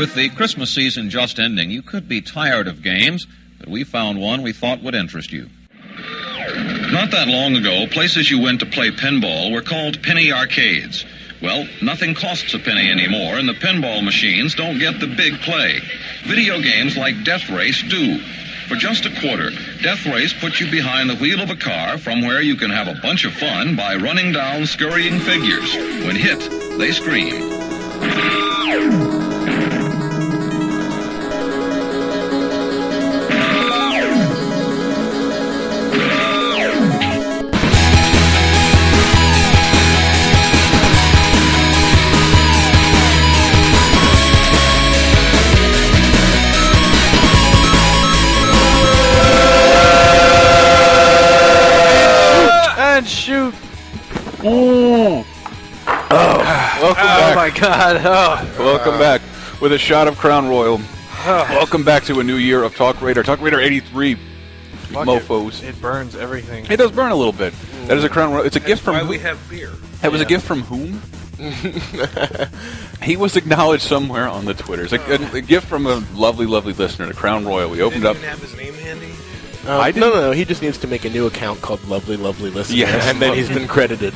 With the Christmas season just ending, you could be tired of games, but we found one we thought would interest you. Not that long ago, places you went to play pinball were called penny arcades. Well, nothing costs a penny anymore, and the pinball machines don't get the big play. Video games like Death Race do. For just a quarter, Death Race puts you behind the wheel of a car from where you can have a bunch of fun by running down scurrying figures. When hit, they scream. Shoot! Ooh! Welcome back. My God! Welcome back with a shot of Crown Royal. Welcome back to a new year of TalkRadar. TalkRadar 83. Mofos. It burns everything. It does burn a little bit. That is a Crown Royal. It's a gift from. Why we have beer? That was a gift from whom? He was acknowledged somewhere on the Twitters. A gift from a lovely, lovely listener to Crown Royal. We opened up. Didn't have his name handy. No. He just needs to make a new account called Lovely, Lovely Listener, Yes. and then he's been credited.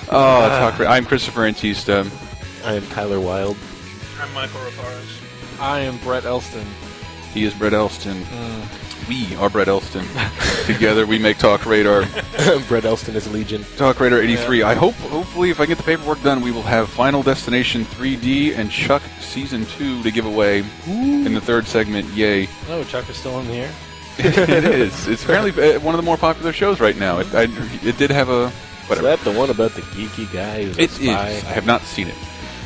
TalkRadar. I'm Christopher Antista. I am Tyler Wilde. I'm Michael Raparas. I am Brett Elston. He is Brett Elston. We are Brett Elston. Together we make TalkRadar. Brett Elston is Legion. TalkRadar 83. Yeah. Hopefully, if I get the paperwork done, we will have Final Destination 3D and Chuck Season 2 to give away in the third segment. Yay. Oh, Chuck is still in the air? It is. It's apparently one of the more popular shows right now. It did have a... Whatever. Is that the one about the geeky guy who's a spy? Is. I have not seen it.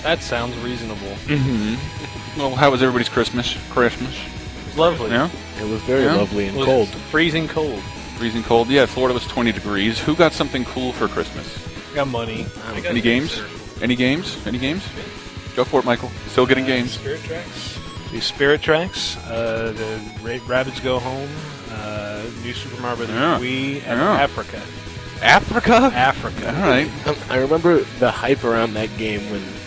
That sounds reasonable. Mm-hmm. Well, how was everybody's Christmas? It was lovely. Yeah? It was very lovely and cold. Freezing cold. Freezing cold. Yeah, Florida was 20 degrees. Who got something cool for Christmas? Got money. Any games? Any games? Any games? Go for it, Michael. Still getting games. Spirit Tracks. The Spirit Tracks, the Rabbids Go Home, New Super Mario Bros. Wii, and Africa. Africa. All right. I remember the hype around that game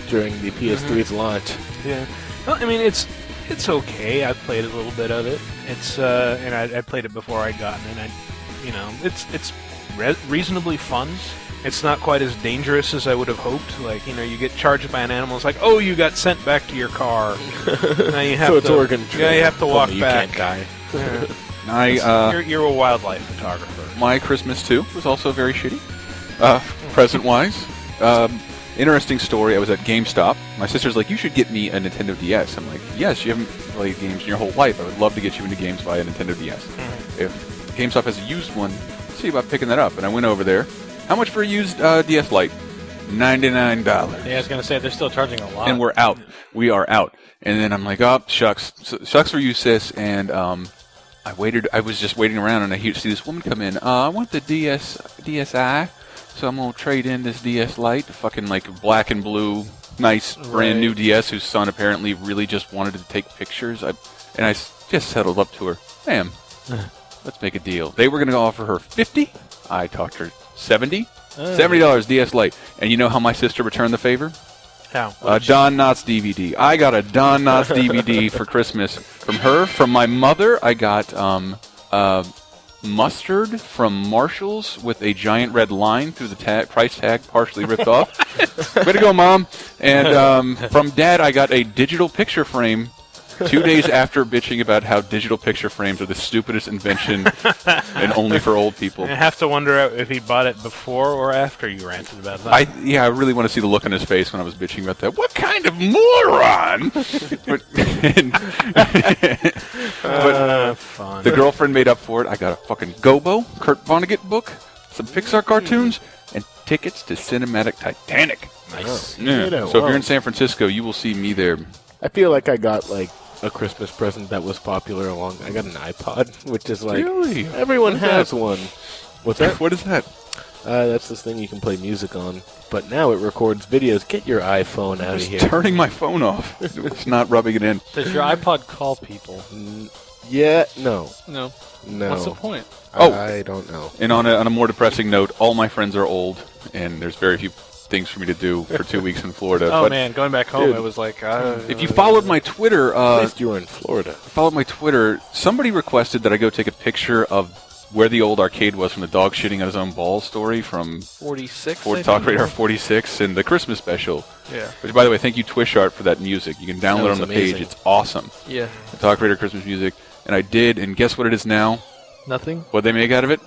during the PS3's launch. Yeah. Well, I mean, it's okay. I played a little bit of it. And I played it before I'd gotten it. It's reasonably fun. It's not quite as dangerous as I would have hoped. Like, you get charged by an animal. It's like, oh, you got sent back to your car. Now you have so it's Oregon Trail. Yeah, you have to walk back. You can't die. You're a wildlife photographer. My Christmas, too, was also very shitty, present-wise. Interesting story, I was at GameStop. My sister's like, you should get me a Nintendo DS. I'm like, yes, you haven't played games in your whole life. I would love to get you into games via Nintendo DS. If GameStop has a used one, see about picking that up. And I went over there. How much for a used DS Lite? $99. Yeah, I was going to say, they're still charging a lot. And we're out. We are out. And then I'm like, oh, shucks. Shucks for you, sis. And I was just waiting around, and I see this woman come in. I want the DSi, so I'm going to trade in this DS Lite. Fucking, black and blue, nice, brand new DS, whose son apparently really just wanted to take pictures. I just settled up to her. Ma'am, let's make a deal. They were going to offer her $50. I talked her $70. $70 DS Lite. And you know how my sister returned the favor? How? Don Knotts DVD. I got a Don Knotts DVD for Christmas from her. From my mother, I got mustard from Marshall's with a giant red line through the price tag partially ripped off. Way to go, Mom. And from Dad, I got a digital picture frame 2 days after bitching about how digital picture frames are the stupidest invention and only for old people. I have to wonder if he bought it before or after you ranted about that. I really want to see the look on his face when I was bitching about that. What kind of moron? but fun. The girlfriend made up for it. I got a fucking Gobo, Kurt Vonnegut book, some Pixar cartoons, and tickets to Cinematic Titanic. Nice. Yeah. So if you're in San Francisco, you will see me there. I feel like I got a Christmas present that was popular I got an iPod, which is really? Everyone has one. What's that? What is that? That's this thing you can play music on, but now it records videos. Get your iPhone out of here. Turning my phone off. It's not rubbing it in. Does your iPod call people? Yeah, no. No. What's the point? I don't know. And on a more depressing note, all my friends are old, and there's very few things for me to do for 2 weeks in Florida. Oh but man, going back home, Dude, it was like. if you followed my Twitter, At least you were in Florida. somebody requested that I go take a picture of where the old arcade was from the dog shitting on his own balls story from 46. TalkRadar 46 and the Christmas special. Yeah. Which, by the way, thank you, Twishart, for that music. You can download it was on the amazing. page. It's awesome. Yeah. The TalkRadar Christmas music. And I did, and guess what it is now? Nothing. What they make out of it?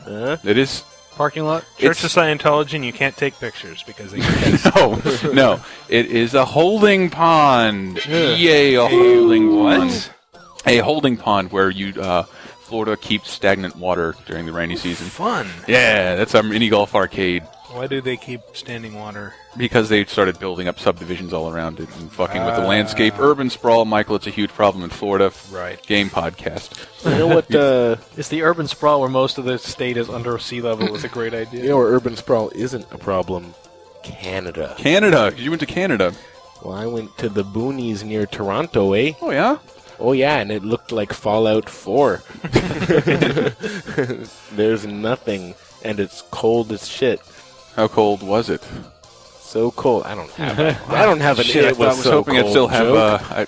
It is... Parking lot. Church of Scientology, and you can't take pictures because they get No. It is a holding pond. Yay, a holding pond. A holding pond where you... Florida keeps stagnant water during the rainy season. fun. Yeah, that's our mini golf arcade. Why do they keep standing water? Because they started building up subdivisions all around it and fucking with the landscape. Urban sprawl, Michael, it's a huge problem in Florida. Right. Game podcast. You know what? It's the urban sprawl where most of the state is under sea level is a great idea. You know where urban sprawl isn't a problem? Canada. Canada. You went to Canada. Well, I went to the boonies near Toronto, eh? Oh, yeah? Oh, yeah, and it looked like Fallout 4. There's nothing, and it's cold as shit. How cold was it? So cold. I don't have it. I don't have an Shit, it was I was so hoping I'd cold still have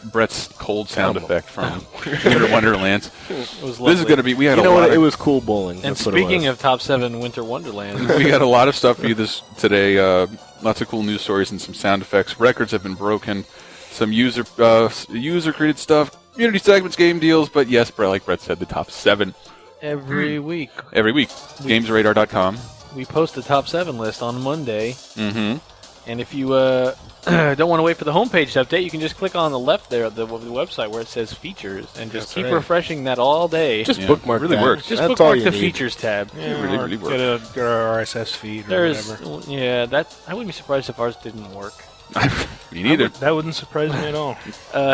joke. Brett's cold sound Come on. effect from Winter Wonderlands. It was This is going to be... We had You a know lot what? of, It was cool bowling. And That's what it speaking was. of Top 7 Winter Wonderland, we got a lot of stuff for you today. Lots of cool news stories and some sound effects. Records have been broken. Some user-created stuff. Community segments, game deals. But yes, Brett, like Brett said, the top 7 every week every week. GamesRadar.com. we post the Top 7 list on Monday. Mm-hmm. And if you don't want to wait for the homepage to update, you can just click on the left there of the website where it says features and just keep refreshing that all day. Just Yeah, bookmark really that. works. Just That's bookmark all you the need. features tab. It really, really works. Get our RSS feed or There's, whatever. yeah, that I wouldn't be surprised if ours didn't work. Me neither. That wouldn't surprise me at all.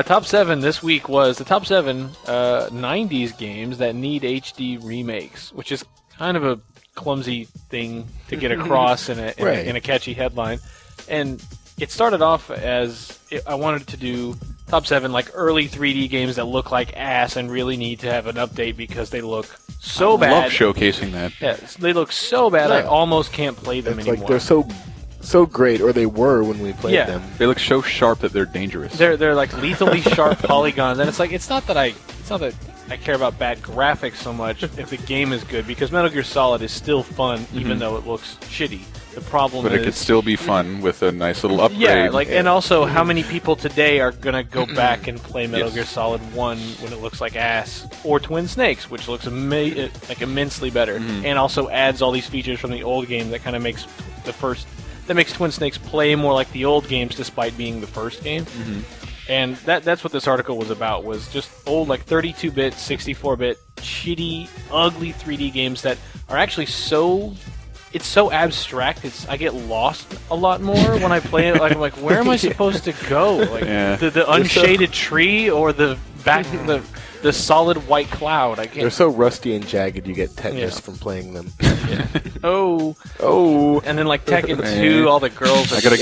Top 7 this week was the top 7 90s games that need HD remakes, which is kind of a clumsy thing to get across in a catchy headline. And it started off as I wanted to do top 7 like early 3D games that look like ass and really need to have an update because they look so I bad. love showcasing that. Yeah, they look so bad I Yeah. almost can't play them It's anymore. like they're so great, or they were when we played them. They look so sharp that they're dangerous. They're like lethally sharp polygons, and it's like it's not that I care about bad graphics so much if the game is good, because Metal Gear Solid is still fun even though it looks shitty. The problem but is it could still be fun with a nice little upgrade. yeah, like and also how many people today are gonna go back and play Metal Yes. Gear Solid 1 when it looks like ass, or Twin Snakes, which looks like immensely better, and also adds all these features from the old game that kind of makes makes Twin Snakes play more like the old games despite being the first game. And that's what this article was about, was just old like 32-bit, 64-bit, shitty, ugly 3D games that are actually it's so abstract. I get lost a lot more when I play it. Like I'm like, where am I supposed to go? Like the unshaded tree or the the solid white cloud. I can't. They're so rusty and jagged, you get tetanus from playing them. Oh, and then like Tekken 2, all the girls. I gotta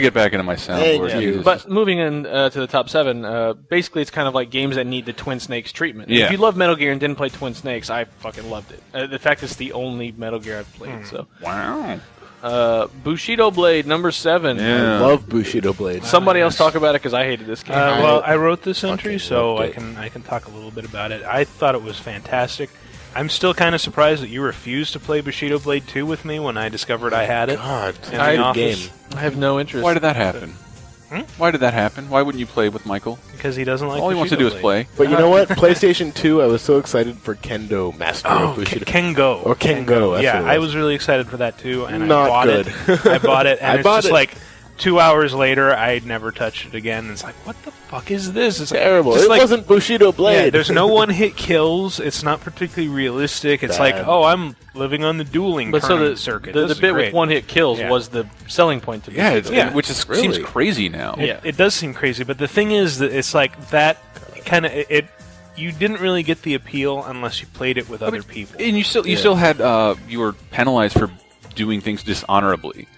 get back into my soundboard. Thank you. Jesus. But moving in to the top 7, basically it's kind of like games that need the Twin Snakes treatment. Yeah. If you love Metal Gear and didn't play Twin Snakes, I fucking loved it. In fact, it's the only Metal Gear I've played. So, Wow. Bushido Blade number 7. Yeah. I love Bushido Blade. Somebody else talk about it because I hated this game. Well, I wrote this entry, fucking so loved I can talk a little bit about it. I thought it was fantastic. I'm still kind of surprised that you refused to play Bushido Blade 2 with me when I discovered I had it. God, in I the had a office. game. I have no interest. Why did that happen? Why did that happen? Why wouldn't you play with Michael? Because he doesn't like All he wants to do Bushido is Blade. play. But you know what? PlayStation 2, I was so excited for Kendo, Master of Bushido. Kengo. Or Kengo, that's Yeah, what it I was. was really excited for that too, and Not I bought good. it. I bought it, and I it's bought just it. like 2 hours later, I'd never touched it again. It's like, what the fuck is this? It's Terrible. Just It like, wasn't Bushido Blade. Yeah, there's no one-hit kills. It's not particularly realistic. It's like, Bad. oh, I'm living on the dueling But so tournament the circuit. the This is bit great. with one-hit kills Yeah. was the selling point to Yeah, Bushido. which is Really? seems crazy now. Yeah. It does seem crazy, but the thing is that it's like that kind of it. You didn't really get the appeal unless you played it with other people. And you still had you were penalized for doing things dishonorably,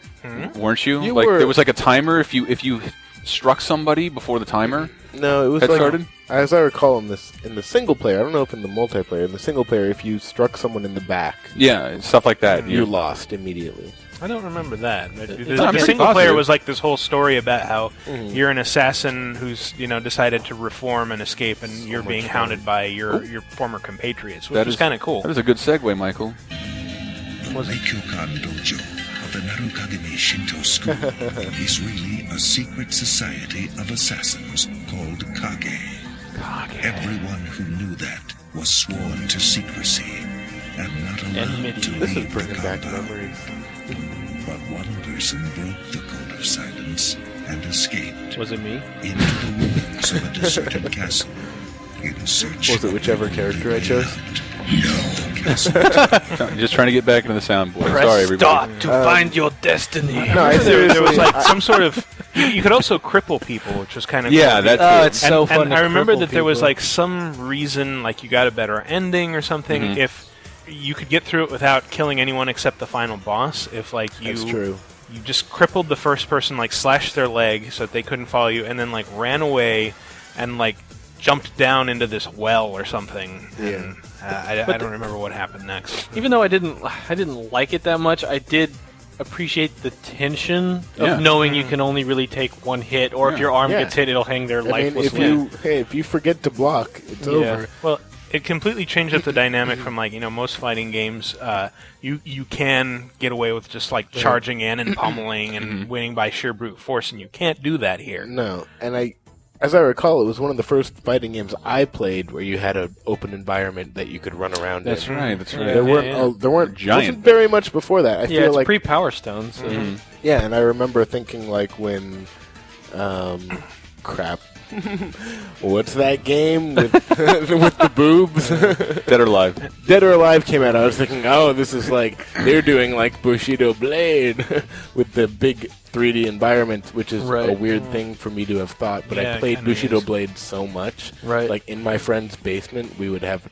weren't you? You like were. there was like a timer if you struck somebody before the timer. No, it was That like, started? as I recall, in the single player. I don't know if in the multiplayer. In the single player, if you struck someone in the back, Yeah, stuff like that. you lost immediately. I don't remember that. not The pretty single player positive. was like this whole story about how you're an assassin who's decided to reform and escape, and you're being hounded by your former compatriots, which was kind of cool. That is a good segue, Michael. Meikyokan Dojo of the Narukagami Shinto school is really a secret society of assassins called Kage. Everyone who knew that was sworn to secrecy and not allowed to This is leave the bringing back compound. memories. But one person broke the code of silence and escaped Was it me? into the ruins of a deserted castle in search Was it whichever character I chose? The castle Just trying to get back into the soundboard. Sorry, everybody. to find your destiny. No, I there was seriously- like some sort of. You could also cripple people, which was kind of Yeah, cool. that's Oh, it. it's so fun And to I remember cripple that there was people. like some reason, like you got a better ending or something if you could get through it without killing anyone except the final boss. If like That's true. you just crippled the first person, like slashed their leg so that they couldn't follow you, and then like ran away and like jumped down into this well or something. Yeah. And, I don't remember what happened next. Even though I didn't like it that much, I did appreciate the tension Yeah. of knowing you can only really take one hit, or if your arm Yeah. gets hit, it'll hang there I mean, lifeless. if you forget to block, it's over. Well, it completely changed up the dynamic from like most fighting games. You can get away with just like charging in and pummeling and winning by sheer brute force, and you can't do that here. No, and as I recall, it was one of the first fighting games I played where you had an open environment that you could run around That's in. right. That's right. There weren't Giant. wasn't very much before that. I yeah, feel it's like pre-Power Stone. So. yeah, and I remember thinking like when, crap, what's that game with with the boobs? Dead or Alive. Dead or Alive came out. I was thinking, oh, this is like they're doing like Bushido Blade with the big 3D environment, which is a Right. weird thing for me to have thought. But Yeah, I it played kinda Bushido is. Blade so much, Right. Like in my friend's basement, we would have.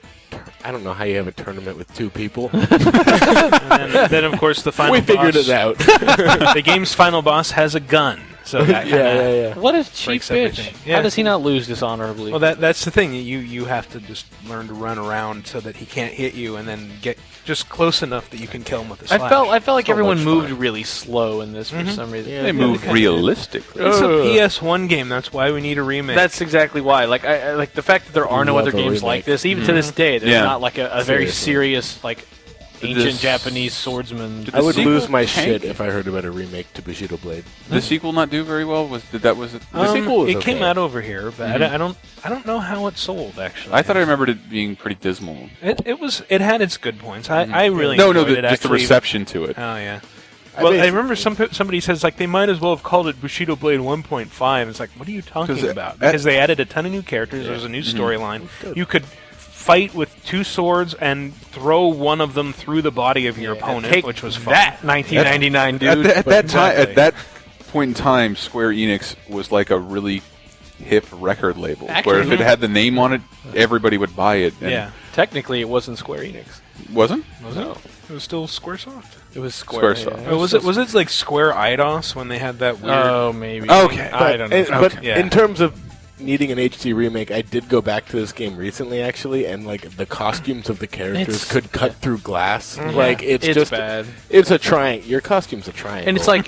I don't know how you have a tournament with two people. And then of course the final We figured boss, it out. The game's final boss has a gun, so that kinda, yeah. What a cheap Breaks bitch! everything. Yeah. How does he not lose dishonorably? Well, that's the thing. You have to just learn to run around so that he can't hit you, and then get just close enough that you can kill him with a slash. I felt like So everyone much moved fun. really slow in this for some reason. They move realistically. It's a PS1 game. That's why we need a remake. That's exactly why. Like I like the fact that there are no Love other a games remake. like this. Even to this day, there's Yeah. not like a very Seriously. serious like ancient This- Japanese swordsman. I would sequel lose my tank? shit if I heard about a remake to Bushido Blade. The sequel not do very well. The sequel was it came okay. out over here, but I don't know how it sold actually. I thought I remembered it being pretty dismal. It had its good points. I really No, enjoyed it, just the actually. reception to it. Oh yeah. I Well, I basically- remember somebody says like they might as well have called it Bushido Blade 1.5. It's like, what are you talking 'Cause about? Because they added a ton of new characters. There's a new storyline. You could fight with two swords and throw one of them through the body of your opponent, Take which was fun. that 1999 dude. At that time, exactly. at that point in time, Square Enix was like a really hip record label, where if it had the name on it, everybody would buy it. And Yeah. Technically, it wasn't Square Enix. wasn't? Was it? It was still SquareSoft. It was Square. Squaresoft. Oh, was it like Square IDOS when they had that weird? Oh, maybe. Okay. I don't know. But Yeah. in terms of needing an HD remake, I did go back to this game recently, actually, and like the costumes of the characters It's- could cut through glass. Like it's It's just bad. It's a triangle. Your costume's a triangle. And it's like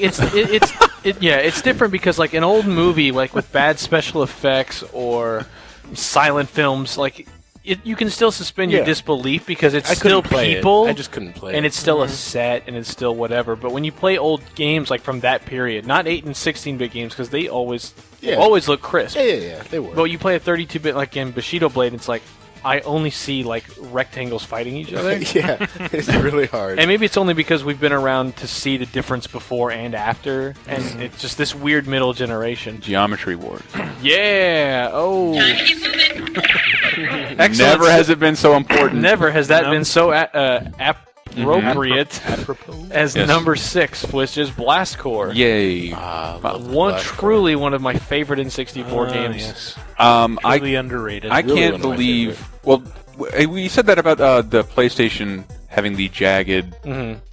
it's different because like an old movie like with bad special effects or silent films like you can still suspend your Yeah. disbelief because it's I still couldn't play people it. I just couldn't play it. and it's still a set and it's still whatever. But when you play old games like from that period, not 8 and 16-bit games because they always look crisp. yeah, they were. But you play a 32-bit like in Bushido Blade, it's like I only see like rectangles fighting each other. yeah, it's really hard. And maybe it's only because we've been around to see the difference before and after, and it's just this weird middle generation. Geometry Wars. Yeah. Oh. Excellent. Never has it been so important. Never has that No. been so appropriate as Yes. number 6, which is Blast Core. Yay. Truly one of my favorite N64 games. Yes. Really underrated. I Really can't one of my believe. Well, we said that about the PlayStation having the jagged,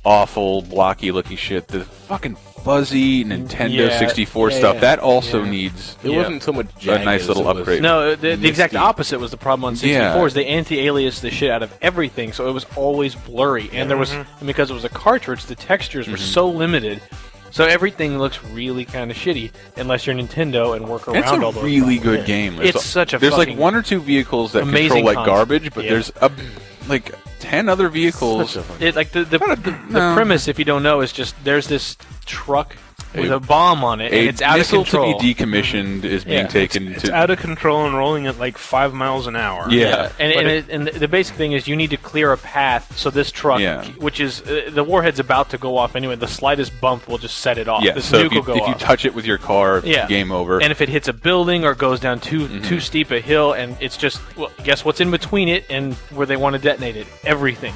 awful, blocky-looking shit. The fucking fuzzy Nintendo 64 stuff. That also needs It wasn't so much a jagged nice as little it was upgrade. No, the exact opposite was the problem on 64. Is Yeah. they anti-aliased the shit out of everything, so it was always blurry. And there was, and because it was a cartridge, the textures were so limited. So everything looks really kind of shitty unless you're Nintendo and work around It's all a those. really good game. It's such a There's like fucking one or two vehicles that amazing control like concept. garbage, but Yeah. there's like 10 other vehicles. It, like the premise, if you don't know, is just there's this truck with a bomb on it, and it's out of missile control. to be decommissioned is being Yeah. taken It's to. out of control and rolling at like 5 miles an hour. Yeah. And the basic thing is you need to clear a path so this truck, Yeah. which is the warhead's about to go off anyway, the slightest bump will just set it off. Yeah, This so nuke if you, will go if you off. touch it with your car, Yeah. game over. And if it hits a building or goes down too steep a hill, and it's just, well, guess what's in between it and where they want to detonate it? Everything.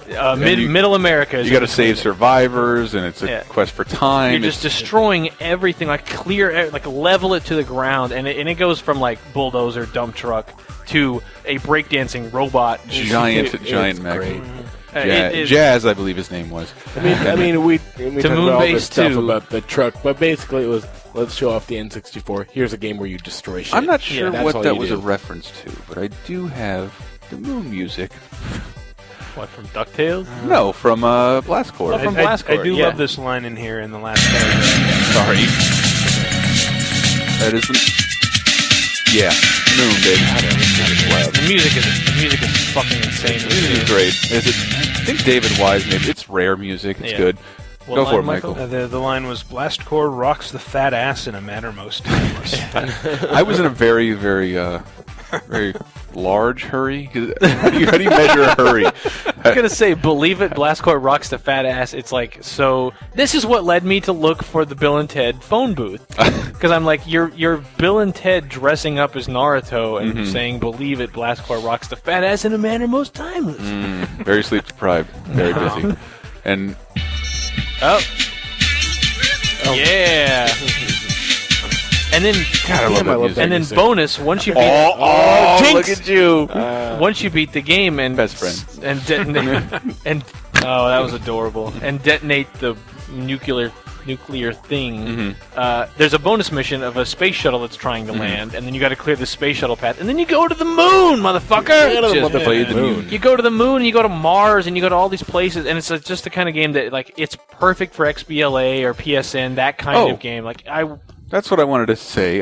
Middle America. Is you got to in between save it. survivors, and it's a Yeah. quest for time. You're just destroying everything, like clear, like level it to the ground, and it goes from like bulldozer, dump truck to a breakdancing robot. giant It's mech. great. Jazz, I believe his name was. I mean, we talked about all Moonbase this stuff 2. about the truck, but basically it was, let's show off the N64. Here's a game where you destroy shit. I'm not sure that's what all that you was do. a reference to, but I do have the moon music. What, from DuckTales? No, from Blast Corps. from I Blastcore, do yeah. love this line in here in the last paragraph. Sorry. That is the... Yeah, moon, baby. The music is fucking insane. This is great. Is it? I think David Wise made it. It's rare music. It's Yeah. good. What Go line, for it, Michael? Michael. The line was, Blastcore rocks the fat ass in a manner most timeless. I was in a very, very, very large hurry. 'Cause how do you measure a hurry? I'm gonna say, believe it, Blastcore rocks the fat ass. It's like, so this is what led me to look for the Bill and Ted phone booth, because I'm like, you're Bill and Ted dressing up as Naruto and saying, believe it, Blastcore rocks the fat ass in a manner most timeless. Very sleep deprived. Very busy. And Oh. Yeah. And then, God, I love that music. and then bonus, once you beat look Jinx! at you. Once you beat the game and Best friends. and detonate and oh, that was adorable, and detonate the nuclear thing. There's a bonus mission of a space shuttle that's trying to land, and then you got to clear the space shuttle path, and then you go to the moon, motherfucker. Just play the moon. You go to the moon, and you go to Mars, and you go to all these places, and it's just the kind of game that, like, it's perfect for XBLA or PSN, that kind of game. Like, That's what I wanted to say.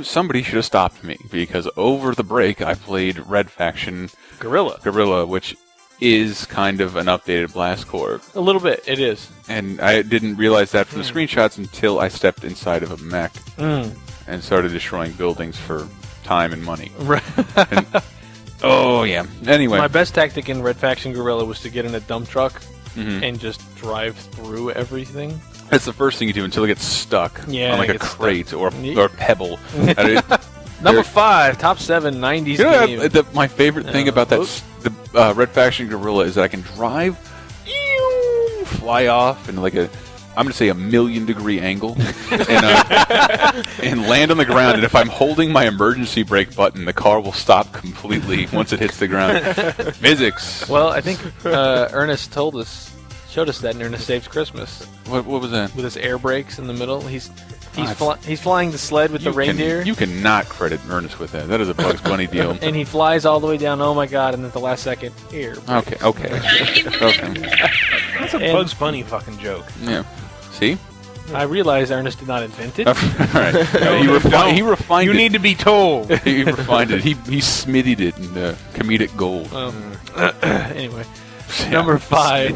Somebody should have stopped me, because over the break I played Red Faction Guerrilla, which is kind of an updated Blast Corps. a little bit, it is. And I didn't realize that from the screenshots until I stepped inside of a mech and started destroying buildings for time and money. And, oh, yeah. Anyway. My best tactic in Red Faction Guerrilla was to get in a dump truck and just drive through everything. That's the first thing you do until it gets stuck Yeah, on like it a gets crate or a pebble. Number 5, top 7 90s You know, game. my favorite thing about that the Red Faction Guerrilla is that I can drive, fly off in like I'm going to say 1,000,000-degree angle, and land on the ground. And if I'm holding my emergency brake button, the car will stop completely once it hits the ground. Physics. Well, I think Ernest showed us that in Ernest Saves Christmas What was that? with his air brakes in the middle. He's flying the sled with the reindeer. You cannot credit Ernest with that. That is a Bugs Bunny deal. And he flies all the way down. Oh my God! And at the last second, air. Okay. That's a Bugs Bunny fucking joke. Yeah. See? I realize Ernest did not invent it. All right. He refined You it. need to be told. He refined it. He smithied it in comedic gold. Anyway, number 5.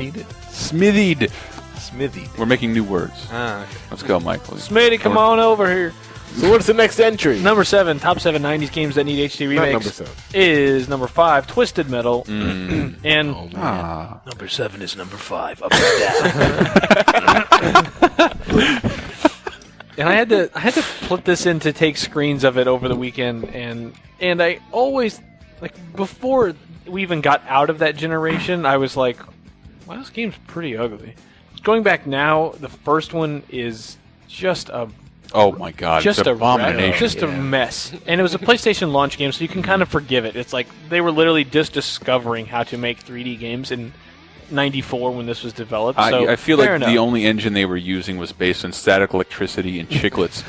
Smithied. Smithy. We're making new words. Okay. Let's go, Michael. Smitty, come on over here. So what's the next entry? Number 7, top 7 90s games that need HD Not remakes. number 7. Is number 5, Twisted Metal. Mm. And Number 7 is number 5. Up and down. And I had to put this in to take screens of it over the weekend, and I always, like, before we even got out of that generation, I was like, wow, this game's pretty ugly. Going back now, the first one is just a Oh my God! just it's a an abomination. just a mess. And it was a PlayStation launch game, so you can kind of forgive it. It's like they were literally just discovering how to make 3D games, and '94 when this was developed. I, So I feel fair like enough. the only engine they were using was based on static electricity and chiclets.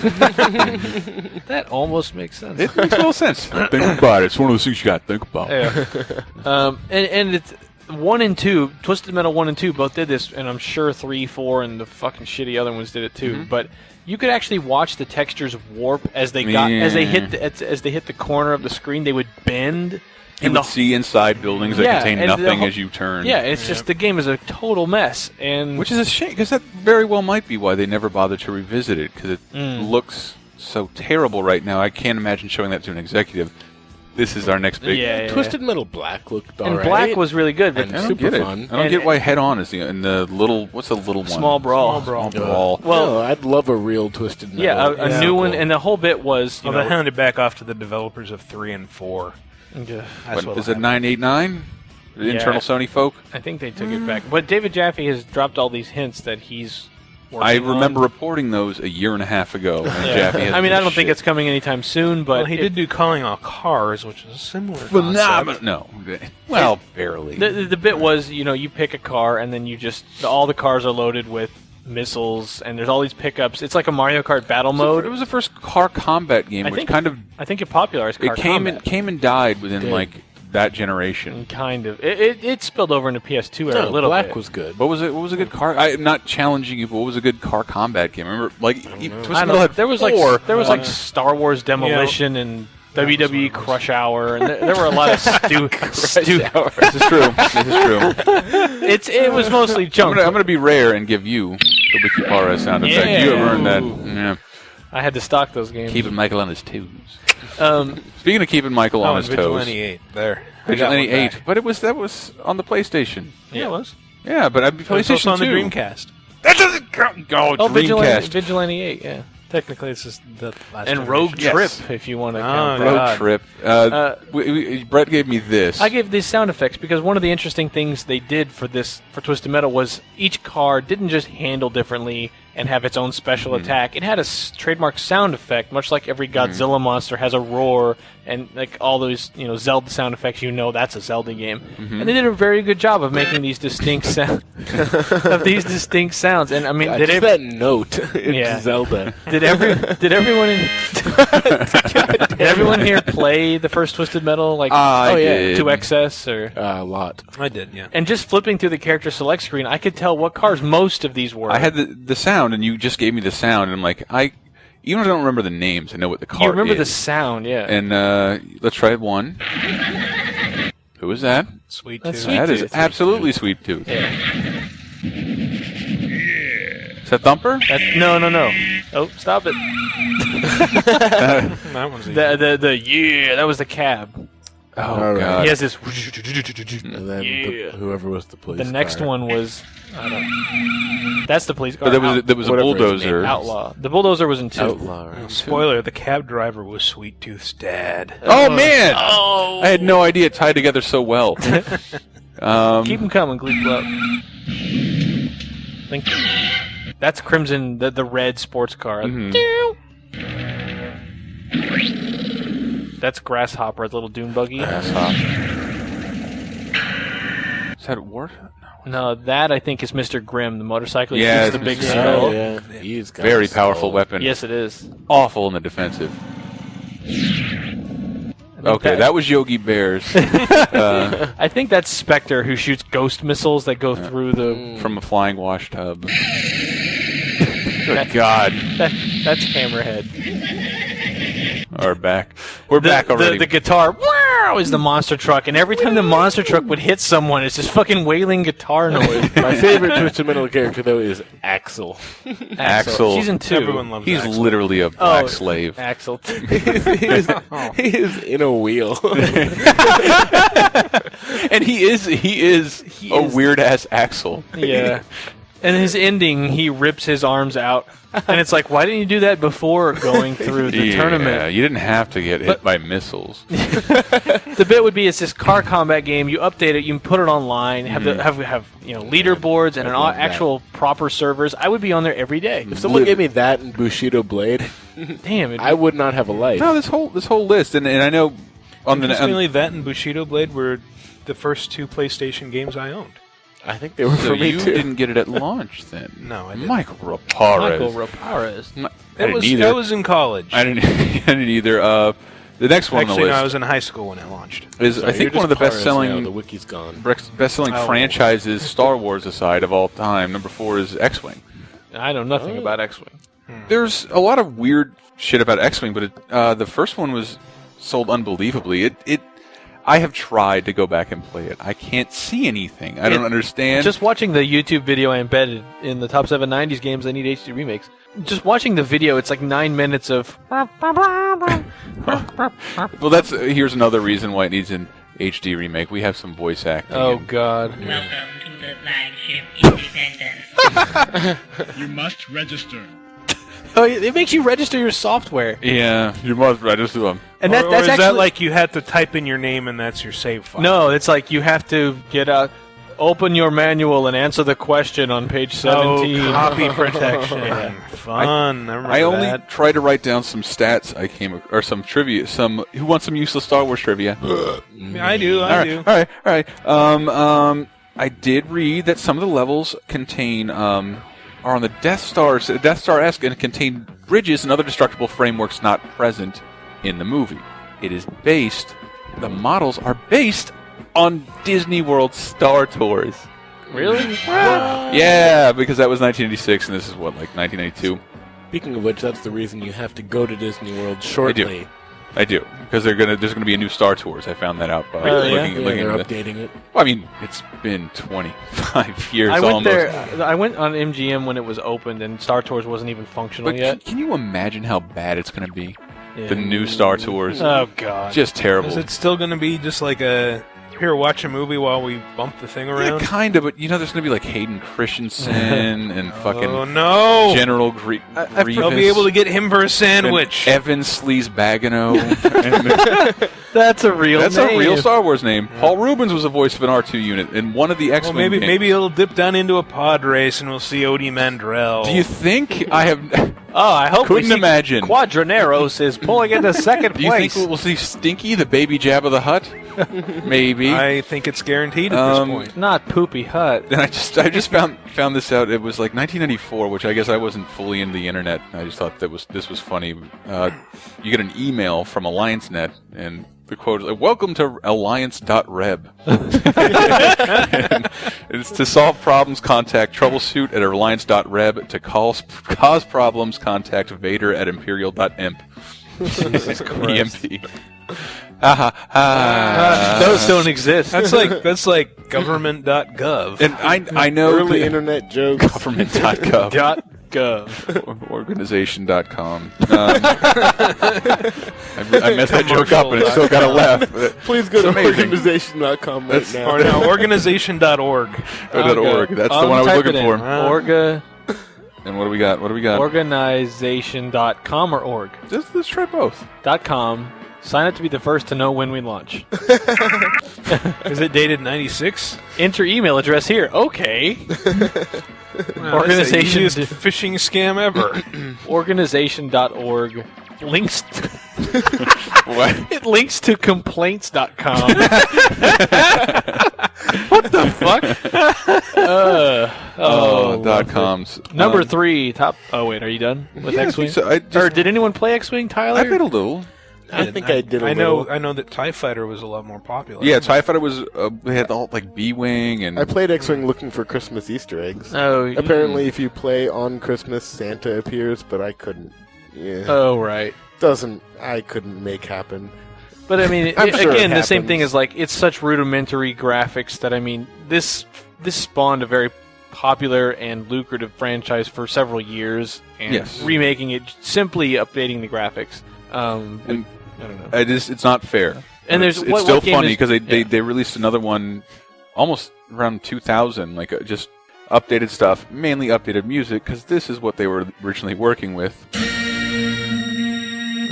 That almost makes sense. It makes a little sense. Think about it. It's one of those things you got to think about. Yeah. And it's 1 and 2, Twisted Metal 1 and 2 both did this, and I'm sure 3, 4, and the fucking shitty other ones did it too. Mm-hmm. But you could actually watch the textures warp as they as they hit the corner of the screen. They would bend. You would see inside buildings that contain and nothing as you turn. Yeah, it's just the game is a total mess, and Which is a shame, because that very well might be why they never bothered to revisit it, because it looks so terrible right now. I can't imagine showing that to an executive. This is our next big... Twisted Metal Black looked and alright. Black was really good, but And I don't super get it. fun. I don't get why Head On is the little... What's the little one? Small Brawl. Small Brawl. Well, I'd love a real Twisted Metal. Yeah, a new one, and the whole bit was Well, they handed back off to the developers of 3 and 4. Yeah. That's What, what is it 989? The internal Sony folk? I think they took it back. But David Jaffe has dropped all these hints that he's working I remember on. reporting those a year and a half ago. And Jaffe has I mean, I been don't think shit. it's coming anytime soon, but Well, he did do Calling All Cars, which is a similar Phenomenal. concept. No. Well, barely. The bit was, you pick a car, and then all the cars are loaded with missiles, and there's all these pickups. It's like a Mario Kart battle mode. It was the first car combat game, I which think- kind of... I think it popularized car It came combat. and died within, like, that generation. Kind of. It spilled over into PS2 era a little Black bit. was good. What was it? What was a good car? I'm not challenging you, but what was a good car combat game? Remember, like, Twisted I don't Metal know. had There was like Star Wars Demolition and WWE Crush Hour, and there were a lot of stupid. This is true. This is true. It was mostly junk. I'm gonna be rare and give you the Wikipara sound effect. Yeah. You have earned that. Yeah. I had to stock those games. Keeping Michael on his toes. Um, Speaking of keeping Michael on Oh, his and toes, Vigilante 8. There. Vigilante 8, but that was on the PlayStation. Yeah, it was. Yeah, but It was PlayStation also on 2. the Dreamcast. That doesn't count. Go Dreamcast. Vigilante 8, yeah. Technically, it's just the last And Rogue generation. Trip, if you want to Oh, count that. Road God. Trip. Brett gave me this. I gave these sound effects because one of the interesting things they did for Twisted Metal was each car didn't just handle differently and have its own special attack. It had a trademark sound effect, much like every Godzilla monster has a roar and like all those Zelda sound effects. That's a Zelda game, and they did a very good job of making these distinct sounds. And I mean, God, did just that note in Yeah. Zelda. did everyone here play the first Twisted Metal I did. to excess or? A lot. I did, yeah. And just flipping through the character select screen, I could tell what cars most of these were. I had the sound, and you just gave me the sound, and I'm like, even if I don't remember the names, I know what the car You remember is. the sound, yeah. And let's try one. Who is that? Sweet That's too. Sweet That is Tooth. absolutely Sweet Tooth. Yeah. Is that Thumper? No. Oh, stop it. That one's easy. That was the cab. Oh, All right. God. He has this. And then Yeah. whoever was the police The next car. one was. I don't. That's the police car. But there was a Whatever his bulldozer. name Outlaw. The bulldozer was in 2. Outlaw. Spoiler, the cab driver was Sweet Tooth's dad. Oh, man! I had no idea it tied together so well. Keep them coming, Gleek Club. Thank you. That's Crimson, the red sports car. That's Grasshopper, the little dune buggy. Grasshopper. Is that War? No, that I think is Mr. Grimm, the motorcycle. He Yeah, shoots the it's big Mr. skull. Oh, yeah. He's got Very a skull. powerful weapon. Yes, it is. Awful in the defensive. Okay, that was Yogi Bear's I think that's Spectre, who shoots ghost missiles that go through the. from a flying wash tub. Good God. That's Hammerhead. We're back. We're back already. The guitar wow, is the monster truck, and every time the monster truck would hit someone, it's just fucking wailing guitar noise. My favorite Twisted Metal character, though, is Axel. Axel. She's in 2. Everyone loves He's Axel. literally a black slave. Axel. He is in a wheel. And he is a weird ass Axel. Yeah. And his ending, he rips his arms out. And it's like, why didn't you do that before going through the Yeah, tournament? you didn't have to get hit by missiles. The bit would be it's this car combat game. You update it, you can put it online, have leaderboards and love that. actual proper servers. I would be on there every day. If someone gave me that and Bushido Blade, Damn, I would not have a life. No, this whole list, and I know on the Interestingly, that and Bushido Blade were the first 2 PlayStation games I owned. I think they were So for me you too. didn't get it at launch then? No, I didn't. Michael Raparez. Michael Raparez. I didn't either. I was in college. I didn't. I didn't either. The next one Actually, on no, the I list was in high school when it launched. is Sorry, I think you're one of the just Parez now, best-selling the wiki's gone. best-selling Oh. franchises, Star Wars aside, of all time. Number 4 is X-Wing. I know nothing about X-Wing. There's a lot of weird shit about X-Wing, but the first one was sold unbelievably. I have tried to go back and play it. I can't see anything. I don't understand. Just watching the YouTube video I embedded in the top 7 90s games that need HD remakes. Just watching the video, it's like 9 minutes of. Well, here's another reason why it needs an HD remake. We have some voice acting. Oh God. Welcome to the flagship Independence. You must register. Oh, it makes you register your software, Yeah, you must register them. and Or that's is actually that like you had to type in your name and that's your save file? no. It's like you have to get out, open your manual, and answer the question on page 17. Oh, copy protection. Fun. I remember I only that. tried to write down some stats or some trivia. Who wants some useless Star Wars trivia? I do. All right. I did read that some of the levels contain are on the Death Star-esque and contain bridges and other destructible frameworks not present in the movie. The models are based on Disney World Star Tours. Really? Yeah, because that was 1986 and this is what, like 1992? Speaking of which, that's the reason you have to go to Disney World shortly. I do, because there's gonna be a new Star Tours. I found that out by looking They're at updating it. Well, I mean, it's been 25 years I went almost. there. I went on MGM when it was opened, and Star Tours wasn't even functional But yet. can you imagine how bad it's going to be? Yeah. The new Star Tours. Oh God. Just terrible. Is it still going to be just like a here, watch a movie while we bump the thing Yeah, around? kind of, but you know, there's going to be like Hayden Christensen and fucking Oh no! General Grievous. They'll be able to get him for a sandwich. And Evan Sleaze-Bagano. That's a real That's name. a real Star Wars name. Paul Rubens was the voice of an R2 unit in one of the Well, X-Wing maybe games. maybe it'll dip down into a pod race and we'll see Odie Mandrell. Do you think I have... Oh, I hope Couldn't we see imagine. Quadraneros is pulling into second Do you think place. we'll see Stinky, the baby Jabba the Hutt? Maybe. I think it's guaranteed at this point. Not Poopy Hut. And I just found this out. It was like 1994, which I guess I wasn't fully into the internet. I just thought this was funny. You get an email from AllianceNet, and the quote is like, "Welcome to alliance.reb." And it's to solve problems, contact troubleshoot at alliance.reb. To cause problems, contact Vader at imperial.imp. Jesus Christ. EMP. Those don't exist. That's like government.gov. And I know Early the internet jokes. government.gov. .gov. Organization.com. I messed that joke up, and it still got a laugh. Please go to amazing. organization.com right now. Or no, organization.org. .org. That's the one I was type looking it for. in. Orga. And what do we got? Organization.com or org. Let's try both. .com. Sign up to be the first to know when we launch. Is it dated 96? Enter email address here. Okay. Wow, Organization- that's the easiest phishing scam ever. Organization.org. Links. What? It links to complaints.com. What the fuck? .coms. Number 3, top. Oh, wait, are you done with yeah, X-Wing? so I just- or did anyone play X-Wing, Tyler? I played a little. I think I did a I little. know that TIE Fighter was a lot more popular. Yeah, TIE Fighter was. They had all like B-Wing and. I played X-Wing looking for Christmas Easter eggs. Oh, Apparently, if you play on Christmas, Santa appears, but I couldn't. Yeah. Oh, right. I couldn't make happen. But I mean, I'm sure it again, the same happens. thing is like it's such rudimentary graphics that I mean, this spawned a very popular and lucrative franchise for several years, and Yes. remaking it, simply updating the graphics. And I don't know. it's not fair. And there's- it's what still game funny is- because yeah. they released another one almost around 2000, like just updated stuff, mainly updated music because this is what they were originally working with.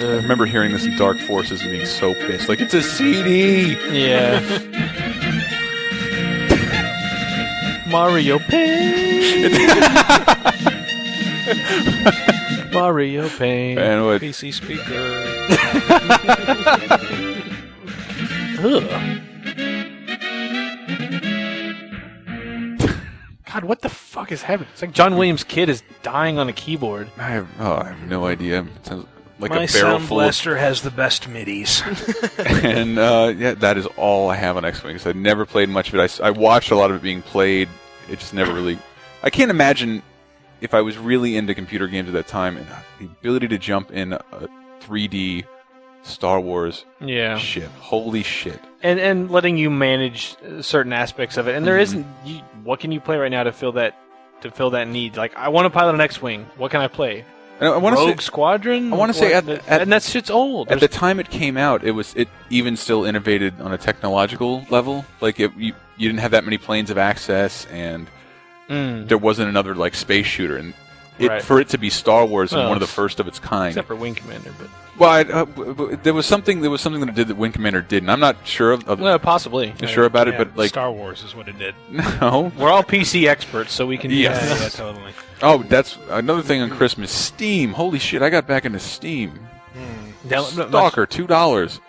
I remember hearing this in Dark Forces and being so pissed, like it's a CD. Yeah. Mario Paint. Mario Paint. And what? PC speaker. Ugh. God, what the fuck is happening? It's like John Williams' kid is dying on a keyboard. I have no idea. It sounds like My a barrel Sound full of... Blaster has the best midis. And yeah, that is all I have on X-Wing. I never played much of it. I watched a lot of it being played. It just never really... I can't imagine if I was really into computer games at that time and the ability to jump in a 3D Star Wars ship. Holy shit. And letting you manage certain aspects of it. And there isn't... what can you play right now to fill that need? Like, I want to pilot an X-Wing. What can I play? Rogue Squadron? I want to say and that shit's old. At the time it came out, it even still innovated on a technological level. Like, you didn't have that many planes of access, and there wasn't another, like, space shooter. And for it to be Star Wars and one of the first of its kind. Except for Wing Commander, but... Well, there was something that it did that Wing Commander did, and I'm not sure possibly. Sure about it, but like Star Wars is what it did. No, we're all PC experts, so we can. Yeah, totally. Oh, that's another thing on Christmas. Steam. Holy shit! I got back into Steam. Stalker, $2.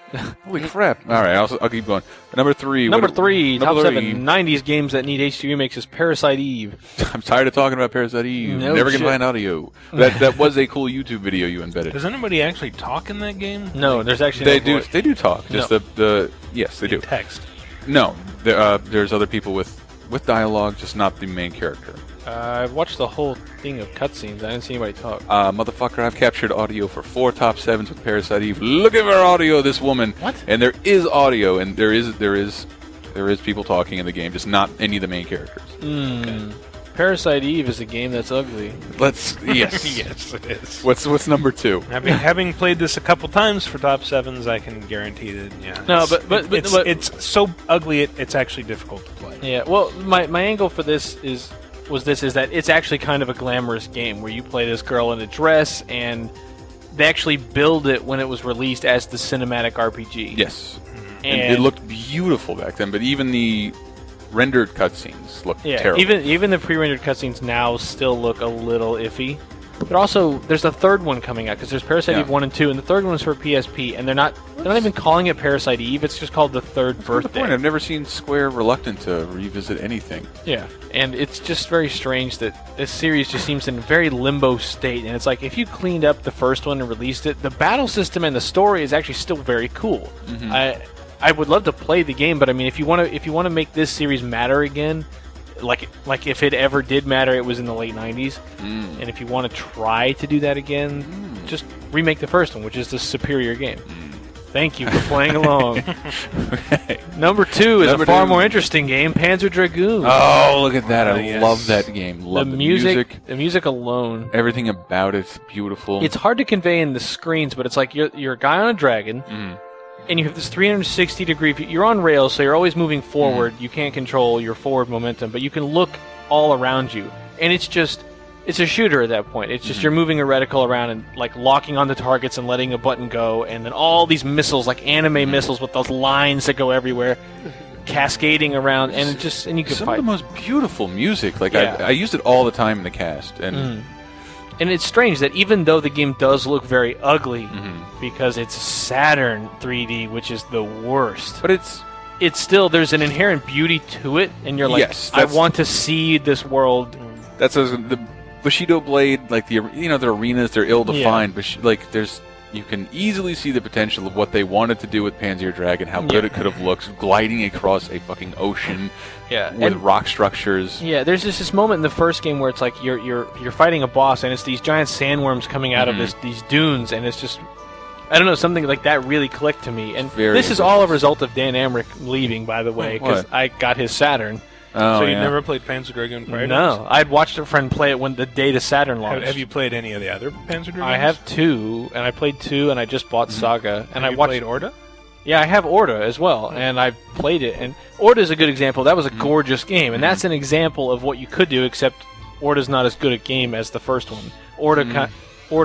Holy crap! All right, I'll keep going. Number three, top 7 '90s games that need HD remakes is Parasite Eve. I'm tired of talking about Parasite Eve. Never can find audio. That was a cool YouTube video you embedded. Does anybody actually talk in that game? No, there's actually they do talk. Just yes, they do. Text. No, there's other people with dialogue, just not the main character. I've watched the whole thing of cutscenes. I didn't see anybody talk. Motherfucker, I've captured audio for 4 top 7s with Parasite Eve. Look at her audio, this woman. What? And there is audio, and there is people talking in the game, just not any of the main characters. Okay. Parasite Eve is a game that's ugly. Yes. Yes, it is. What's number 2? Having played this a couple times for top 7s, I can guarantee that. Yeah. No, but it's so ugly it's actually difficult to play. Yeah. Well, my angle for this is that it's actually kind of a glamorous game where you play this girl in a dress, and they actually build it when it was released as the cinematic RPG. Yes. And it looked beautiful back then, but even the rendered cutscenes look terrible. Even the pre-rendered cutscenes now still look a little iffy. But also, there's a third one coming out, because there's Parasite Eve 1 and 2, and the third one is for PSP, and they're not even calling it Parasite Eve, it's just called the third birthday. What's the point? I've never seen Square reluctant to revisit anything. Yeah, and it's just very strange that this series just seems in a very limbo state, and it's like, if you cleaned up the first one and released it, the battle system and the story is actually still very cool. Mm-hmm. I would love to play the game, but I mean, if you want to make this series matter again, like if it ever did matter, it was in the late 90s. And if you want to try to do that again, just remake the first one, which is the superior game. Thank you for playing along. Number 2 is a far more interesting game, Panzer Dragoon. Oh, look at that. I love that game. Love the music alone. Everything about it's beautiful. It's hard to convey in the screens, but it's like you're a guy on a dragon. And you have this 360-degree view. You're on rails, so you're always moving forward. You can't control your forward momentum, but you can look all around you. And it's a shooter at that point. It's just you're moving a reticle around and like locking onto targets and letting a button go, and then all these missiles, like anime missiles with those lines that go everywhere, cascading around, and you can some fight. of the most beautiful music. Like I used it all the time in the cast, and. And it's strange that even though the game does look very ugly, because it's Saturn 3D, which is the worst, but it's still, there's an inherent beauty to it, and you're like, I want to see this world. That's the Bushido Blade, like the arenas, they're ill-defined, but you can easily see the potential of what they wanted to do with Panzer Dragon, how good it could have looked, gliding across a fucking ocean with rock structures. Yeah, there's just this moment in the first game where it's like you're fighting a boss, and it's these giant sandworms coming out of these dunes, and it's just, I don't know, something like that really clicked to me. And this is all a result of Dan Amrich leaving, by the way, because I got his Saturn. Oh, so you never played Panzer Dragoon prior to No, I'd watched a friend play it when the day the Saturn launched. Have you played any of the other Panzer Dragoons? I have 2, and I played 2, and I just bought Saga. And have you played Orda? Yeah, I have Orda as well, and I played it. And Orda is a good example. That was a gorgeous game, and that's an example of what you could do, except Orda's not as good a game as the first one. Orda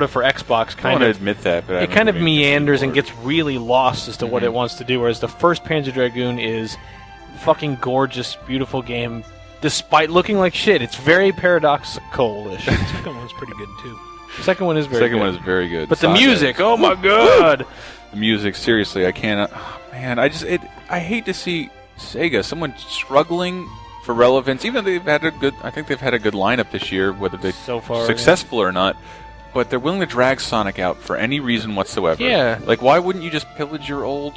for Xbox I want to admit that, but it kind of meanders and gets really lost as to what it wants to do, whereas the first Panzer Dragoon is fucking gorgeous, beautiful game, despite looking like shit. It's very paradoxical-ish. The second one's pretty good, too. The second one is very good. But the music, oh my god! The music, seriously, I cannot... man, I hate to see Sega, someone struggling for relevance. Even though I think they've had a good lineup this year, whether they're So far, successful or not. But they're willing to drag Sonic out for any reason whatsoever. Yeah. Like, why wouldn't you just pillage your old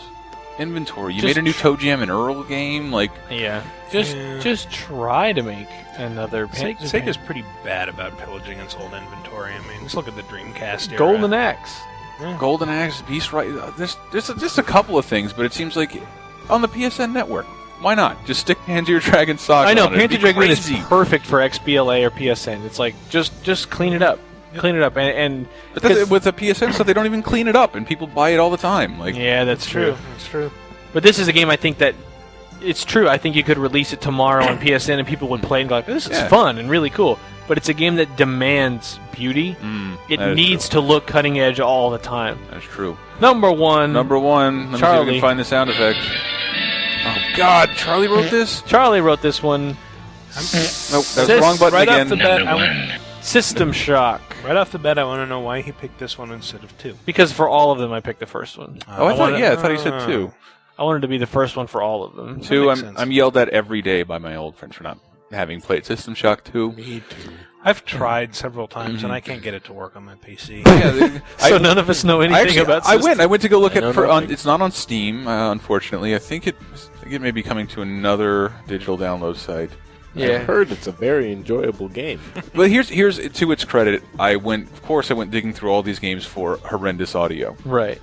inventory? You made a new Toe Jam and Earl game, like. Yeah. Just try to make another. Sega's pretty bad about pillaging its old inventory. I mean, just look at the Dreamcast era. Golden Axe. Yeah. Golden Axe, Beast Right. There's just a couple of things, but it seems like on the PSN network, why not? Just stick Panzer Dragon Saga. I know on it. Panzer Dragoon is Crazy. perfect for XBLA or PSN. It's like just clean it up. Clean it up, and But with the PSN stuff, they don't even clean it up, and people buy it all the time. Like, yeah, that's true. That's true. But this is a game I think that it's true. I think you could release it tomorrow on PSN, and people would play and go like, "This is fun and really cool." But it's a game that demands beauty. It needs to look cutting edge all the time. That's true. Number one. Let me see if I can find the sound effect. Oh God, Charlie wrote this. Charlie wrote this one. Nope, that's the wrong button right again. Off the bat, System Shock. right off the bat, I want to know why he picked this one instead of 2. Because for all of them, I picked the first one. Oh, I thought he said 2. I wanted to be the first one for all of them. 2, makes sense. I'm yelled at every day by my old friends for not having played System Shock 2. Me too. I've tried several times, and I can't get it to work on my PC. So none of us know anything about System. I went to go look I know at nothing. it's not on Steam, unfortunately. I think it may be coming to another digital download site. I've heard it's a very enjoyable game. But here's to its credit, I went digging through all these games for horrendous audio. Right.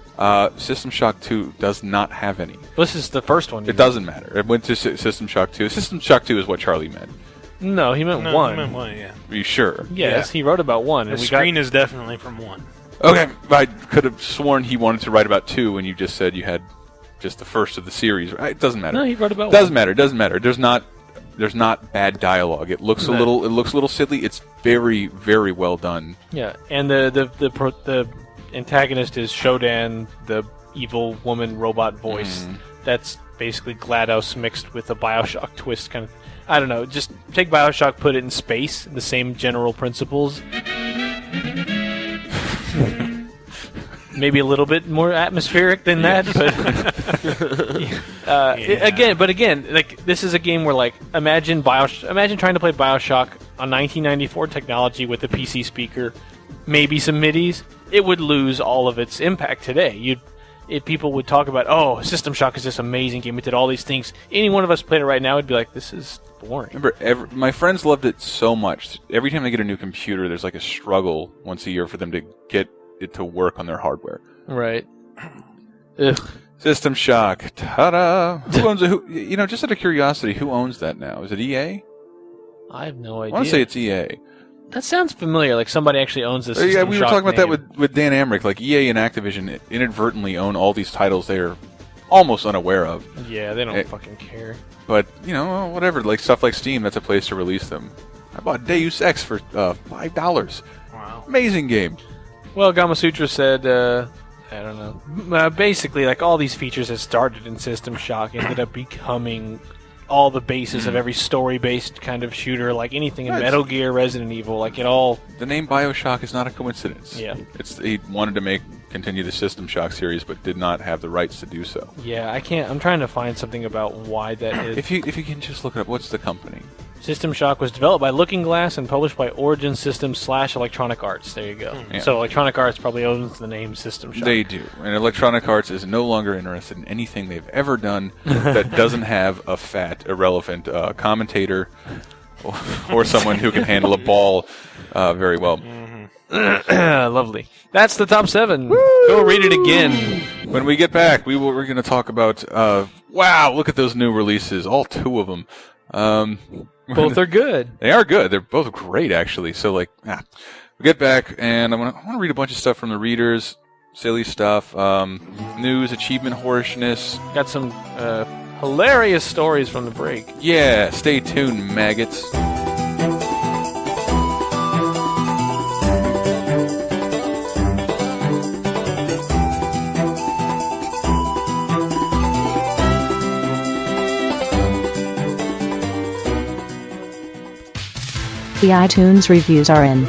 System Shock 2 does not have any. This is the first one. It doesn't matter. I went to System Shock 2. System Shock 2 is what Charlie meant. No, he meant No, one. I meant 1, yeah. Are you sure? Yes, he wrote about one. The And we screen is definitely from 1. Okay, I could have sworn he wanted to write about 2 when you just said you had just the first of the series. It doesn't matter. No, he wrote about Doesn't matter. Doesn't matter. There's not bad dialogue. It looks a little silly. It's very, very well done. Yeah, and the antagonist is Shodan, the evil woman robot voice. That's basically GLaDOS mixed with a BioShock twist kind of. I don't know. Just take BioShock, put it in space. The same general principles. Maybe a little bit more atmospheric than that, but again, like this is a game where like imagine trying to play BioShock on 1994 technology with a PC speaker, maybe some MIDIs. It would lose all of its impact today. If people would talk about, oh, System Shock is this amazing game, it did all these things. Any one of us played it right now would be like, this is boring. Remember, my friends loved it so much. Every time they get a new computer, there's like a struggle once a year for them to get it to work on their hardware. Right. Ugh. System Shock. Ta-da! Who owns it? Just out of curiosity, who owns that now? Is it EA? I have no idea. I want to say it's EA. That sounds familiar. Like somebody actually owns this. Yeah, we were talking about that with Dan Amrich. Like EA and Activision inadvertently own all these titles they're almost unaware of. Yeah, they don't fucking care. But whatever. Like stuff like Steam, that's a place to release them. I bought Deus Ex for $5. Wow. Amazing game. Well, Gamasutra said, I don't know. Basically, like all these features that started in System Shock ended up becoming all the basis of every story-based kind of shooter, like anything in Metal Gear, Resident Evil, like it all. The name BioShock is not a coincidence. Yeah. He wanted to continue the System Shock series, but did not have the rights to do so. Yeah, I can't. I'm trying to find something about why that is. If you can just look it up, what's the company? System Shock was developed by Looking Glass and published by Origin Systems / Electronic Arts. There you go. Yeah. So Electronic Arts probably owns the name System Shock. They do. And Electronic Arts is no longer interested in anything they've ever done that doesn't have a fat, irrelevant commentator or someone who can handle a ball very well. Lovely. That's the top 7. Go read it again. When we get back, we're going to talk about, wow, look at those new releases, all 2 of them. Both are good. They are good. They're both great, actually. So, we get back, and I want to read a bunch of stuff from the readers, silly stuff, news, achievement whorishness. Got some hilarious stories from the break. Yeah, stay tuned, maggots. The iTunes reviews are in.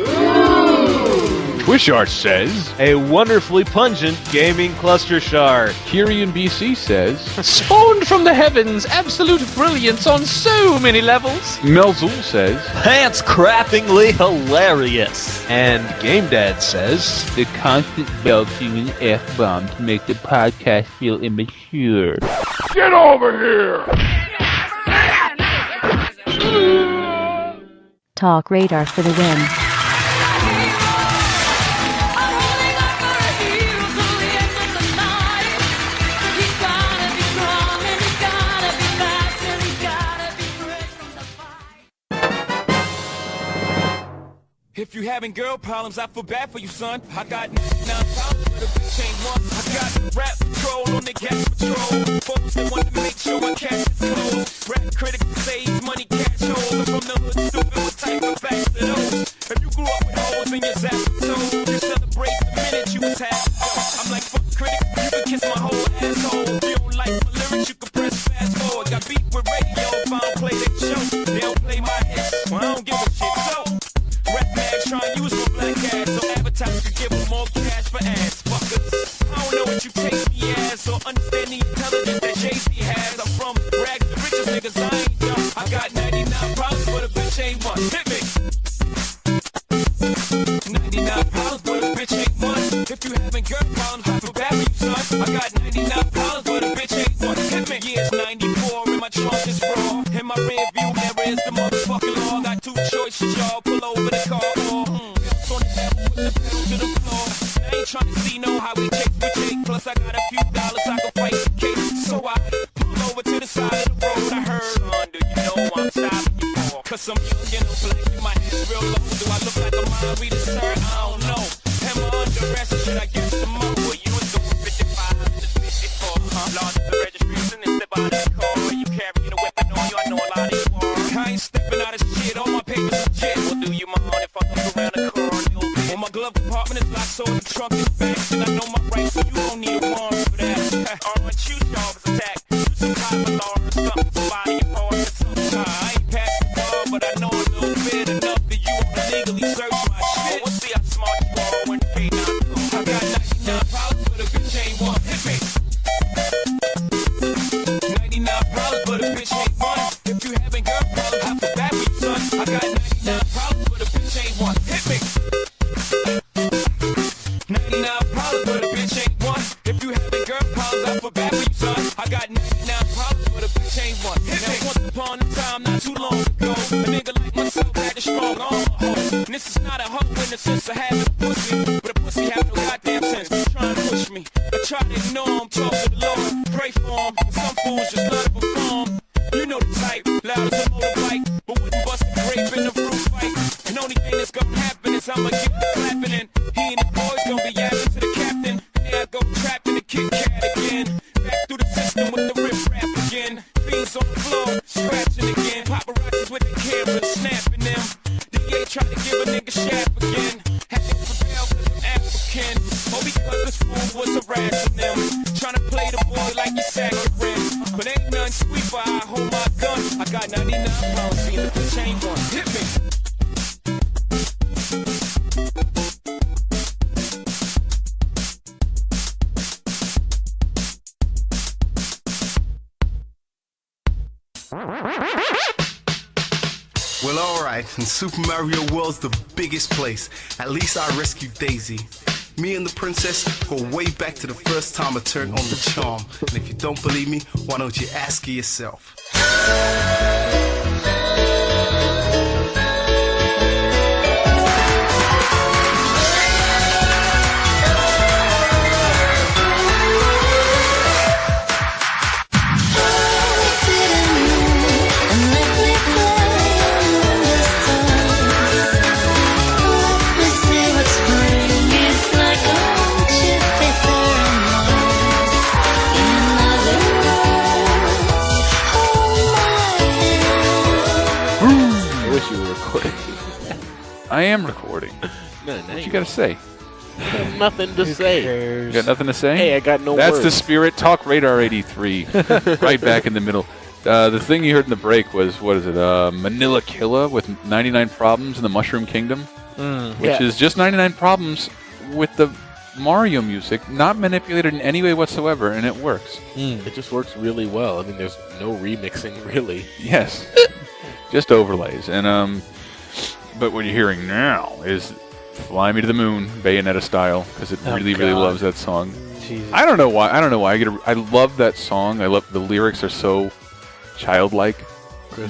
Wishart says, a wonderfully pungent gaming cluster shard. Kyrian BC says, spawned from the heavens, absolute brilliance on so many levels. Melzul says, Pants-crappingly hilarious. And Game Dad says, the constant belching and F-bomb to make the podcast feel immature. get over here! TalkRadar for the win. If you having girl problems, I feel bad for you, son. I got 9 problems, but a bitch ain't one. I got rap patrol on the gas patrol. Folks that want to make sure my cash is closed. Rap critics saves money, cash holes. I'm from the hood, stupid, what type of facts are those? If you grew up with holes in your zap toe, you celebrate the minute you was half dope. I'm like, fuck critics, you can kiss my whole asshole. If you don't like my lyrics, you can press fast forward. Got beef with radio, if I don't play their show. They don't play my hits, well, I don't give a shit. So, rap mags trying to use my black ass so advertisers can give them more cash for ass fuckers. I don't know what you take me as or understand the intelligence that Jay-Z has. I'm from rags to riches, niggas, I ain't dumb. I got 99 problems, but a bitch ain't one. Hit me! 99 problems, but a bitch ain't one. If you having girl problems, I feel bad for you, son. I got 99 problems, but a bitch ain't one. Hit me! Yeah, it's 94, and my trunk is raw. In my rear view mirror is the motherfucking law. Got 2 choices, y'all. Pull over the car, bounce on the pedal, put the pedal to the floor. I ain't trying to see no highway chase with Jake. Plus I got a few dollars I can fight the case. So I pull over to the side of the road. I heard, son, do you know I'm stopping you for? Cause I'm young and I'm black and my head's real low. Do I look like a mind reader, sir? I don't know. Am I under arrest or should I get some more? Well, you was going 55 to 54. Lost the registration and step out of the car. You carrying a weapon on you, I know a lot of you are. I ain't stepping out of shit, all my papers legit. Well, do you mind if I look around the car a little bit? Well, my glove compartment is locked, so the trunk is back. And I know my rights, so you don't need a warrant for that. Aren't you sharp as attack? You some type of law or something, somebody your paw or something. I ain't past the bar, but I know a little bit enough that you want to legally search my shit. We'll see how smart you are when you pay down. I got 99 problems, but a bitch ain't one. Hit me! 99 problems, but a bitch ain't one. If you having girl problems, I feel bad for you, son. I got 99 problems, but a bitch ain't one. Hit me! 99 problems, but a bitch ain't one. If you having girl problems, I feel bad for you, son. I got 99 problems, but a bitch ain't one. Hit me! Once upon a time, not too long ago, a nigga like myself had a strong arm. And this is not a hoe in the sense of having a pussy, but a pussy have no goddamn sense. Trying to push me. I try to ignore him, talk to the Lord, pray for him. Some fools just love to perform. You know the type, loud as a motorbike, but wouldn't bust a grape in a fruit fight. And only thing that's gonna happen is I'ma get the clapping in. He and the boys gonna be yapping to the captain. And there I go trapped in the Kit Kat again. Back through the system with the rip rap again. Fiends on the floor, scratching again. Paparazzis with the cameras, snapping them. DA trying to give a nigga shaft again. Had to prevail cause I'm African. Or because this fool was harassing them. Trying to play the boy like he's saccharine. But ain't nothing sweet for I hold my gun. I got 99 pounds, see the bitch ain't one. Hit me! Well, alright, and Super Mario World's the biggest place. At least I rescued Daisy. Me and the princess go way back to the first time I turned on the charm. And if you don't believe me, why don't you ask her yourself? I am recording. What you got to say? Nothing to say. You got nothing to say? Hey, I got no That's words. the spirit. TalkRadar 83. Right back in the middle. The thing you heard in the break was, what is it, Manila Killa with 99 Problems in the Mushroom Kingdom? which is just 99 Problems with the Mario music, not manipulated in any way whatsoever, and it works. It just works really well. I mean, there's no remixing, really. Yes. Just overlays. And but what you're hearing now is Fly Me to the Moon, Bayonetta style, because it really loves that song. Jesus. I don't know why. I love that song. I love the lyrics are so childlike.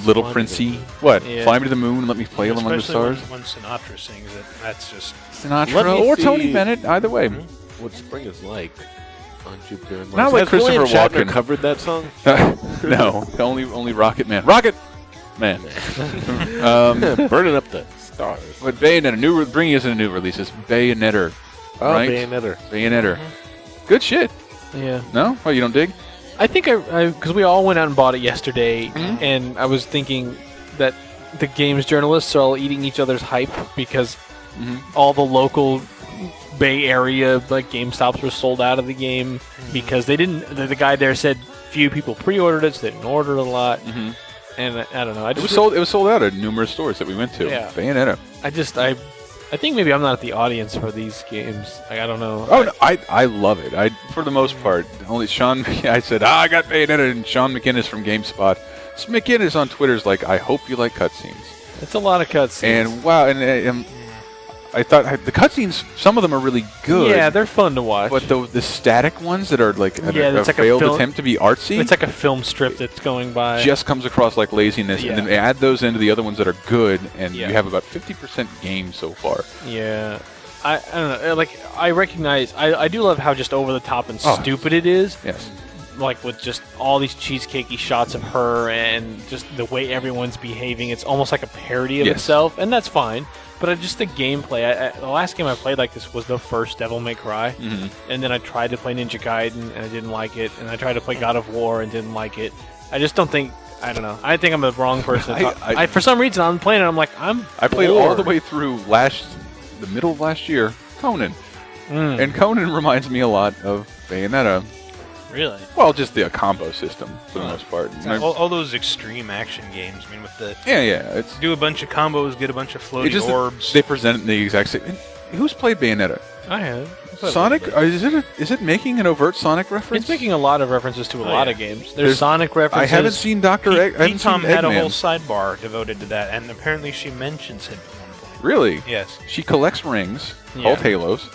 Little Princey. What? Yeah. Fly Me to the Moon and let me play Among the Especially Stars? when Sinatra sings it. That's just... Sinatra or Tony Bennett, either way. What spring is like on Jupiter and Mars. Not like Has William Christopher Shatner Walken covered that song? No, only Rocket Man. Rocket Man. Burning up the stars. But Bayonetta, bringing us in a new release is Bayonetta. Oh, right? Bayonetta. Good shit. Yeah. No? Oh, you don't dig? I think because we all went out and bought it yesterday, and I was thinking that the games journalists are all eating each other's hype because all the local Bay Area like GameStops were sold out of the game because they didn't. The guy there said few people pre-ordered it, so they didn't order it a lot. And I don't know. It was sold out at numerous stores that we went to. Yeah. Bayonetta. I think maybe I'm not at the audience for these games. Like, I don't know. Oh, no, I love it. For the most part, only Sean. I said, I got Bayonetta, and Sean McInnes from GameSpot. McInnes on Twitter is like, I hope you like cutscenes. It's a lot of cutscenes. And wow, and I thought the cutscenes, some of them are really good. Yeah, they're fun to watch. But the static ones that are like a it's like failed a attempt to be artsy, it's like a film strip that's going by. just comes across like laziness. Yeah. And then they add those into the other ones that are good, and you have about 50% game so far. Yeah. I don't know. Like, I recognize... I do love how just over-the-top and stupid it is. Yes. Like, with just all these cheesecakey shots of her and just the way everyone's behaving. It's almost like a parody of itself, and that's fine. But just the gameplay... the last game I played like this was the first Devil May Cry. And then I tried to play Ninja Gaiden, and I didn't like it. And I tried to play God of War and didn't like it. I just don't think... I don't know. I think I'm the wrong person. For some reason, I'm playing it, I'm like, I played all the way through the middle of last year, Conan. And Conan reminds me a lot of Bayonetta. Really? Well, just the combo system for the most part. All those extreme action games. I mean, with the it's do a bunch of combos, get a bunch of floating orbs. They present it in the exact same. Who's played Bayonetta? I have. Sonic? Is it making an overt Sonic reference? It's making a lot of references to a lot of games. There's Sonic references. I haven't seen Dr. Egg. Pete Tom had a whole sidebar devoted to that, and apparently she mentions it at one point. Really? Yes. She collects rings called Halos.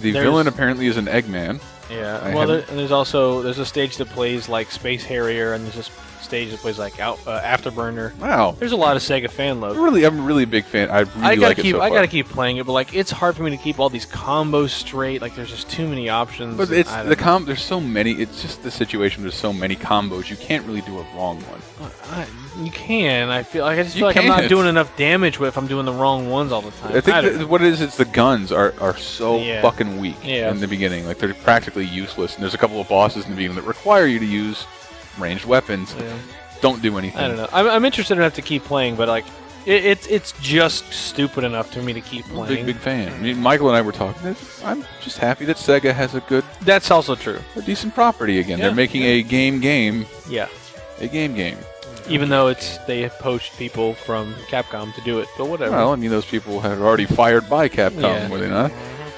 The villain apparently is an Eggman. Yeah. Well, there's a stage that plays like Space Harrier, and there's a stage that plays like Afterburner. Wow. There's a lot of Sega fan love. I'm a really big fan. I really like it so far. I gotta keep playing it, but like it's hard for me to keep all these combos straight. Like there's just too many options. But there's so many. It's just the situation. There's so many combos. You can't really do a wrong one. You can. I feel like I'm not doing enough damage if I'm doing the wrong ones all the time. I think what it is, it's the guns are so fucking weak in the beginning. Like they're practically useless. And there's a couple of bosses in the beginning that require you to use ranged weapons. Don't do anything. I don't know. I'm interested enough to keep playing, but like it's just stupid enough for me to keep playing. Big fan. I mean, Michael and I were talking. I'm just happy that Sega has a good. That's also true. A decent property again. They're making a game. Yeah. A game. Even though they poached people from Capcom to do it, but whatever. Well, I mean, those people had already fired by Capcom, were they not?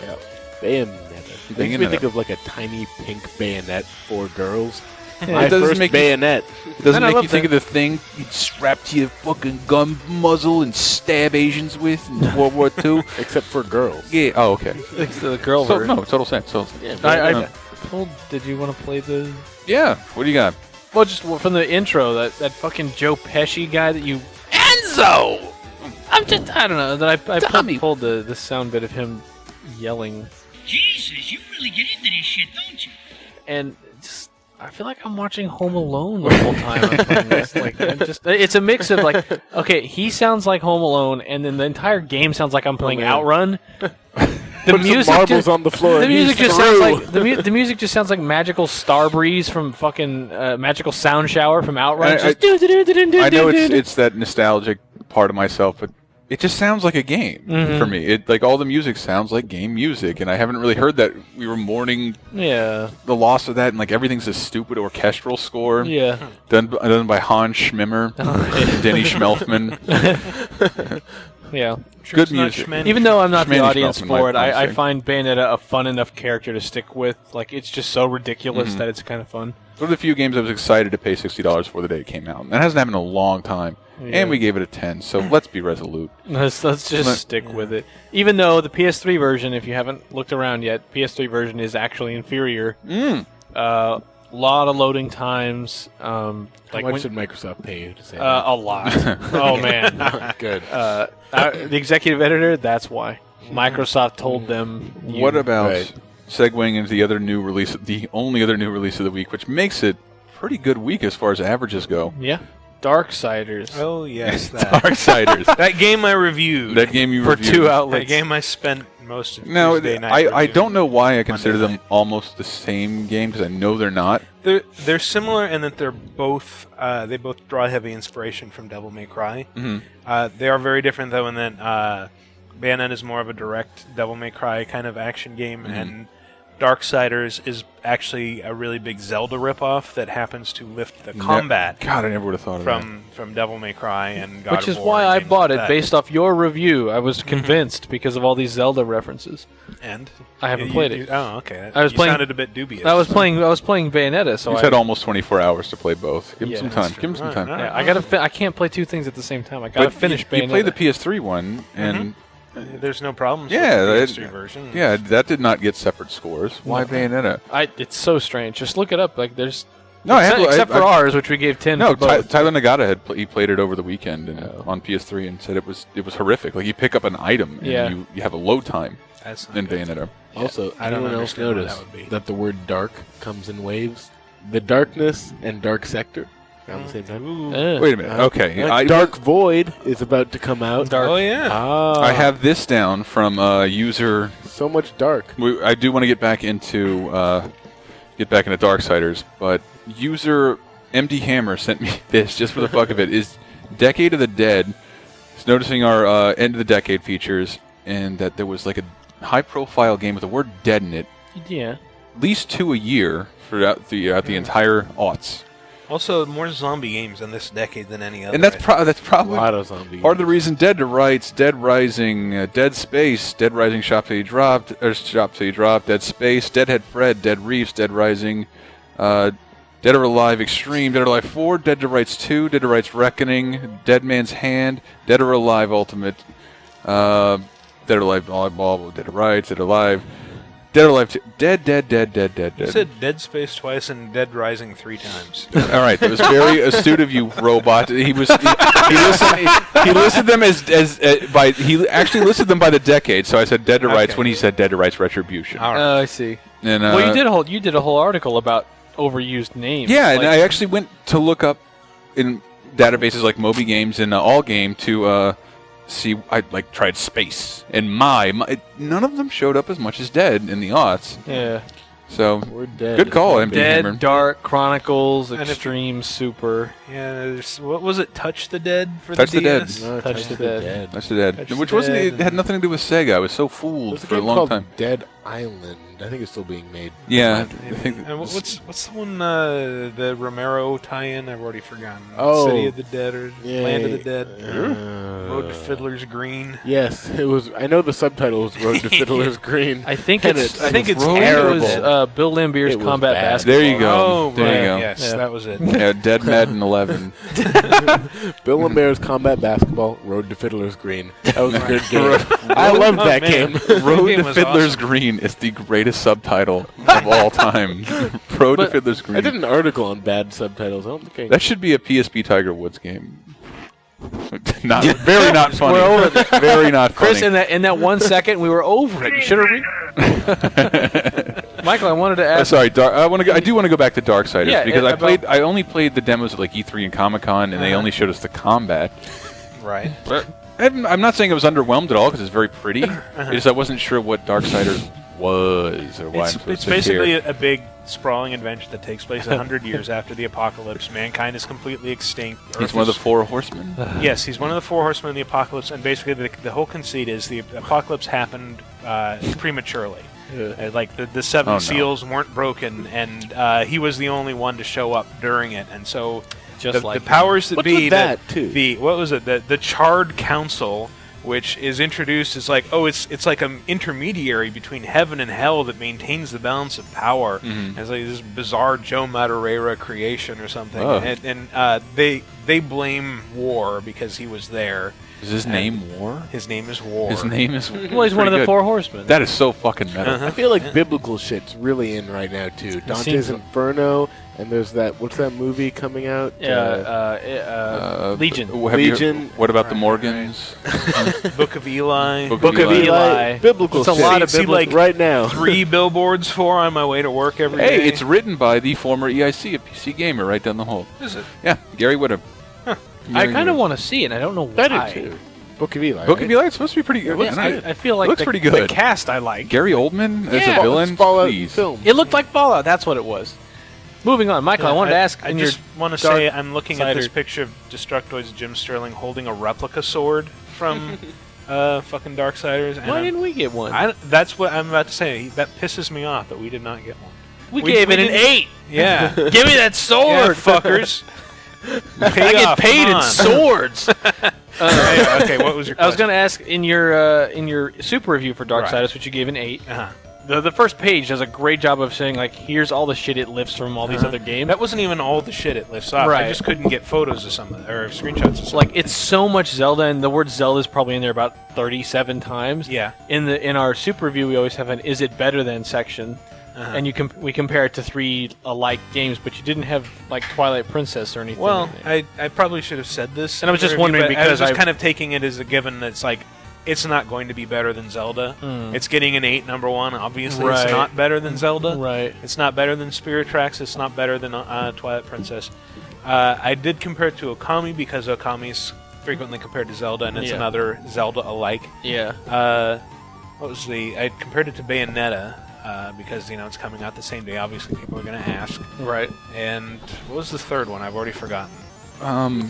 Yeah. Bayonetta. Makes me think of like a tiny pink bayonet for girls. My first bayonet. It doesn't make you think of the thing you'd strap to your fucking gun muzzle and stab Asians with in World War II? Except for girls. Yeah. Oh, okay. It's the girl version. No, total sense. Did you want to play the... Yeah. What do you got? Well, just from the intro, that fucking Joe Pesci guy that you... Enzo! I don't know. That I pulled the sound bit of him yelling. Jesus, you really get into this shit, don't you? And just... I feel like I'm watching Home Alone the whole time I'm playing this. Like, it's a mix of like, okay, he sounds like Home Alone, and then the entire game sounds like I'm playing Outrun. The music marbles on the floor. The music just sounds like the music just sounds like Magical Star Breeze from fucking Magical Sound Shower from Outrun. I know it's that nostalgic part of myself, but it just sounds like a game for me. It like all the music sounds like game music, and I haven't really heard that. We were mourning the loss of that, and like everything's a stupid orchestral score. Done by Hans Schmimmer, Denny Schmelfman. Yeah. Good music. Even though I'm not the Schmanny audience schmaltz, for it, might I say. find Bayonetta a fun enough character to stick with. Like, it's just so ridiculous that it's kind of fun. One of the few games I was excited to pay $60 for the day it came out. That hasn't happened in a long time. Yeah. And we gave it a 10, so let's be resolute. Let's just stick with it. Even though the PS3 version, if you haven't looked around yet, PS3 version is actually inferior. Lot of loading times. How much did Microsoft pay you to say that? A lot. Oh, man. Good. The executive editor, that's why. Microsoft told them. What about segueing into the other new release, the only other new release of the week, which makes it a pretty good week as far as averages go? Yeah. Darksiders. Oh, yes. Darksiders. That game I reviewed. That game you for reviewed. 2 outlets. That game I spent most of Now, Tuesday night I reviewing. don't know why I consider them almost the same game, because I know they're not. They're similar in that they're both they both draw heavy inspiration from Devil May Cry. They are very different though in that Bayonetta is more of a direct Devil May Cry kind of action game, and Darksiders is actually a really big Zelda ripoff that happens to lift the combat. God, I never would have thought of that. From Devil May Cry and God Which of is War why and I games bought like it that. based off your review. I was convinced because of all these Zelda references. And I haven't played it. Oh, okay. I was You playing. sounded a bit dubious. I was playing Bayonetta, so He's had almost 24 hours to play both. Give him some time. Give him some time. Yeah, I gotta. I can't play 2 things at the same time. I gotta finish Bayonetta. You played the PS3 one, and there's no problems yeah, with the PS3 version. Yeah, that did not get separate scores. Why Bayonetta? It's so strange. Just look it up. Like there's. No, except for ours, which we gave 10. No, for both. Tyler Nagata he played it over the weekend and on PS3 and said it was horrific. Like you pick up an item and you have a load time in Bayonetta. Also, I don't anyone else understand what notice that would be. that the word dark comes in waves? The darkness and dark sector around the same time. Wait a minute. Okay. Dark Void is about to come out. Oh, yeah. I have this down from user. So much dark. I do want to get back into Darksiders, but user MD Hammer sent me this just for the fuck of it. Is Decade of the Dead? Is noticing our end of the decade features, and that there was like a high-profile game with the word "dead" in it. Yeah. At least 2 a year throughout the entire aughts. Also, more zombie games in this decade than any other. And that's probably a lot of zombie part of the reason Dead writes Dead Rising, Dead Space, Dead Rising Shop Till You Drop, Dead Space, Deadhead Fred, Dead Reefs, Dead Rising, Dead or Alive Extreme, Dead or Alive 4, Dead to Rights 2, Dead to Rights Reckoning, Dead Man's Hand, Dead or Alive Ultimate, Dead or Alive Volleyball, Dead or Rights, Dead or Alive, Dead or Alive 2, Dead. You said Dead Space twice and Dead Rising 3 times. All right, that was very astute of you, robot. He listed them he actually listed them by the decade. So I said Dead to Rights when he said Dead to Rights Retribution. All right. I see. And, well, you did a whole article about overused names. Yeah, like, and I actually went to look up in databases like Moby Games and All Game to see. I tried Space and none of them showed up as much as Dead in the aughts. Yeah. So We're dead. good call, MD Dead, Hammer. Dark, Chronicles, And if- Extreme, Super. Yeah, what was it? Touch the Dead for Touch the the Dead. DS? No, Touch the Dead. That's the Dead. Touch Which the wasn't. Dead. It had nothing to do with Sega. I was so fooled There's a for a game long called time. Dead Island. I think it's still being made. Yeah, I think And what's the one the Romero tie-in? I've already forgotten. Oh. City of the Dead or Yeah, Land of the Dead? uh, Road to Fiddler's Green. Yes, it was. I know the subtitle was Road to Fiddler's Green. I think And it's. I think it's terrible. It terrible. was Bill Laimbeer's It was Combat bad. Basketball. There you go. Oh, There right. you go. Yes, Yeah. that was it. Yeah, Dead Madden 11. Bill and Bear's Combat Basketball, Road to Fiddler's Green. That was a good game. I loved that man. game. Road game to was Fiddler's awesome. Green is the greatest subtitle of all time. Road to Fiddler's Green. I did an article on bad subtitles. I don't think That should be a PSP Tiger Woods game. Very not funny. We're over it. Very not funny. Chris, in that 1 second, we were over it. You should have. Michael, I wanted to ask. Sorry, I do want to go back to Darksiders Yeah, because about- I only played the demos at like E3 and Comic Con, and they only showed us the combat. Right. But I'm not saying I was underwhelmed at all because it's very pretty. It's just I wasn't sure what Darksiders was or why. It's basically a big sprawling adventure that takes place 100 years after the apocalypse. Mankind is completely extinct. He's one of the 4 horsemen. Yes, he's one of the 4 horsemen of the apocalypse, and basically the whole conceit is the apocalypse happened prematurely. Like the 7 seals weren't broken, and he was the only one to show up during it, and so Just the like powers that What's be with that, too? what was it? The Charred Council which is introduced as like, oh, it's like an intermediary between heaven and hell that maintains the balance of power. Mhm. It's like this bizarre Joe Madureira creation or something, Oh. and they blame War because he was there. Is his name War? His name is War. His name is. Well, he's one of the Pretty four good. horsemen. That is so fucking metal. I feel like biblical shit's really in right now too. Dante's seems- Inferno, and there's that. What's that movie coming out? Legion. Legion. What about the Morgans? Book of Eli. Book Book of Eli. Biblical It's a shit. lot of See, biblical like, right now. 3 billboards for on my way to work every day. Hey, it's written by the former EIC, a PC gamer, right down the hall. Is it? Yeah, Gary Woodham. I kind of want to see it. I don't know why. I do too. Book of Eli. Book right? of Eli. It's supposed to be pretty good. Yeah, I feel like looks the, pretty the good. cast I like. Gary Oldman as Yeah. a villain. Fallout Please. film. It looked like Fallout. That's what it was. Moving on, Michael. I wanted to ask. I in just your want to Dark say I'm looking at this Sider- picture of Destructoid's Jim Sterling holding a replica sword from fucking Darksiders. And Why I'm- didn't we get one? that's what I'm about to say. That pisses me off that we did not get one. we gave it an didn't- 8. Yeah. Give me that Yeah, sword, fuckers. I get paid in swords. Okay, what was your question? I was going to ask in your super review for Darksiders, which you gave an 8. Uh-huh. The first page does a great job of saying like, here's all the shit it lifts from all these other games. That wasn't even all the shit it lifts off. Right. I just couldn't get photos of some of or screenshots of some. Like it's so much Zelda, and the word Zelda is probably in there about 37 times. Yeah. In our super review, we always have an "Is it better than" section, and we compare it to 3 alike games, but you didn't have like Twilight Princess or anything. Well, in there. I probably should have said this. And I was in the just review, wondering but I was because just I- kind of taking it as a given that's like it's not going to be better than Zelda. It's getting an 8, number one. Obviously, Right. it's not better than Zelda. Right. It's not better than Spirit Tracks. It's not better than Twilight Princess. I did compare it to Okami because Okami's frequently compared to Zelda, and it's Yeah. another Zelda alike. Yeah. What was I compared it to Bayonetta because it's coming out the same day. Obviously, people are going to ask. Right. And what was the third one? I've already forgotten.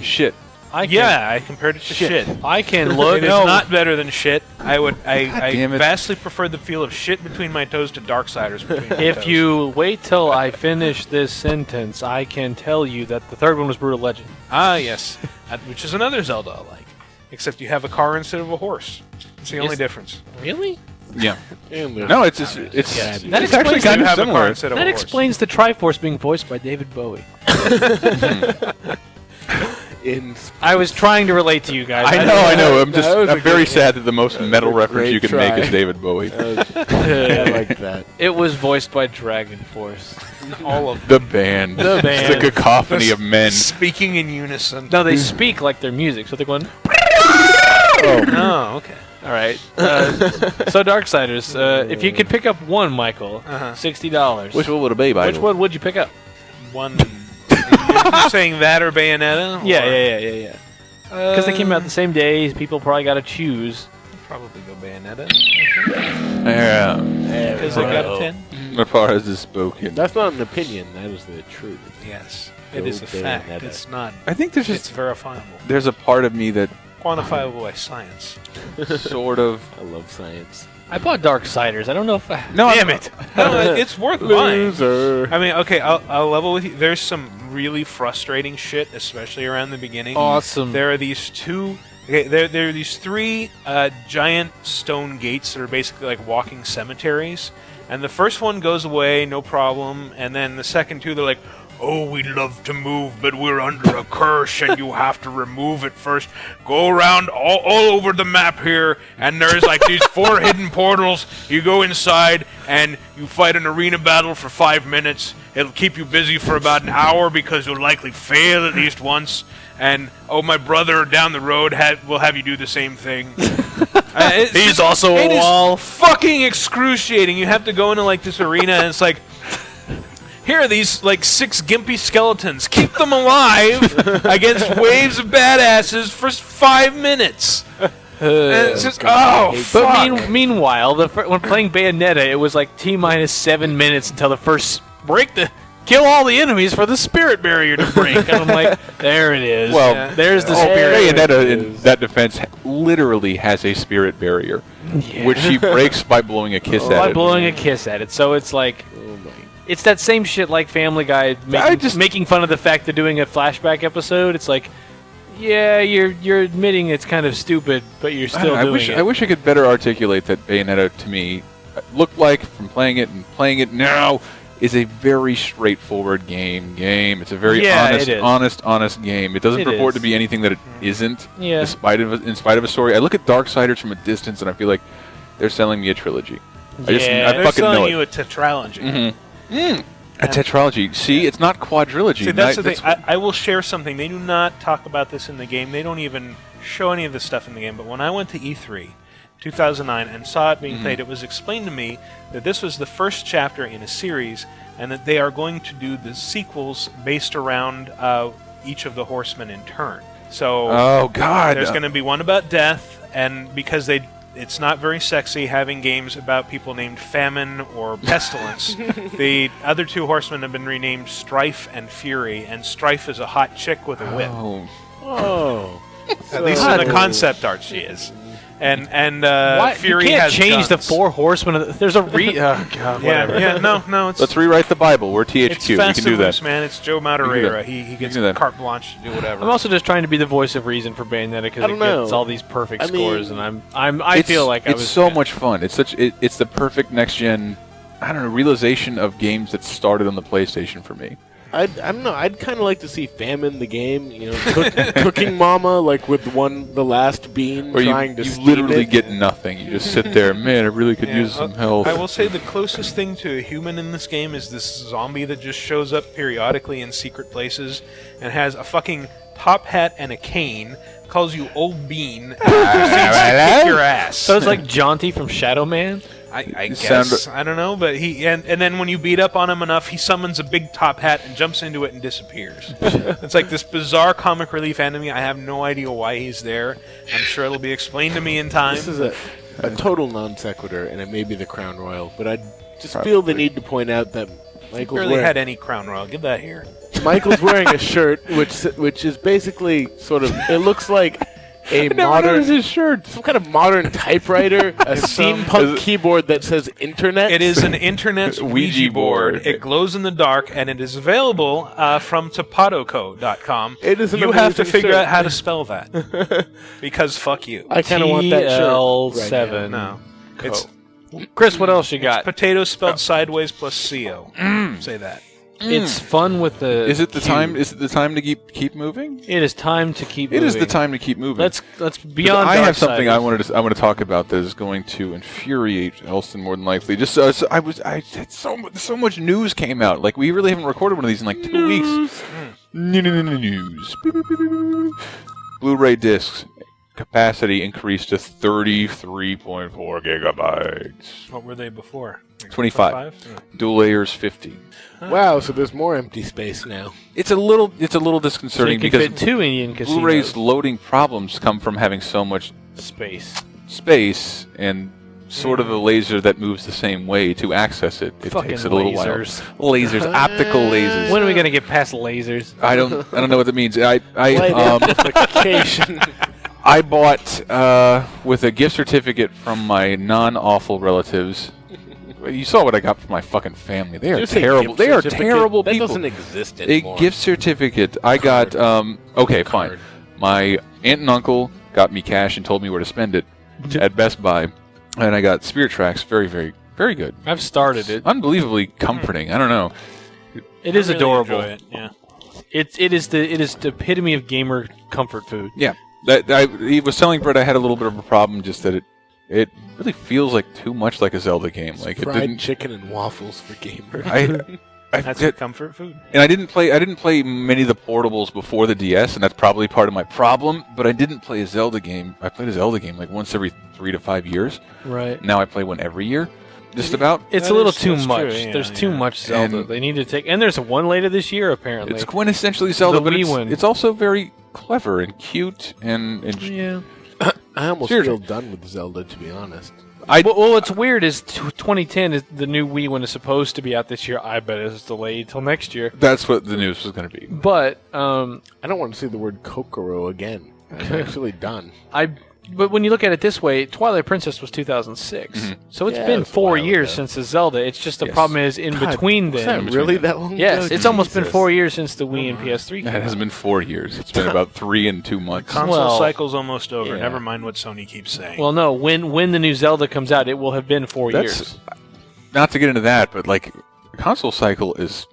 Shit. I compared it to shit. I can look. It is not better than shit. I damn it. vastly prefer the feel of shit between my toes to Darksiders between my If toes. you wait till I finish this sentence, I can tell you that the third one was Brutal Legend. Yes, which is another Zelda alike, except you have a car instead of a horse. It's the only difference. Really? Yeah. And No, it's just, Yes. it's That it's actually explains kind you of have a car similar. instead of That a horse. explains the Triforce being voiced by David Bowie. I was trying to relate to you guys. I know. I'm That was a very good- sad that the most metal reference great you can try. make is David Bowie. I like that. It was voiced by Dragon Force. All of The band. The band. It's the cacophony of men. speaking in unison. No, they speak like their music, so they're going. Oh, okay. All right. So Darksiders, if you could pick up one, Michael, $60. Which one would it be, by Which one would you pick up? One. You're saying that or Bayonetta? Yeah. Because they came out the same day, people probably got to choose. Probably go Bayonetta. Yeah. Because I got a 10. As far as is spoken. That's not an opinion. That is the truth. Yes. It Go is a fact. Bayonetta. It's not. I think there's It's just verifiable. there's a part of me that Quantifiable by science. sort of. I love science. I bought Darksiders. I don't know if I... No, Damn it! No, it's worth buying. Loser. I mean, okay, I'll level with you. There's some really frustrating shit, especially around the beginning. Awesome. There are these two. Okay, there are these 3 giant stone gates that are basically like walking cemeteries. And the first one goes away, no problem. And then the second 2, they're like, oh, we love to move, but we're under a curse, and you have to remove it first. Go around all over the map here, and there's like these 4 hidden portals. You go inside, and you fight an arena battle for 5 minutes. It'll keep you busy for about an hour because you'll likely fail at least once. And, oh, my brother down the road will have you do the same thing. He's also a wall. Fucking excruciating. You have to go into like this arena, and it's like, here are these like 6 gimpy skeletons. Keep them alive against waves of badasses for 5 minutes. And it's just fuck. But meanwhile, when playing Bayonetta, it was like T-minus 7 minutes until the first kill all the enemies for the spirit barrier to break. And I'm like, there it is. Well, there's the spirit. Bayonetta, in that defense, literally has a spirit barrier, which she breaks by blowing a kiss at By it. blowing a kiss at it. So it's like, it's that same shit like Family Guy making fun of the fact they're doing a flashback episode. It's like, Yeah, you're admitting it's kind of stupid, but you're still doing it. I wish I could better articulate that Bayonetta to me looked like from playing it and playing it now is a very straightforward game. It's a very honest game. It doesn't purport to be anything that it isn't. Yeah. In spite of a story. I look at Darksiders from a distance and I feel like they're selling me a trilogy. I they're fucking know selling it. you a tetralogy. A tetralogy. See, it's not quadrilogy. See, that's the thing. I will share something. They do not talk about this in the game. They don't even show any of this stuff in the game. But when I went to E3 2009 and saw it being played, it was explained to me that this was the first chapter in a series and that they are going to do the sequels based around each of the horsemen in turn. So there's going to be one about death, and because it's not very sexy having games about people named Famine or Pestilence. The other two horsemen have been renamed Strife and Fury, and Strife is a hot chick with a whip. Oh. At least in the concept art she is. And Fury you can't has change guns. the four horsemen. There's a oh god, whatever. No. It's, let's rewrite the Bible. We're THQ. It's We fast can do and that. loose, man. It's Joe Madureira. He gets carte blanche to do whatever. I'm also just trying to be the voice of reason for Bayonetta because it gets all these perfect scores, and I feel like it's so much fun. It's it's the perfect next gen. I don't know, realization of games that started on the PlayStation for me. I don't know. I'd kind of like to see Famine the game. Cooking Mama, like with the last bean Or trying to you steam literally it. get nothing. You just sit there. Man, I really could use some health. I will say the closest thing to a human in this game is this zombie that just shows up periodically in secret places and has a fucking top hat and a cane, calls you Old Bean, and proceeds to kick your ass. So it's like Jaunty from Shadow Man. I guess. I don't know, but he and then when you beat up on him enough, he summons a big top hat and jumps into it and disappears. It's like this bizarre comic relief enemy. I have no idea why he's there. I'm sure it'll be explained to me in time. This is a total non sequitur, and it may be the Crown Royal, but I just feel the need to point out that Michael's barely had any Crown Royal. Give that here. Michael's wearing a shirt which is basically sort of. It looks like a modern his shirt. Some kind of modern typewriter, a steampunk keyboard that says internet. It is an internet Ouija board. It glows in the dark, and it is available from topadoco.com. It is an You have to amazing figure shirt. out how to spell that. Because fuck you. I kind of want that shirt. TL7. No. It's Chris, what else you got? potato spelled sideways plus CO. Say that. It's fun with the. Is it the Q. time? Is it the time to keep moving? It is time to keep. It moving. is the time to keep moving. Let's beyond. I have something I Darksiders. want to talk about that is going to infuriate Elston more than likely. Just so had so much news came out. Like we really haven't recorded one of these in like 2 weeks. News. Blu-ray discs capacity increased to 33.4 gigabytes. What were they before? Like 25. Dual layers 50. Wow, so there's more empty space now. It's a little disconcerting So you could because fit 2 Indian casinos. Blu-ray's loading problems come from having so much space and sort of a laser that moves the same way to access it. It Fucking takes it a little lasers. while. Lasers, optical lasers. When are we gonna get past lasers? I don't know what that means. Light amplification. I bought with a gift certificate from my non-awful relatives. You saw what I got from my fucking family. They are terrible. They are terrible that people. That doesn't exist anymore. A gift certificate. I got. Okay, fine. My aunt and uncle got me cash and told me where to spend it at Best Buy, and I got Spirit Tracks. Very, very, very good. I've started it. Unbelievably comforting. I don't know. It is I really adorable. enjoy it, yeah. It is the epitome of gamer comfort food. Yeah. He was telling Brett I had a little bit of a problem, just that it really feels like too much like a Zelda game. Like fried it didn't. chicken and waffles for gamers. That's your comfort food. And I didn't play many of the portables before the DS, and that's probably part of my problem. But I didn't play a Zelda game. I played a Zelda game like once every 3 to 5 years. Right. Now I play one every year, just about. It's That a little is- too that's much. true, yeah, There's too yeah. much Zelda. And- They need to take. And there's one later this year apparently. It's quintessentially Zelda, The but Wii one. it's also very clever and cute and Yeah. I almost Seriously. feel done with Zelda, to be honest. Well, what's weird is 2010 is the new Wii one is supposed to be out this year. I bet it's delayed till next year. That's what the news was going to be. But I don't want to see the word Kokoro again. I'm actually done. I But when you look at it this way, Twilight Princess was 2006. Mm-hmm. So it's been 4 years since the Zelda. It's just the problem is in between was then. that really that long ago? Yes, it's almost been 4 years since the Wii and PS3 came It hasn't been 4 years. It's been about 3 and 2 months. Console cycle's almost over. Never mind what Sony keeps saying. Well, no, when the new Zelda comes out, it will have been 4 years. Not to get into that, but like, the console cycle is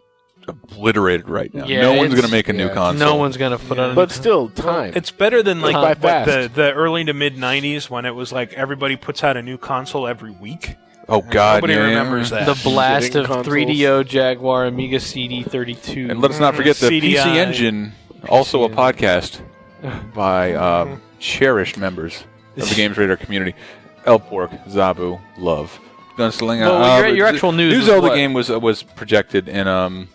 obliterated right now. Yeah, no one's going to make a new console. No one's going to put on. But still, time. It's better than like Buy what, fast. the early to mid '90s when it was like everybody puts out a new console every week. Oh God! Nobody remembers that. The blast of consoles. 3DO, Jaguar, Amiga CD32. And let us not forget the CDI. PC Engine, also a podcast by cherished members of the Games Radar community. Elpork, Zabu, Love, Gunslinger. Well, your actual news new was Zelda what? game was projected in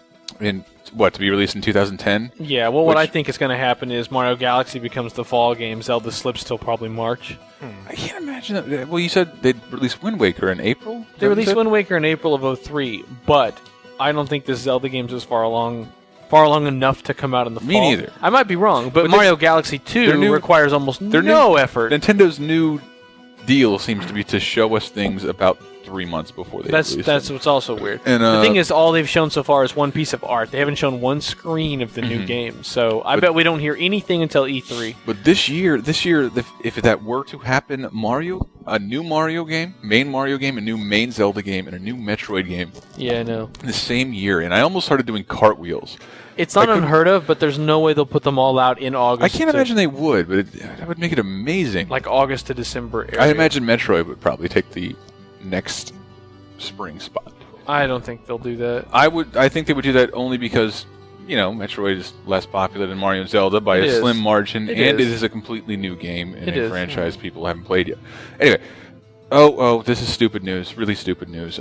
what, to be released in 2010. Yeah, well, what I think is going to happen is Mario Galaxy becomes the fall game. Zelda slips till probably March. I can't imagine that. Well, you said they'd release Wind Waker in April? They released Wind Waker in April of 03, but I don't think this Zelda game's as far along enough to come out in the fall. Me neither. I might be wrong, but Mario Galaxy 2 requires almost no effort. Nintendo's new deal seems to be to show us things about 3 months before they release That's them. what's also weird. And, the thing is, all they've shown so far is one piece of art. They haven't shown one screen of the new game. So I bet we don't hear anything until E3. But this year, if that were to happen, a new Mario game, main Mario game, a new main Zelda game, and a new Metroid game. Yeah, I know. In the same year, and I almost started doing cartwheels. It's not unheard of, but there's no way they'll put them all out in August. I can't imagine they would, but that would make it amazing. Like August to December area. I imagine Metroid would probably take the next spring spot. I don't think they'll do that. I think they would do that only because, Metroid is less popular than Mario and Zelda by a slim margin, and it is a completely new game in a franchise people haven't played yet. Anyway, this is stupid news, really stupid news.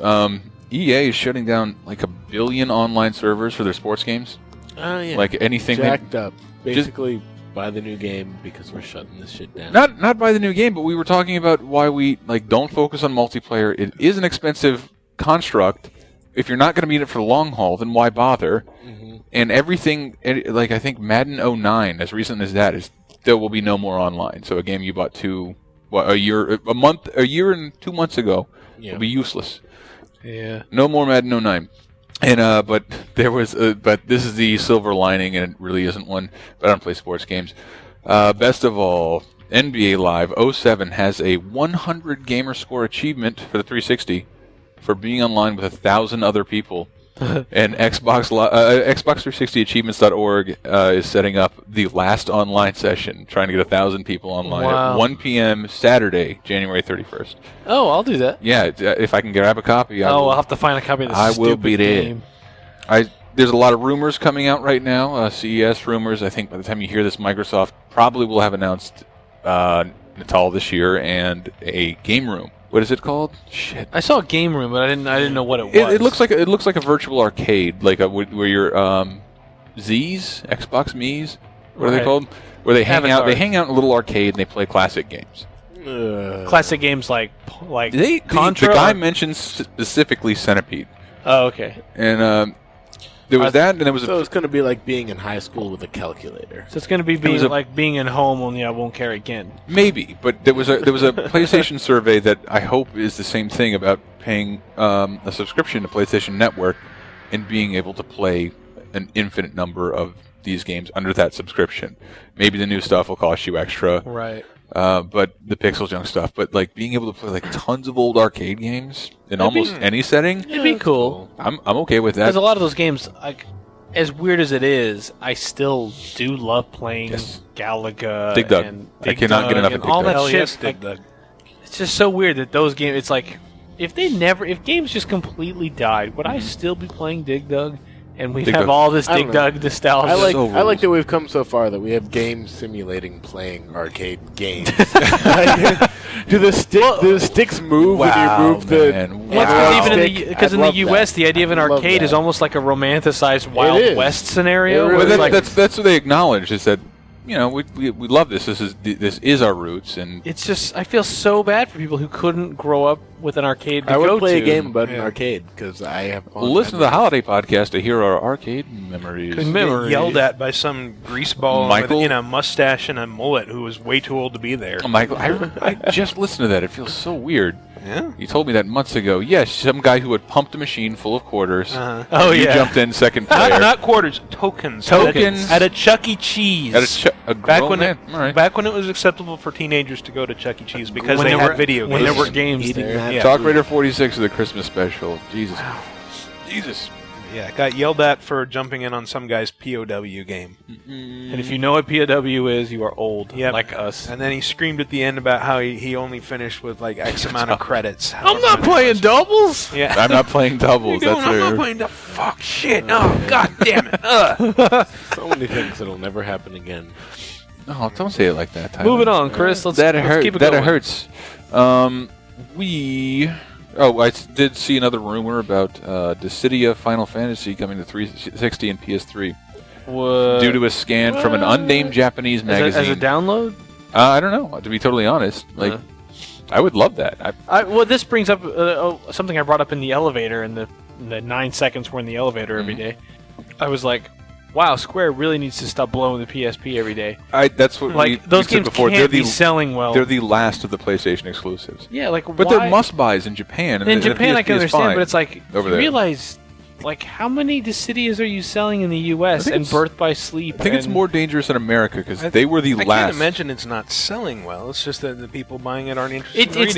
EA is shutting down like 1 billion online servers for their sports games. Oh, yeah. Like anything jacked up. Basically, buy the new game because we're shutting this shit down. Not buy the new game, but we were talking about why we don't focus on multiplayer. It is an expensive construct. If you're not going to be in it for the long haul, then why bother? Mm-hmm. And everything, like I think Madden 09, as recent as that, is there will be no more online. So a game you bought a year and 2 months ago will be useless. Yeah. No more Madden 09. And but this is the silver lining, and it really isn't one. But I don't play sports games. Best of all, NBA Live 07 has a 100 gamer score achievement for the 360 for being online with 1,000 other people. And Xbox 360achievements.org is setting up the last online session, trying to get 1,000 people online at 1 p.m. Saturday, January 31st. Oh, I'll do that. Yeah, if I can grab a copy. I'll have to find a copy of this. I will be there. Game. There's a lot of rumors coming out right now, CES rumors. I think by the time you hear this, Microsoft probably will have announced Natal this year and a game room. What is it called? Shit. I saw a game room, but I didn't know what it was. It looks like a virtual arcade, like where your Z's, Xbox Mii's, what are they called? Where they hang out. They hang out in a little arcade and they play classic games. Classic games like The Contra. guy mentioned specifically Centipede. Oh, okay. And there was that, and there was. So it's going to be like being in high school with a calculator. So it's going to be like being in home, only I won't carry again. Maybe, but there was a PlayStation survey that I hope is the same thing about paying a subscription to PlayStation Network and being able to play an infinite number of these games under that subscription. Maybe the new stuff will cost you extra, right? But the Pixel Junk stuff, but like being able to play like tons of old arcade games in almost any setting, it'd be cool. I'm okay with that. Because a lot of those games, like as weird as it is, I still do love playing Galaga, Dig Dug. and I cannot get enough of Dig all Dug. that shit. Yes, Dig Dug. It's just so weird that those games. It's like if games just completely died, would I still be playing Dig Dug? And we have all this Dig Dug nostalgia. I like that we've come so far that we have games simulating playing arcade games. Do the sticks move when you move because in the U.S. the idea of an arcade is almost like a romanticized Wild West scenario. That's what they acknowledge, is that we love this. This is our roots, and it's just I feel so bad for people who couldn't grow up with an arcade to I go would play to. a game about an arcade because I have fun. Listen to the holiday podcast to hear our arcade memories. Get yelled at by some greaseball Michael? with a mustache and a mullet who was way too old to be there. Michael, I just listened to that. It feels so weird. Yeah? You told me that months ago. Yes, some guy who had pumped a machine full of quarters. Oh, you yeah. jumped in second player. Not quarters, tokens. Tokens. At a Chuck E. Cheese. Back when it was acceptable for teenagers to go to Chuck E. Cheese because they had video games. When there were games there. Yeah. TalkRadar 46 of the Christmas special. Jesus. Jesus. Yeah, got yelled at for jumping in on some guy's POW game. And if you know what POW is, you are old, Yep. like us. And then he screamed at the end about how he only finished with like X amount of credits. I'm not playing doubles! Yeah. I'm not playing doubles. I'm That's not playing the fuck shit. Oh, god damn it. So many things that'll never happen again. Oh, don't say it like that, Tyler. Moving on, Chris. Let's keep it that going. hurts. I did see another rumor about Dissidia Final Fantasy coming to 360 and PS3 due to a scan from an unnamed Japanese magazine. As a download? I don't know. To be totally honest, I would love that. Well, this brings up something I brought up in the elevator in the 9 seconds we're in the elevator every day. I was like, wow, Square really needs to stop blowing the PSP every day. That's what those we said games before. can't be selling well. They're the last of the PlayStation exclusives. Yeah, but they're must-buys in Japan. In Japan, I can understand, but it's like over you there. realize, like, how many Dissidias are you selling in the U.S. and Birth by Sleep? I think it's more dangerous in America because they were the last. I can't imagine it's not selling well. It's just that the people buying it aren't interested. in reading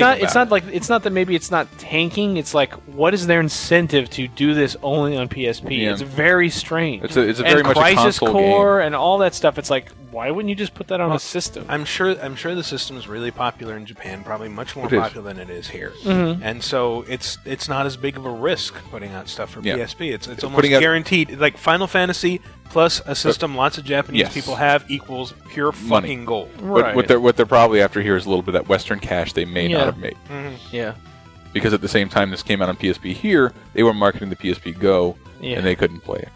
It's not that maybe it's not tanking. It's like, what is their incentive to do this only on PSP? Yeah. It's very strange. It's a very much a Crisis console Core game. and all that stuff. It's like, why wouldn't you just put that on a system? I'm sure the system is really popular in Japan, probably much more It is. popular than it is here. Mhm. And so it's not as big of a risk putting out stuff for Yeah. PSP. It's almost Putting out- guaranteed. Like Final Fantasy plus a system lots of Japanese Yes. people have equals pure Money. fucking gold. But what they're probably after here is a little bit of that Western cash they may not have made. Yeah. Because at the same time this came out on PSP here, they were marketing the PSP Go, Yeah. and they couldn't play it.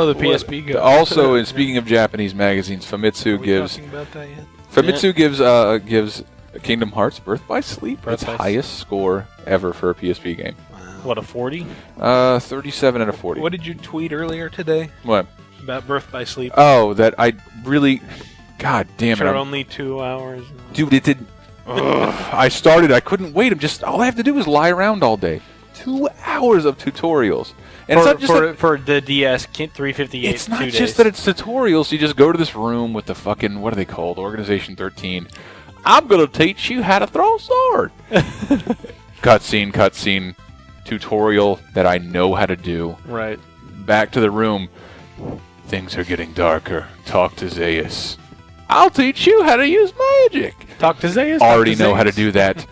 the PSP Go. Also, and speaking of Japanese magazines, Famitsu gives Talking about that yet? Famitsu gives Kingdom Hearts Birth by Sleep its highest score ever for a PSP game. What, a 40? 37 out of 40. What did you tweet earlier today What? about Birth by Sleep? Oh, that I really. God damn it! For I'm- only 2 hours. Dude, it did. I started. I couldn't wait. All I have to do is lie around all day. 2 hours of tutorials, and it's not just for the DS 358. It's not just that it's tutorials. You just go to this room with the fucking, what are they called? Organization 13. I'm gonna teach you how to throw a sword. Cutscene. Tutorial that I know how to do. Right. Back to the room. Things are getting darker. Talk to Zaius. I'll teach you how to use magic. Talk to Zaius. Already know how to do that.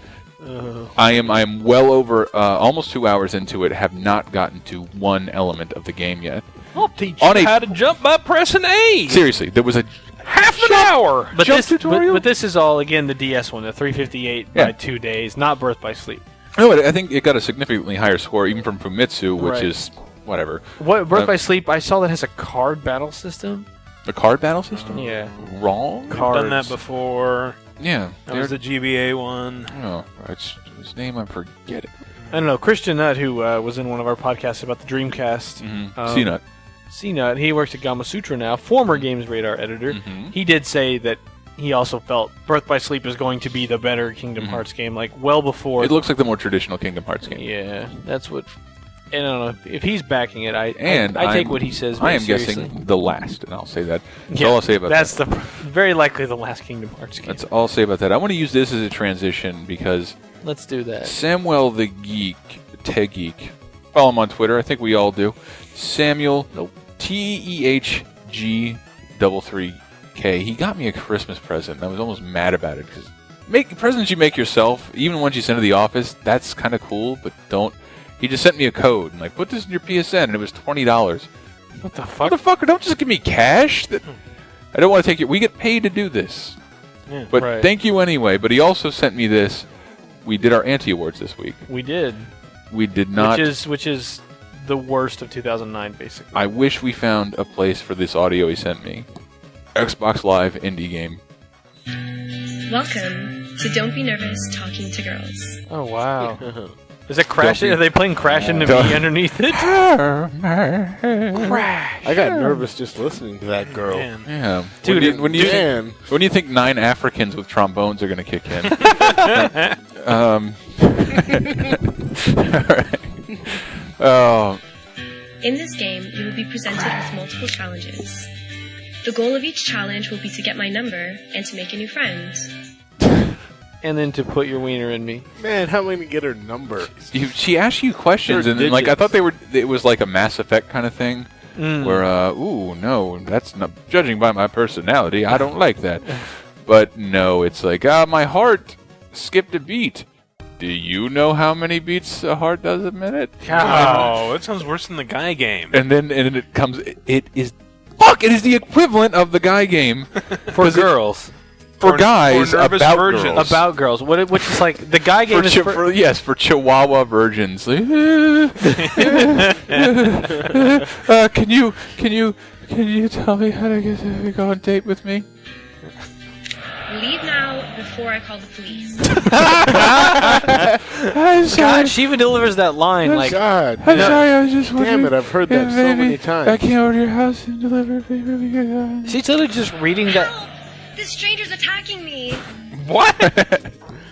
I am well over almost 2 hours into it. Have not gotten to one element of the game yet. I'll teach you how to jump by pressing A. Seriously, there was a half an hour. But jump this tutorial. But this is all again the DS one, the 358 by 2 days, not Birth by Sleep. No, I think it got a significantly higher score, even from Famitsu, which Right. is whatever. What Birth by Sleep? I saw that has a card battle system. A card battle system? Yeah. Wrong? We've done that before. Yeah. That was the GBA one. Oh, his name I forget it. I don't know. Christian Nutt, who was in one of our podcasts about the Dreamcast. C-Nut. C-Nut. He works at Gamma Sutra now, former Games Radar editor. He did say that he also felt Birth by Sleep is going to be the better Kingdom Hearts game, like well before. It looks like the more traditional Kingdom Hearts game. Yeah, that's what. And I don't know if he's backing it. I take what he says. I Very am seriously. guessing the last, and I'll say that. That's Yeah, all I'll say about that's that. very likely the last Kingdom Hearts game. That's all I'll say about that. I want to use this as a transition because Let's do that. Samuel the Geek, Tegeek, follow him on Twitter. I think we all do. Samuel, TEHG33K. He got me a Christmas present, and I was almost mad about it because presents you make yourself, even ones you send to the office, that's kind of cool, but don't. He just sent me a code and like, put this in your PSN, and it was $20. What the fuck? Motherfucker, don't just give me cash. I don't want to take it. We get paid to do this. Yeah, But right. thank you anyway. But he also sent me this. We did our Anti Awards this week. We did. We did not. Which is the worst of 2009, basically. I wish we found a place for this audio he sent me. Xbox Live indie game. Welcome to Don't Be Nervous Talking to Girls. Oh, wow. Is it crashing? Are they playing Crash into Me underneath it? Crash. I got nervous just listening to that girl. Man. Yeah. Dude, when do you think 9 Africans with trombones are going to kick in? Alright. Oh. In this game, you will be presented with multiple challenges. The goal of each challenge will be to get my number and to make a new friend. And then to put your wiener in me. Man, how am I going to get her number? She asked you questions, and then, I thought it was like a Mass Effect kind of thing. Where, ooh, no, that's not, judging by my personality, I don't like that. But no, it's like, my heart skipped a beat. Do you know how many beats a heart does a minute? Oh, that sounds worse than the guy game. And then it comes, it is the equivalent of the guy game. For girls. For guys, about girls. About girls. Which is like, the guy game is for Chihuahua virgins. Can you tell me how to go on a date with me? Leave now before I call the police. God, she even delivers that line like. God, I'm sorry, I was just wondering. Damn it, I've heard that so many times. I came over to your house and delivered a She's literally just reading that. This stranger's attacking me. What?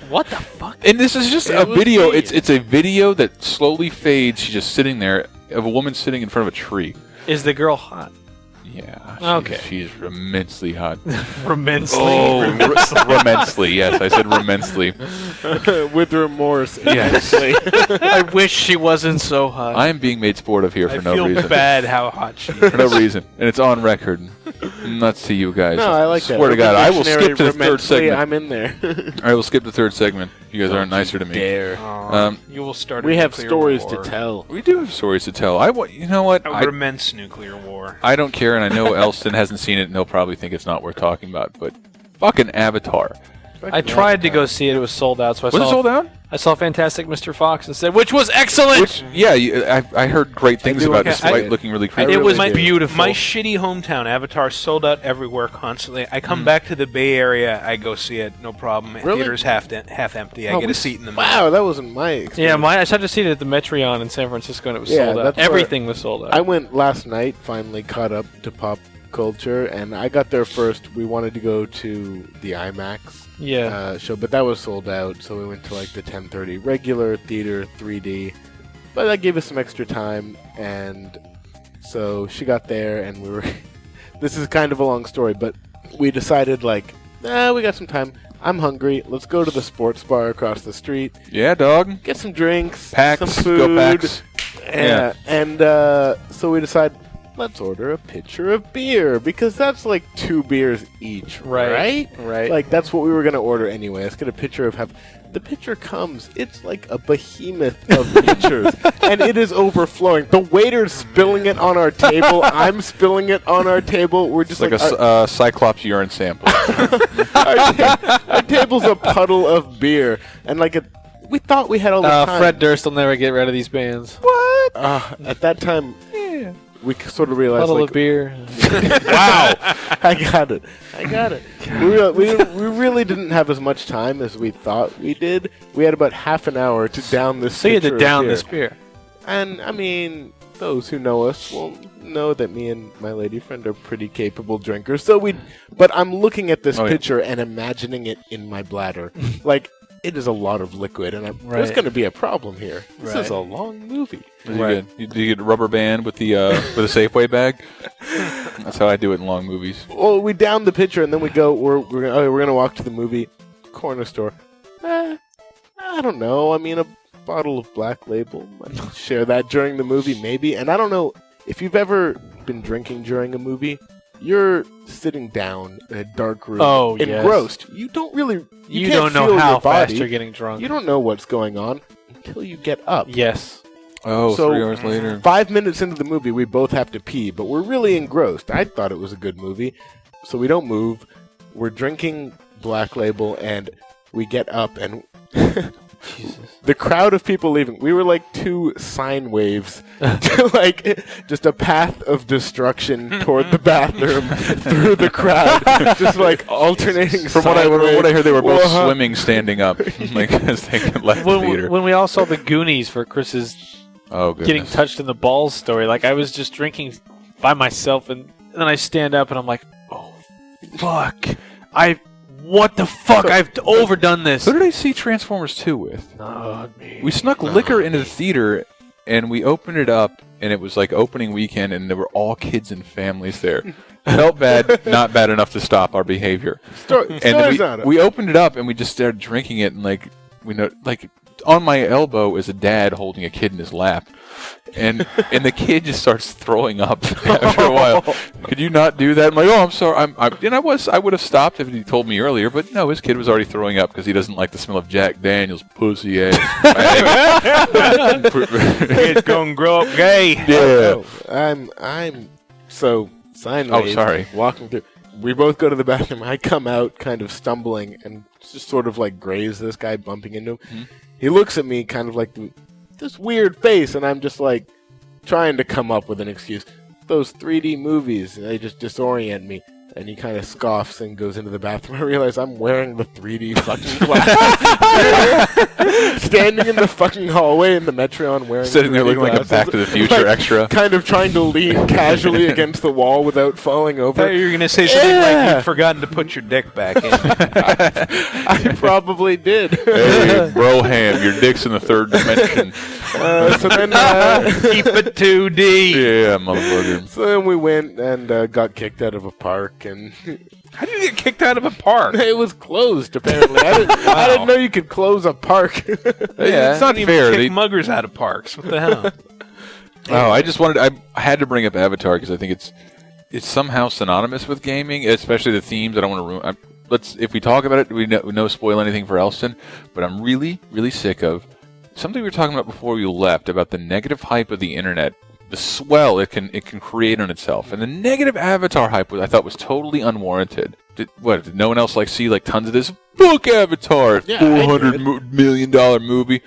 What the fuck? And this is just a video. It's a video that slowly fades. She's just sitting there of a woman sitting in front of a tree. Is the girl hot? Yeah. She's immensely hot. Immensely. Oh, immensely. Yes, I said immensely. With remorse. Yes. I wish she wasn't so hot. I am being made sport of here for no reason. I feel bad how hot she is. For no reason. And it's on record. Nuts to you guys. No, I like that. Swear to God, I will skip to the third segment. I'm in there. I will skip the third segment. You guys aren't nicer to me. Dare. You will start. We have stories to tell. We do have stories to tell. You know what? A immense nuclear war. I don't care, and I know Elston hasn't seen it, and he'll probably think it's not worth talking about. But fucking Avatar. I tried to go see it. It was sold out. So Was it sold out? I saw Fantastic Mr. Fox instead, which was excellent. I heard great things about it, despite looking really creepy. It was beautiful. My shitty hometown, Avatar, sold out everywhere constantly. I come back to the Bay Area, I go see it, no problem. Really? Theater's half empty. I get a seat in the middle. Wow, that wasn't my experience. Yeah, I tried to see it at the Metreon in San Francisco, and it was sold out. Everything was sold out. I went last night, finally caught up to pop culture, and I got there first. We wanted to go to the IMAX show, but that was sold out, so we went to like the 10:30 regular theater 3D. But that gave us some extra time, and so she got there, and we were. This is kind of a long story, but we decided we got some time. I'm hungry. Let's go to the sports bar across the street. Yeah, dog. Get some drinks, Packs, some food. go Packs. And so we decide, let's order a pitcher of beer, because that's like 2 beers each, right? Like, that's what we were going to order anyway. Let's get a pitcher of The pitcher comes. It's like a behemoth of pitchers, and it is overflowing. The waiter's spilling it on our table. I'm spilling it on our table. We're just like a Cyclops urine sample. Our table's a puddle of beer, and we thought we had all the time. Fred Durst will never get rid of these bands. What? At that time, we sort of realized, puddle of beer. Wow, I got it. We really didn't have as much time as we thought we did. We had about half an hour to down this. So you had to down beer. this beer. And I mean, those who know us will know that me and my lady friend are pretty capable drinkers. But I'm looking at this pitcher and imagining it in my bladder, like. It is a lot of liquid, and there's going to be a problem here. This is a long movie. Did you get a rubber band with the with a Safeway bag? That's how I do it in long movies. Well, we down the pitcher, and then we go. We're going to walk to the movie corner store. I don't know. I mean, a bottle of Black Label. Might share that during the movie, maybe. And I don't know if you've ever been drinking during a movie. You're sitting down in a dark room, engrossed. You don't really. You don't know how fast you're getting drunk. You don't know what's going on until you get up. Yes. Oh, so 3 hours later. 5 minutes into the movie, we both have to pee, but we're really engrossed. I thought it was a good movie, so we don't move. We're drinking Black Label, and we get up, and The crowd of people leaving. We were like 2 sine waves, like just a path of destruction toward the bathroom through the crowd, just like alternating. From what I heard, they were both swimming, standing up, like as they left the theater. When we all saw the Goonies for Chris's getting touched in the balls story, like I was just drinking by myself, and then I stand up and I'm like, oh fuck, what the fuck? I've overdone this. Who did I see Transformers 2 with? We snuck liquor into the theater, and we opened it up, and it was like opening weekend, and there were all kids and families there. Felt bad, not bad enough to stop our behavior. And we opened it up, and we just started drinking it, and like on my elbow is a dad holding a kid in his lap. And the kid just starts throwing up after a while. Could you not do that? I'm like, oh, I'm sorry. I would have stopped if he told me earlier, but no, his kid was already throwing up because he doesn't like the smell of Jack Daniels' pussy ass. Kid's gonna grow up gay. Yeah. I'm so sine wave. Oh, sorry. Walking through. We both go to the bathroom. I come out kind of stumbling and just sort of like graze this guy bumping into him. Mm-hmm. He looks at me kind of like this weird face, and I'm just like trying to come up with an excuse. Those 3D movies, they just disorient me. And he kind of scoffs and goes into the bathroom. I realize I'm wearing the 3D fucking glasses. Standing in the fucking hallway in the Metreon wearing sitting there looking like a Back to the Future extra. Kind of trying to lean casually against the wall without falling over. I thought you were going to say something like you'd forgotten to put your dick back in. I probably did. Hey, Broham, your dick's in the 3rd dimension. So then keep it 2D. Yeah, motherfucker. So then we went and got kicked out of a park. And how did you get kicked out of a park? It was closed, apparently. I didn't know you could close a park. Yeah, it's not fair. Kick muggers out of parks. What the hell? Oh, I had to bring up Avatar because I think it's somehow synonymous with gaming, especially the themes. I don't want to ruin. If we talk about it, we no spoil anything for Elston. But I'm really, really sick of something we were talking about before we left about the negative hype of the internet. The swell it can create on itself, and the negative Avatar hype I thought was totally unwarranted. Did no one else see tons of this? Book Avatar, $400 million movie.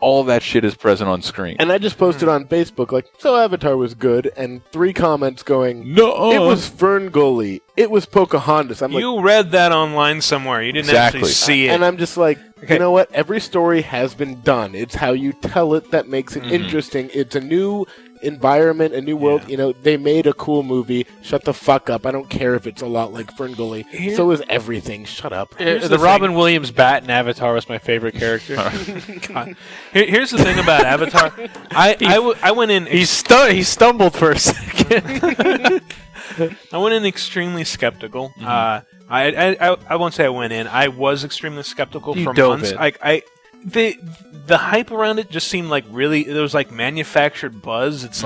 All that shit is present on screen. And I just posted on Facebook so Avatar was good, and 3 comments going, no, it was Ferngully, it was Pocahontas. You read that online somewhere. You didn't actually see it. And I'm just like, you know what? Every story has been done. It's how you tell it that makes it interesting. It's a new environment, a new world. They made a cool movie. Shut the fuck up. I don't care if it's a lot like Ferngully. So is everything. Shut up. The Robin Williams bat in Avatar was my favorite character. God. Here's the thing about Avatar. I went in. He stumbled for a second. I went in extremely skeptical. I won't say I went in. I was extremely skeptical for months. The hype around it just seemed like really, there was manufactured buzz. It's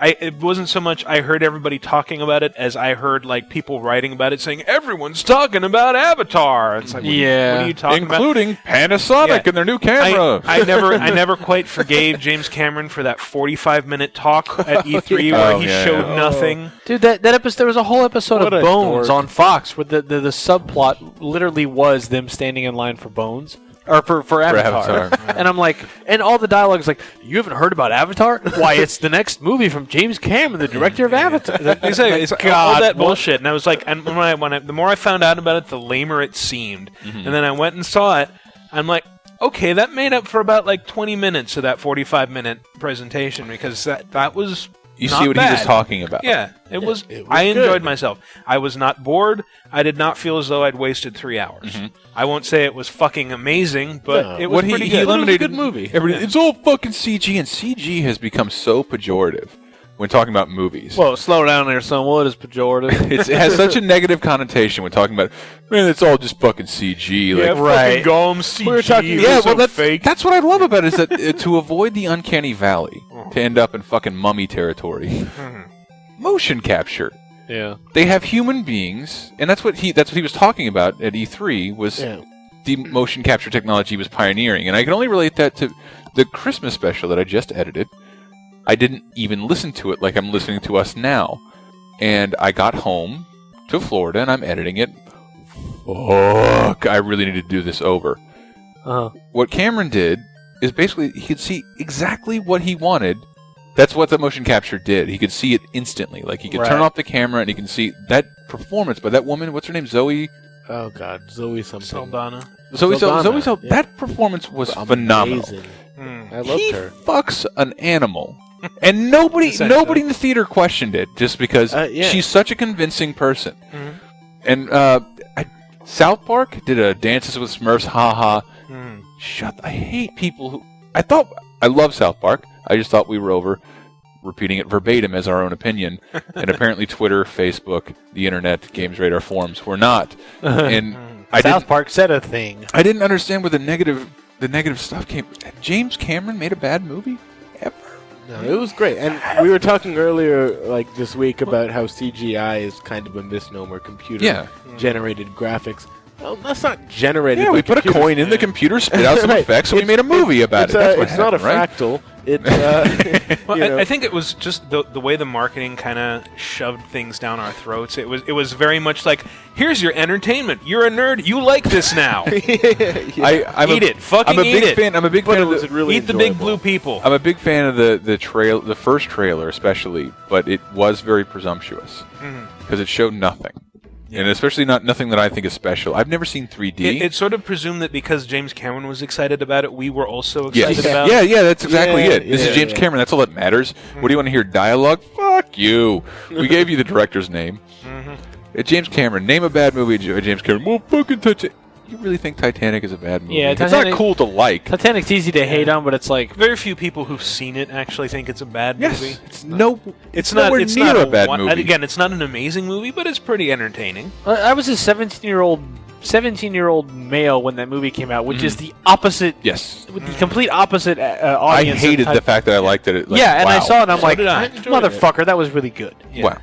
it wasn't so much I heard everybody talking about it as I heard people writing about it saying everyone's talking about Avatar. It's like, what are you talking about? Including Panasonic and their new camera. I never quite forgave James Cameron for that 45-minute talk at E3 where he showed nothing. Dude, that episode, there was a whole episode of Bones on Fox where the subplot literally was them standing in line for Bones. Or for Avatar. And I'm like, and all the dialogue's like, you haven't heard about Avatar? Why, it's the next movie from James Cameron, the director of Avatar. Exactly. It's all that bullshit. And I was like, and the more I found out about it, the lamer it seemed. And then I went and saw it. I'm like, okay, that made up for about 20 minutes of that 45-minute presentation because that was You not see what bad. he was talking about. Yeah, it was I enjoyed myself. I was not bored. I did not feel as though I'd wasted 3 hours. I won't say it was fucking amazing, but it was pretty good. He eliminated it was a good movie. It's all fucking CG, and CG has become so pejorative when talking about movies. Well, slow down there, son. What is pejorative? It has such a negative connotation when talking about, man, it's all just fucking CG. Fucking Gollum CG. We're talking, that's what I love about it, is that to avoid the uncanny valley, to end up in fucking mummy territory, motion capture. Yeah, they have human beings, and that's what he was talking about at E3 was the motion capture technology he was pioneering, and I can only relate that to the Christmas special that I just edited. I didn't even listen to it like I'm listening to us now, and I got home to Florida and I'm editing it. Fuck! I really need to do this over. What Cameron did is basically he could see exactly what he wanted. That's what the motion capture did. He could see it instantly. Like, he could turn off the camera and he can see that performance by that woman. What's her name? Zoe? Oh, God. Zoe something. Saldana. Zoe. That performance was phenomenal. I loved her. He fucks an animal. And nobody in the theater questioned it just because she's such a convincing person. And South Park did a Dances with Smurfs, haha. I hate people who... I love South Park. I just thought we were over repeating it verbatim as our own opinion. And apparently Twitter, Facebook, the internet, GamesRadar forums were not. And South Park said a thing. I didn't understand where the negative stuff came. James Cameron made a bad movie? Ever? No, it was great. And we were talking earlier, like this week, about how CGI is kind of a misnomer, computer-generated graphics. Well, that's not generated. Yeah, we put a coin in the computer, spit out some effects, and we made a movie about it. That's what happened, not a fractal. I think it was just the way the marketing kind of shoved things down our throats. It was very much like, here's your entertainment. You're a nerd. You like this now. Eat it. Fucking eat it. I'm a big fan of the eat the big blue people. I'm a big fan of the first trailer especially, but it was very presumptuous because it showed nothing. Yeah. And especially nothing that I think is special. I've never seen 3D. It sort of presumed that because James Cameron was excited about it, we were also excited about it. Yeah, that's exactly it. This is James Cameron. That's all that matters. What do you want to hear? Dialogue? Fuck you. We gave you the director's name. It's James Cameron. Name a bad movie, James Cameron. Well, fucking Titanic. You really think Titanic is a bad movie? Yeah, it's not cool to like. Titanic's easy to hate on, but it's like... Very few people who've seen it actually think it's a bad movie. It's not a bad movie. Again, it's not an amazing movie, but it's pretty entertaining. I was a 17-year-old male when that movie came out, which is the opposite... Yes. The complete opposite audience. I hated the fact that I liked it. Like, and I saw it and I'm like, motherfucker, that was really good. Yeah. Wow.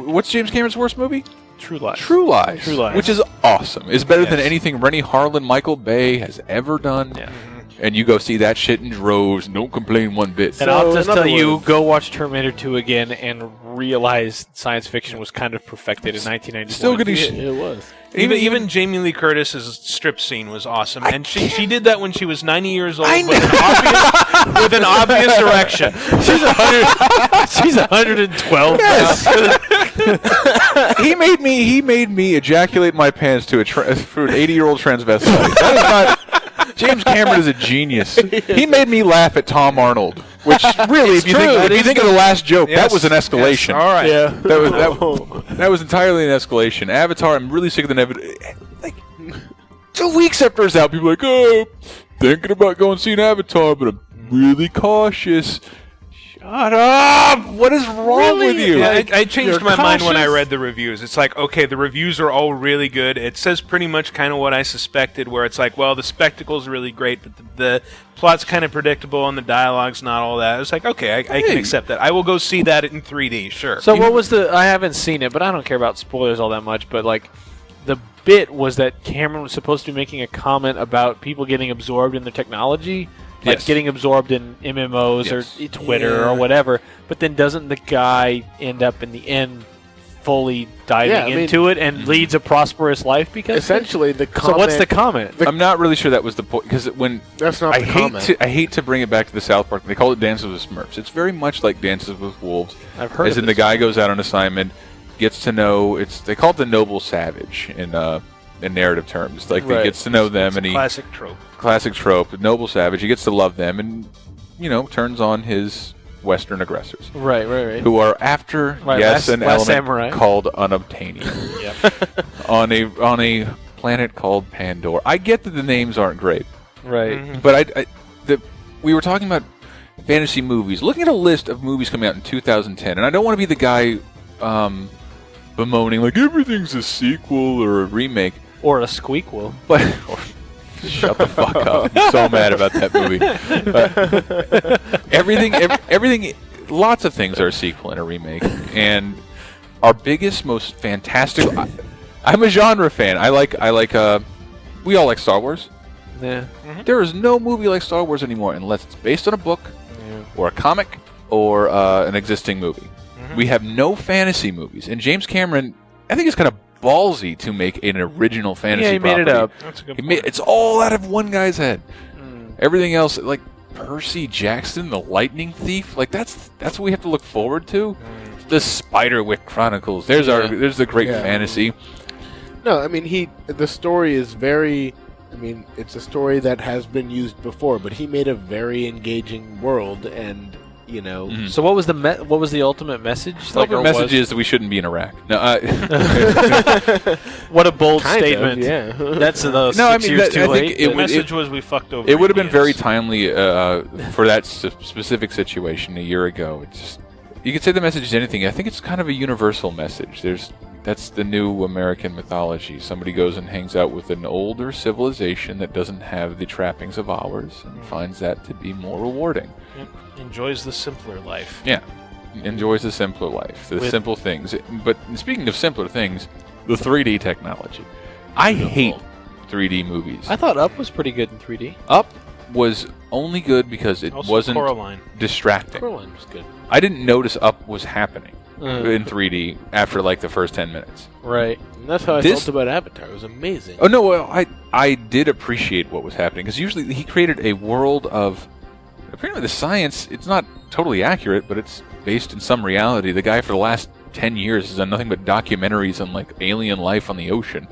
What's James Cameron's worst movie? True Lies. True Lies. Which is awesome. It's better than anything Rennie Harlan, Michael Bay has ever done. Yeah. And you go see that shit in droves. Don't complain one bit. And I'll just tell you, go watch Terminator 2 again and realize science fiction was kind of perfected in 1991. Still getting it was. Even Jamie Lee Curtis's strip scene was awesome, and she did that when she was 90 years old with an obvious erection. She's 112. Yes. He made me ejaculate my pants for an 80-year-old transvestite. That is not. James Cameron is a genius. He made me laugh at Tom Arnold, which really, if you think of the last joke, that was an escalation. Yes. All right. Yeah. That was entirely an escalation. Avatar, I'm really sick of the like 2 weeks after it's out, people are like, oh, thinking about going to see an Avatar, but I'm really cautious. Shut up! What is wrong with you? Yeah, I changed my mind when I read the reviews. It's like, okay, the reviews are all really good. It says pretty much kind of what I suspected, where it's like, well, the spectacle's really great, but the plot's kind of predictable and the dialogue's not all that. It's like, okay, I can accept that. I will go see that in 3D, sure. So what was I haven't seen it, but I don't care about spoilers all that much, but like, the bit was that Cameron was supposed to be making a comment about people getting absorbed in the technology. Like getting absorbed in MMOs or Twitter or whatever, but then doesn't the guy end up in the end fully diving into it and leads a prosperous life because essentially the comment? So what's the comment? I'm not really sure that was the point because that's not the comment. I hate to bring it back to the South Park. They call it Dances with Smurfs. It's very much like Dances with Wolves. I've heard. As in the guy goes out on assignment, gets to know. They call it the noble savage in narrative terms. Like he gets to know them, and classic trope. Classic trope, the noble savage. He gets to love them, and turns on his Western aggressors. Right. Who are after an element samurai. Called unobtainium. on a planet called Pandora. I get that the names aren't great. Right. But we were talking about fantasy movies. Looking at a list of movies coming out in 2010, and I don't want to be the guy bemoaning like everything's a sequel or a remake or a squeakquel, but. Shut the fuck up. I'm so mad about that movie. Everything, lots of things are a sequel and a remake. And our biggest, most fantastic... I'm a genre fan. We all like Star Wars. Yeah. There is no movie like Star Wars anymore unless it's based on a book or a comic or an existing movie. We have no fantasy movies. And James Cameron, I think, is kind of ballsy to make an original fantasy. Yeah, he made property. it up. That's a good point. It's all out of one guy's head. Everything else, like Percy Jackson, the Lightning Thief, like that's what we have to look forward to. The Spiderwick Chronicles. There's the great fantasy. No, I mean the story is very. I mean, it's a story that has been used before, but he made a very engaging world, and you know. So what was the ultimate message? The ultimate message is that we shouldn't be in Iraq. No, what a bold Kind statement! of, yeah. That's the No, I 6 mean, years that- too I think late. The message was we fucked over. It would have been very Indians. timely for that specific situation a year ago. It's just, you could say the message is anything. I think it's kind of a universal message. That's the new American mythology. Somebody goes and hangs out with an older civilization that doesn't have the trappings of ours and finds that to be more rewarding. Yep. Enjoys the simpler life. Yeah. Enjoys the simpler life, the simple things. But speaking of simpler things, the 3D technology. I hate 3D movies. I thought Up was pretty good in 3D. Up was only good because it Also wasn't Coraline. distracting. Coraline was good. I didn't notice Up was happening in 3D after like the first 10 minutes. Right. And that's how I felt about Avatar. It was amazing. Oh no, well, I did appreciate what was happening because usually he created a world of. Apparently, the science it's not totally accurate, but it's based in some reality. The guy for the last 10 years has done nothing but documentaries on like alien life on the ocean,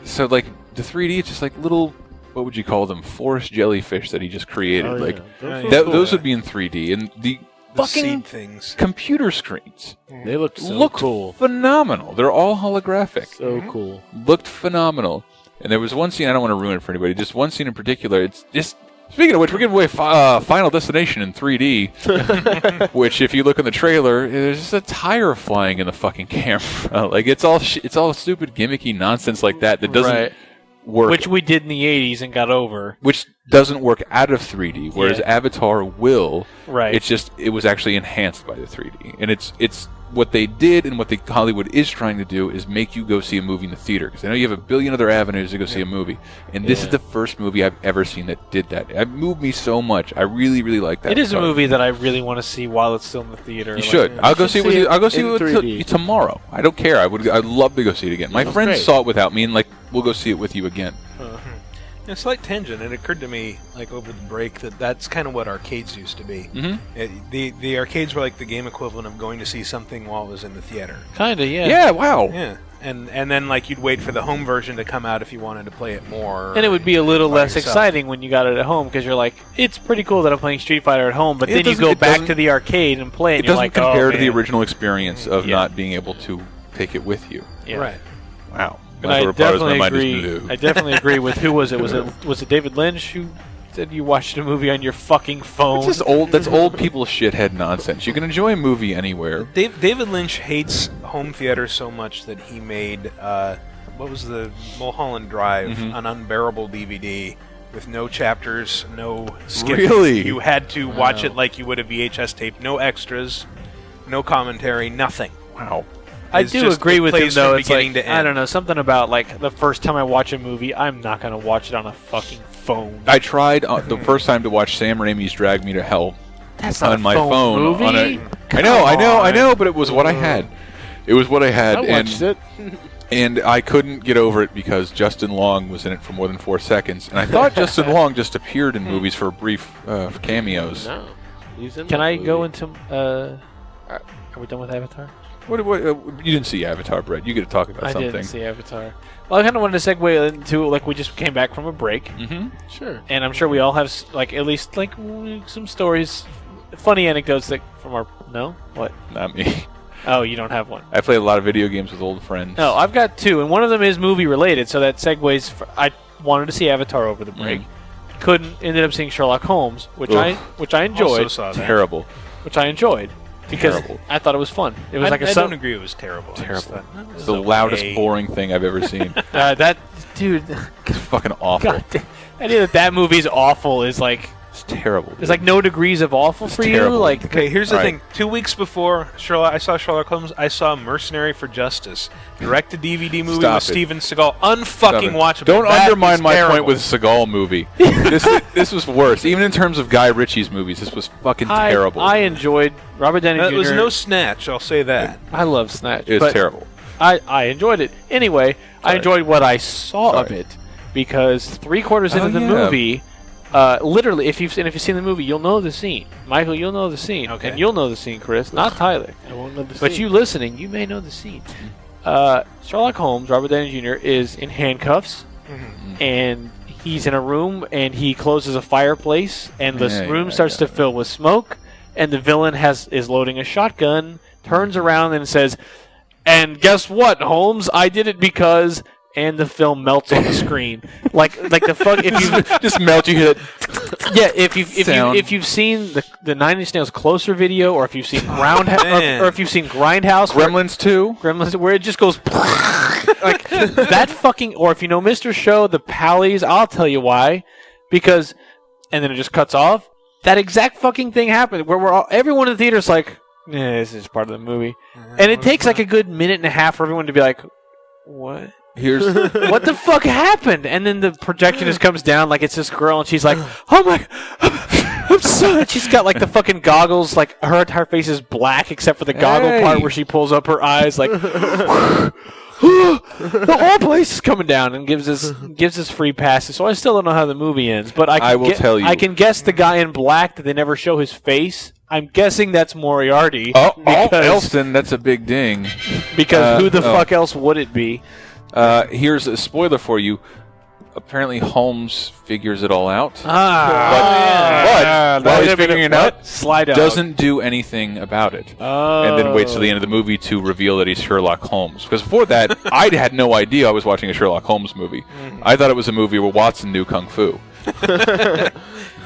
so like the 3D, it's just like little. What would you call them? Forest jellyfish that he just created. Those would be in 3D, and the fucking seed things. computer screens. They looked so cool. Phenomenal. They're all holographic. So cool. Looked phenomenal. And there was one scene, I don't want to ruin it for anybody, just one scene in particular. It's just, speaking of which, we're giving away Final Destination in 3D, which if you look in the trailer, there's just a tire flying in the fucking camera. Like, it's all stupid, gimmicky nonsense like that doesn't work. Which we did in the 80s and got over. Which doesn't work out of 3D, whereas Avatar will. Right. It's just, it was actually enhanced by the 3D. And it's what they did and what Hollywood is trying to do is make you go see a movie in the theater. Because I know you have a billion other avenues to go see a movie. And this is the first movie I've ever seen that did that. It moved me so much. I really, really like that. It is a movie that I really want to see while it's still in the theater. You should. I'll go see it with you. I'll go see it with you tomorrow. I don't care. I'd love to go see it again. My friends saw it without me, and like we'll go see it with you again. A slight tangent. It occurred to me, like over the break, that's kind of what arcades used to be. The arcades were like the game equivalent of going to see something while it was in the theater. Kinda, yeah. Yeah. Wow. Yeah. And then like you'd wait for the home version to come out if you wanted to play it more. And it would be a little less yourself. exciting when you got it at home because you're like, it's pretty cool that I'm playing Street Fighter at home, but then you go back to the arcade and play it. It doesn't compare to the man. original experience of not being able to take it with you. Yeah. Right. Wow. And I definitely agree with who was it? Was it David Lynch who said you watched a movie on your fucking phone? It's just old. That's old people shithead nonsense. You can enjoy a movie anywhere. David Lynch hates home theater so much that he made what was the Mulholland Drive, an unbearable DVD with no chapters, no skipping. Really? You had to watch it like you would a VHS tape. No extras, no commentary, nothing. Wow. I do agree with him though. It's like to I don't know, something about like the first time I watch a movie, I'm not gonna watch it on a fucking phone. I tried the first time to watch Sam Raimi's Drag Me to Hell That's not on a my phone. movie. I know, but it was what I had. It was what I had. I watched it. And I couldn't get over it because Justin Long was in it for more than 4 seconds. And I thought Justin Long just appeared in movies for brief cameos. No. He's in Can that I movie. go into are we done with Avatar? What, you didn't see Avatar, Brett. You get to talk about something. I didn't see Avatar. Well, I kind of wanted to segue into, like, we just came back from a break. Mm-hmm. Sure. And I'm sure we all have, like, at least, like, some stories, funny anecdotes that from our... No? What? Not me. Oh, you don't have one. I played a lot of video games with old friends. No, I've got two, and one of them is movie-related, so that segues... I wanted to see Avatar over the break. Couldn't. Ended up seeing Sherlock Holmes, which I enjoyed. Also saw that. Terrible. Which I enjoyed. Because I thought it was fun. It was I don't agree it was terrible. Terrible. It's the loudest, boring thing I've ever seen. Dude, it's fucking awful. God, the idea that movie's awful is like it's terrible. There's like no degrees of awful for you. Like, okay, here's the thing. 2 weeks before I saw Sherlock Holmes, I saw Mercenary for Justice, direct-to-DVD movie with Steven Seagal. Unfucking watchable. Don't undermine my terrible. point with Seagal movie. This was worse. Even in terms of Guy Ritchie's movies, this was fucking terrible. I enjoyed Robert Downey Jr. It was no Snatch, I'll say that. I love Snatch. It's terrible. I enjoyed it. Anyway, I enjoyed what I saw of it because 3/4 into the movie, literally, if you've seen the movie, you'll know the scene. Michael, you'll know the scene, and you'll know the scene, Chris, not Tyler. I won't know the scene. But you listening, you may know the scene. Sherlock Holmes, Robert Downey Jr., is in handcuffs, and he's in a room, and he closes a fireplace, and the room starts to fill with smoke, and the villain is loading a shotgun, turns around and says, "And guess what, Holmes? I did it because..." And the film melts on the screen, like the fuck. If you just melt, you hit. Yeah, if you've seen the Nine Inch Nails Closer video, or if you've seen or if you've seen Grindhouse, Gremlins 2, where it just goes like that fucking. Or if you know Mr. Show, the Pallies, I'll tell you why, because, and then it just cuts off. That exact fucking thing happened where everyone in the theater's like, this is part of the movie, and it takes like a good minute and a half for everyone to be like, what? What the fuck happened? And then the projectionist comes down like it's this girl, and she's like, "Oh my, I'm sorry." She's got like the fucking goggles, like her entire face is black except for the goggle part where she pulls up her eyes, like the whole place is coming down, and gives us free passes. So I still don't know how the movie ends, but I will tell you. I can guess the guy in black that they never show his face. I'm guessing that's Moriarty. Elston, that's a big ding. Because who the fuck else would it be? Here's a spoiler for you. Apparently, Holmes figures it all out. But while he's figuring it out, doesn't do anything about it. And then waits till the end of the movie to reveal that he's Sherlock Holmes. Because before that, I had no idea I was watching a Sherlock Holmes movie. I thought it was a movie where Watson knew Kung Fu.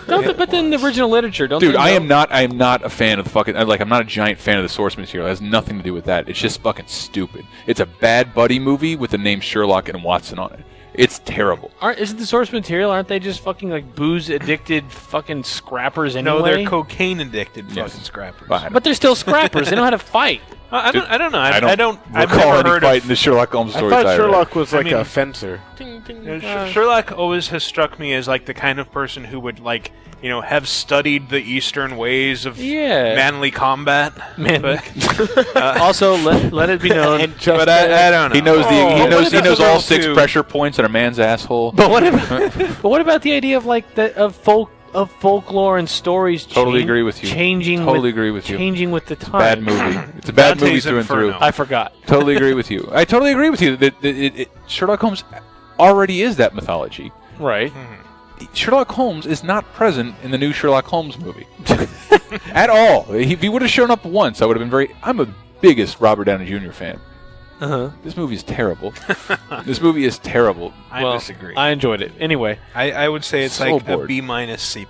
But then the original literature, Dude, I am not a fan of the fucking. I'm not a giant fan of the source material. It has nothing to do with that. It's just fucking stupid. It's a bad buddy movie with the name Sherlock and Watson on it. It's terrible. Isn't the source material? Aren't they just fucking like booze addicted fucking scrappers anyway? No, they're cocaine addicted fucking scrappers. But they're still scrappers. They know how to fight. I don't know. I don't recall any fight in the Sherlock Holmes stories. I thought Sherlock was like a fencer. Sherlock always has struck me as like the kind of person who would have studied the Eastern ways of manly combat. Also, let it be known. But I don't know. He knows all 6 pressure points in a man's asshole. But what about the idea of like of folklore and stories? Totally agree with you. Changing with the time. Bad movie. It's a bad movie through and through. I forgot. Totally agree with you. I totally agree with you that Sherlock Holmes already is that mythology. Right. Sherlock Holmes is not present in the new Sherlock Holmes movie at all. If he would have shown up once, I would have been I'm a biggest Robert Downey Jr. fan. This movie is terrible. This movie is terrible. I disagree. I enjoyed it. Anyway, I would say it's so like bored. a B- C+.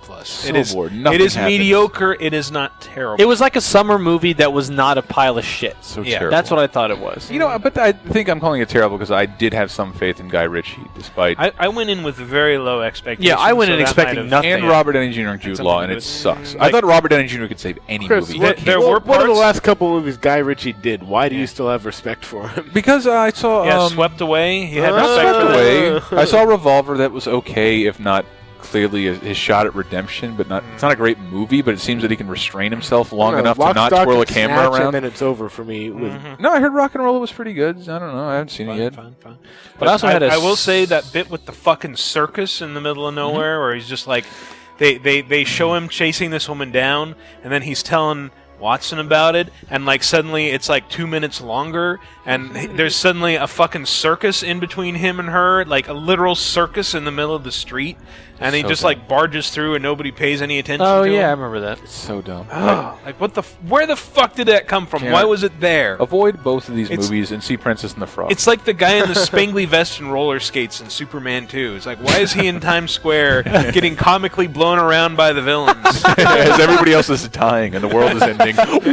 Bored. It is mediocre. It is not terrible. It was like a summer movie that was not a pile of shit. Terrible. That's what I thought it was. But I think I'm calling it terrible because I did have some faith in Guy Ritchie, despite. I went in with very low expectations. Yeah, I went in expecting nothing. And Robert Downey Jr. and Jude Law, and it sucks. I thought Robert Downey Jr. could save any movie. There were one of the last couple movies Guy Ritchie did. Why do you still have respect for him? Because I saw. Swept Away. He had respect for that. I saw Revolver that was okay, if not clearly his shot at redemption, but not. It's not a great movie, but it seems that he can restrain himself long enough to not twirl a camera around. And then it's over for me. No, I heard Rock and Roll was pretty good. I don't know. I haven't seen it yet. Fine. But I will say that bit with the fucking circus in the middle of nowhere, where he's just like, they show him chasing this woman down, and then he's telling Watson about it, and like suddenly it's like 2 minutes longer, and there's suddenly a fucking circus in between him and her, like a literal circus in the middle of the street, and he just like barges through and nobody pays any attention to him. I remember that. It's so dumb. Like what where the fuck did that come from? Why was it there? Avoid both of these movies and see Princess and the Frog. It's like the guy in the spangly vest and roller skates in Superman 2. It's like, why is he in Times Square getting comically blown around by the villains? As everybody else is dying and the world is ending. Whoa!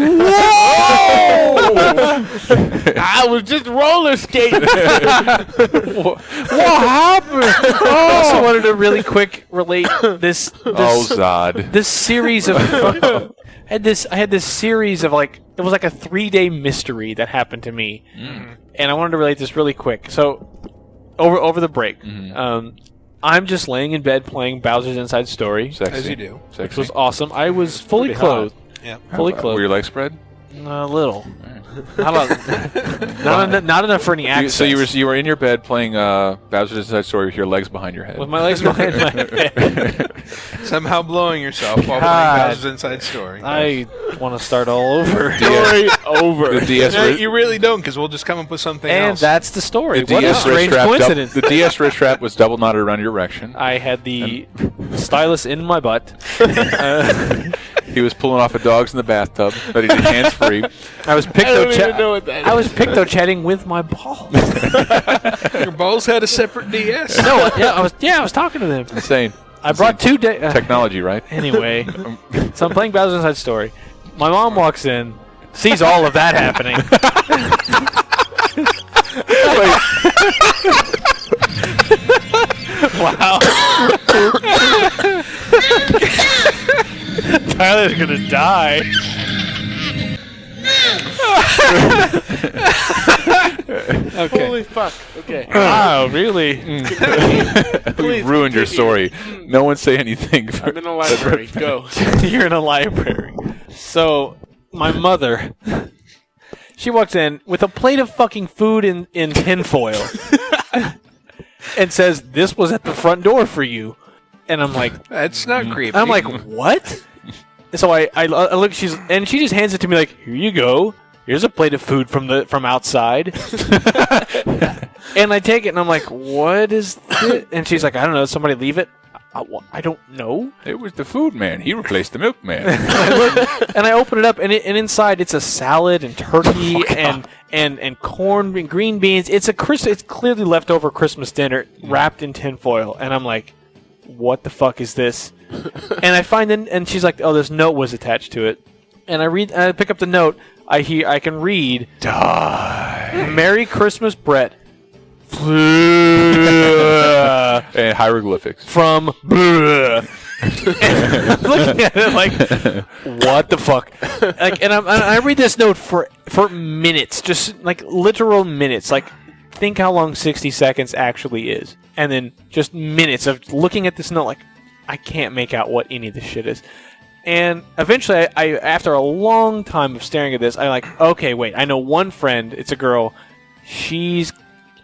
I was just roller skating. What happened? I also wanted to really quick relate this Zod. This series of I had this series of like, it was like a 3-day mystery that happened to me, and I wanted to relate this really quick. So over the break, I'm just laying in bed playing Bowser's Inside Story, Sexy. As you do, which was awesome. I was fully clothed. Yeah, fully clothed. Were your legs spread? A little. Not enough for any access. So you were in your bed playing Bowser's Inside Story with your legs behind your head. With my legs behind my head. Somehow blowing yourself while playing Bowser's Inside Story. I want to start all over. Story over. The DS No, you really don't, because we'll just come up with something and else. that's the story. The What a DS strange wrist coincidence. the DS wrist strap was double knotted around your erection. I had the stylus in my butt. He was pulling off of dogs in the bathtub, but he did hands free. I was I don't even know what that is. I was picto chatting with my balls. Your balls had a separate DS. No, I was talking to them. Insane. I brought 2 technology, right? Anyway, so I'm playing Bowser's Inside Story. My mom walks in, sees all of that happening. Wow. Tyler's gonna die. Okay. Holy fuck. Okay. Wow, really? We ruined your story. No one say anything. I'm in a library. Go. You're in a library. So, my mother, she walks in with a plate of fucking food in tinfoil and says, "This was at the front door for you." And I'm like, That's not creepy. I'm like, what? So I look, she just hands it to me like, "Here you go. Here's a plate of food from outside." And I take it and I'm like, "What is this?" And she's like, "I don't know. Somebody leave it." I don't know. It was the food man. He replaced the milkman. And I open it up and inside it's a salad and turkey and corn and green beans. It's clearly leftover Christmas dinner wrapped in tinfoil. And I'm like, what the fuck is this? And I find it, and she's like, "Oh, this note was attached to it." And I pick up the note. I can read, "Die. Merry Christmas, Brett." And hieroglyphics. From looking at it like, what the fuck? Like, and I read this note for minutes, just like literal minutes. Like, think how long 60 seconds actually is, and then just minutes of looking at this note. Like, I can't make out what any of this shit is. And eventually, I after a long time of staring at this, I'm like, okay, wait. I know one friend. It's a girl. She's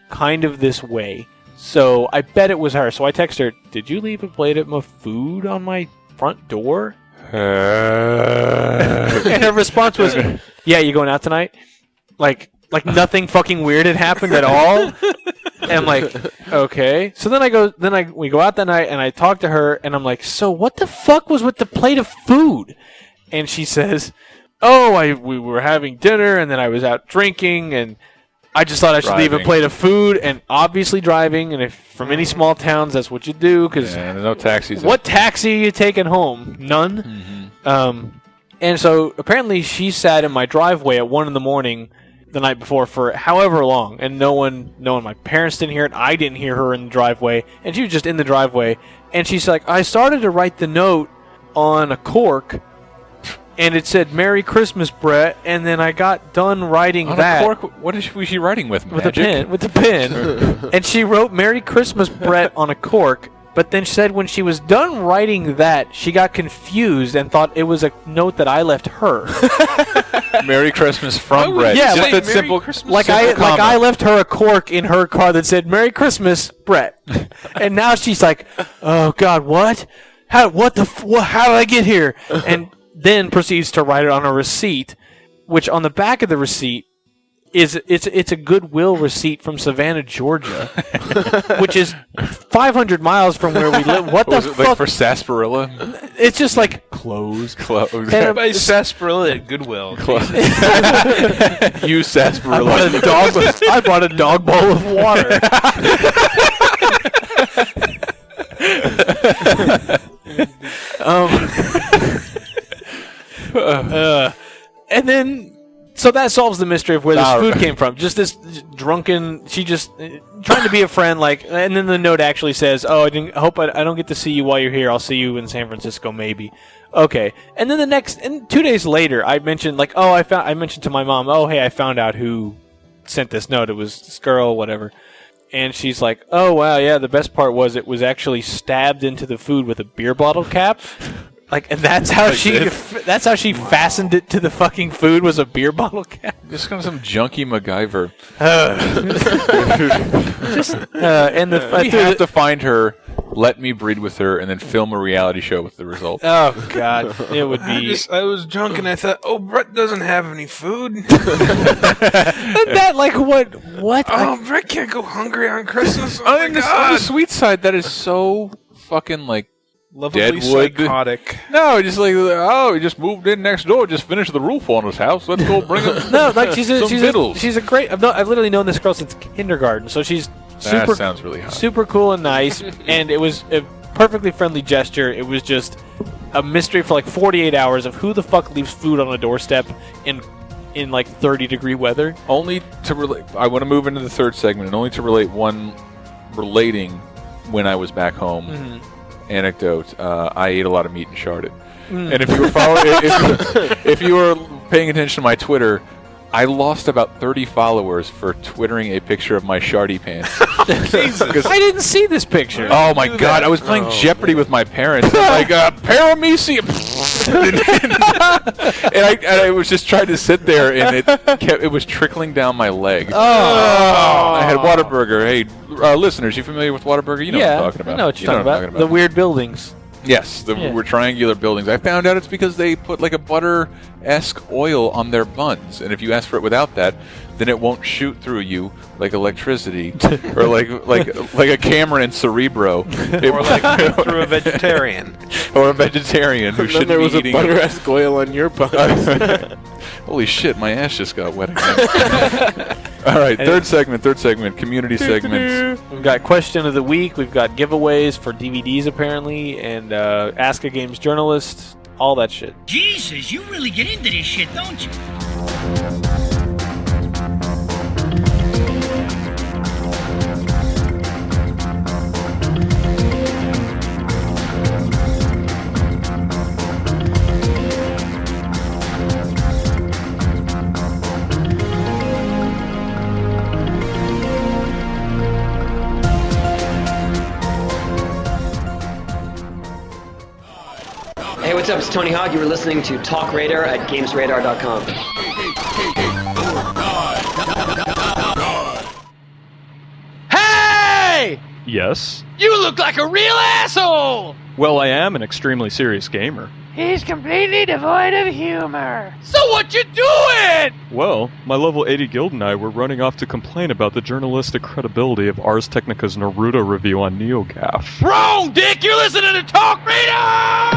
kind of this way, so I bet it was her. So I text her, "Did you leave a plate of food on my front door?" And her response was, "Yeah, you going out tonight?" Like nothing fucking weird had happened at all. And I'm like, okay. So then we go out that night and I talk to her and I'm like, "So what the fuck was with the plate of food?" And she says, "Oh, we were having dinner and then I was out drinking and I just thought I should leave a plate of food," and obviously driving, and if from any small towns, that's what you do, because there's no taxis. What taxi are you taking home? None. Mm-hmm. And so apparently she sat in my driveway at 1 a.m. the night before for however long, and no one, my parents didn't hear it, I didn't hear her in the driveway, and she was just in the driveway, and she's like, "I started to write the note on a cork, and it said, 'Merry Christmas, Brett,' and then I got done writing that." A cork? What was she writing with? With a pen. With a pen. And she wrote, "Merry Christmas, Brett," on a cork, but then she said when she was done writing that, she got confused and thought it was a note that I left her. "Merry Christmas from Brett." Yeah, just that simple. simple. Like I left her a cork in her car that said, "Merry Christmas, Brett." And now she's like, "Oh God, what? How did I get here?" And then proceeds to write it on a receipt, which on the back of the receipt it's a Goodwill receipt from Savannah, Georgia, which is 500 miles from where we live. What the fuck? Like for sarsaparilla? It's just like clothes. And by sarsaparilla at Goodwill. Use sarsaparilla. I bought a dog bowl of water. And then, so that solves the mystery of where this food came from. Just this drunken, she just trying to be a friend, like, and then the note actually says, "Oh, I hope I don't get to see you while you're here. I'll see you in San Francisco, maybe." Okay. And then 2 days later, I mentioned, like, I mentioned to my mom, "Oh, hey, I found out who sent this note. It was this girl, whatever." And she's like, "Oh, wow, yeah, the best part was it was actually stabbed into the food with a beer bottle cap." Like, and that's how she fastened it to the fucking food, was a beer bottle cap. Just kind of some junky MacGyver. We have to find her, let me breed with her, and then film a reality show with the result. Oh God, it would be. I was drunk and I thought, oh, Brett doesn't have any food. That like what? Oh, Brett can't go hungry on Christmas. Oh on the sweet side, that is so fucking like. Lovably Deadwood. psychotic. No, just like, oh, he just moved in next door, just finished the roof on his house. Let's go bring him No, like she's a great. I've literally known this girl since kindergarten, so she's super. That sounds really hot. Super cool and nice, and it was a perfectly friendly gesture. It was just a mystery for like 48 hours of who the fuck leaves food on a doorstep in like 30-degree weather. Only to relate. I want to move into the third segment, and only to relate one relating when I was back home. Mm-hmm. Anecdote: I ate a lot of meat and sharted. And if you were if you were paying attention to my Twitter, I lost about 30 followers for twittering a picture of my shardy pants. I didn't see this picture. Oh my God! I was playing Jeopardy with my parents. I'm like, paramecium. and I was just trying to sit there, and it was trickling down my leg. Oh. I had Whataburger. Hey, listeners, you familiar with Whataburger? You know what I'm talking about. I know what you're talking about. The weird buildings. Yes, were triangular buildings. I found out it's because they put like a butter-esque oil on their buns, and if you ask for it without that, then it won't shoot through you like electricity, or like a camera in Cerebro, or like through a vegetarian, or a vegetarian who shouldn't there was be eating a butter-esque oil on your buns. Holy shit, my ass just got wet again. All right, third segment, community segments. We've got question of the week. We've got giveaways for DVDs apparently, and Ask a Games journalist, all that shit. Jesus, you really get into this shit, don't you? Hey, what's up? It's Tony Hawk. You were listening to TalkRadar at GamesRadar.com. Hey! Yes? You look like a real asshole! Well, I am an extremely serious gamer. He's completely devoid of humor. So what you doing? Well, my level 80 guild and I were running off to complain about the journalistic credibility of Ars Technica's Naruto review on NeoGAF. Wrong, Dick! You're listening to TalkRadar!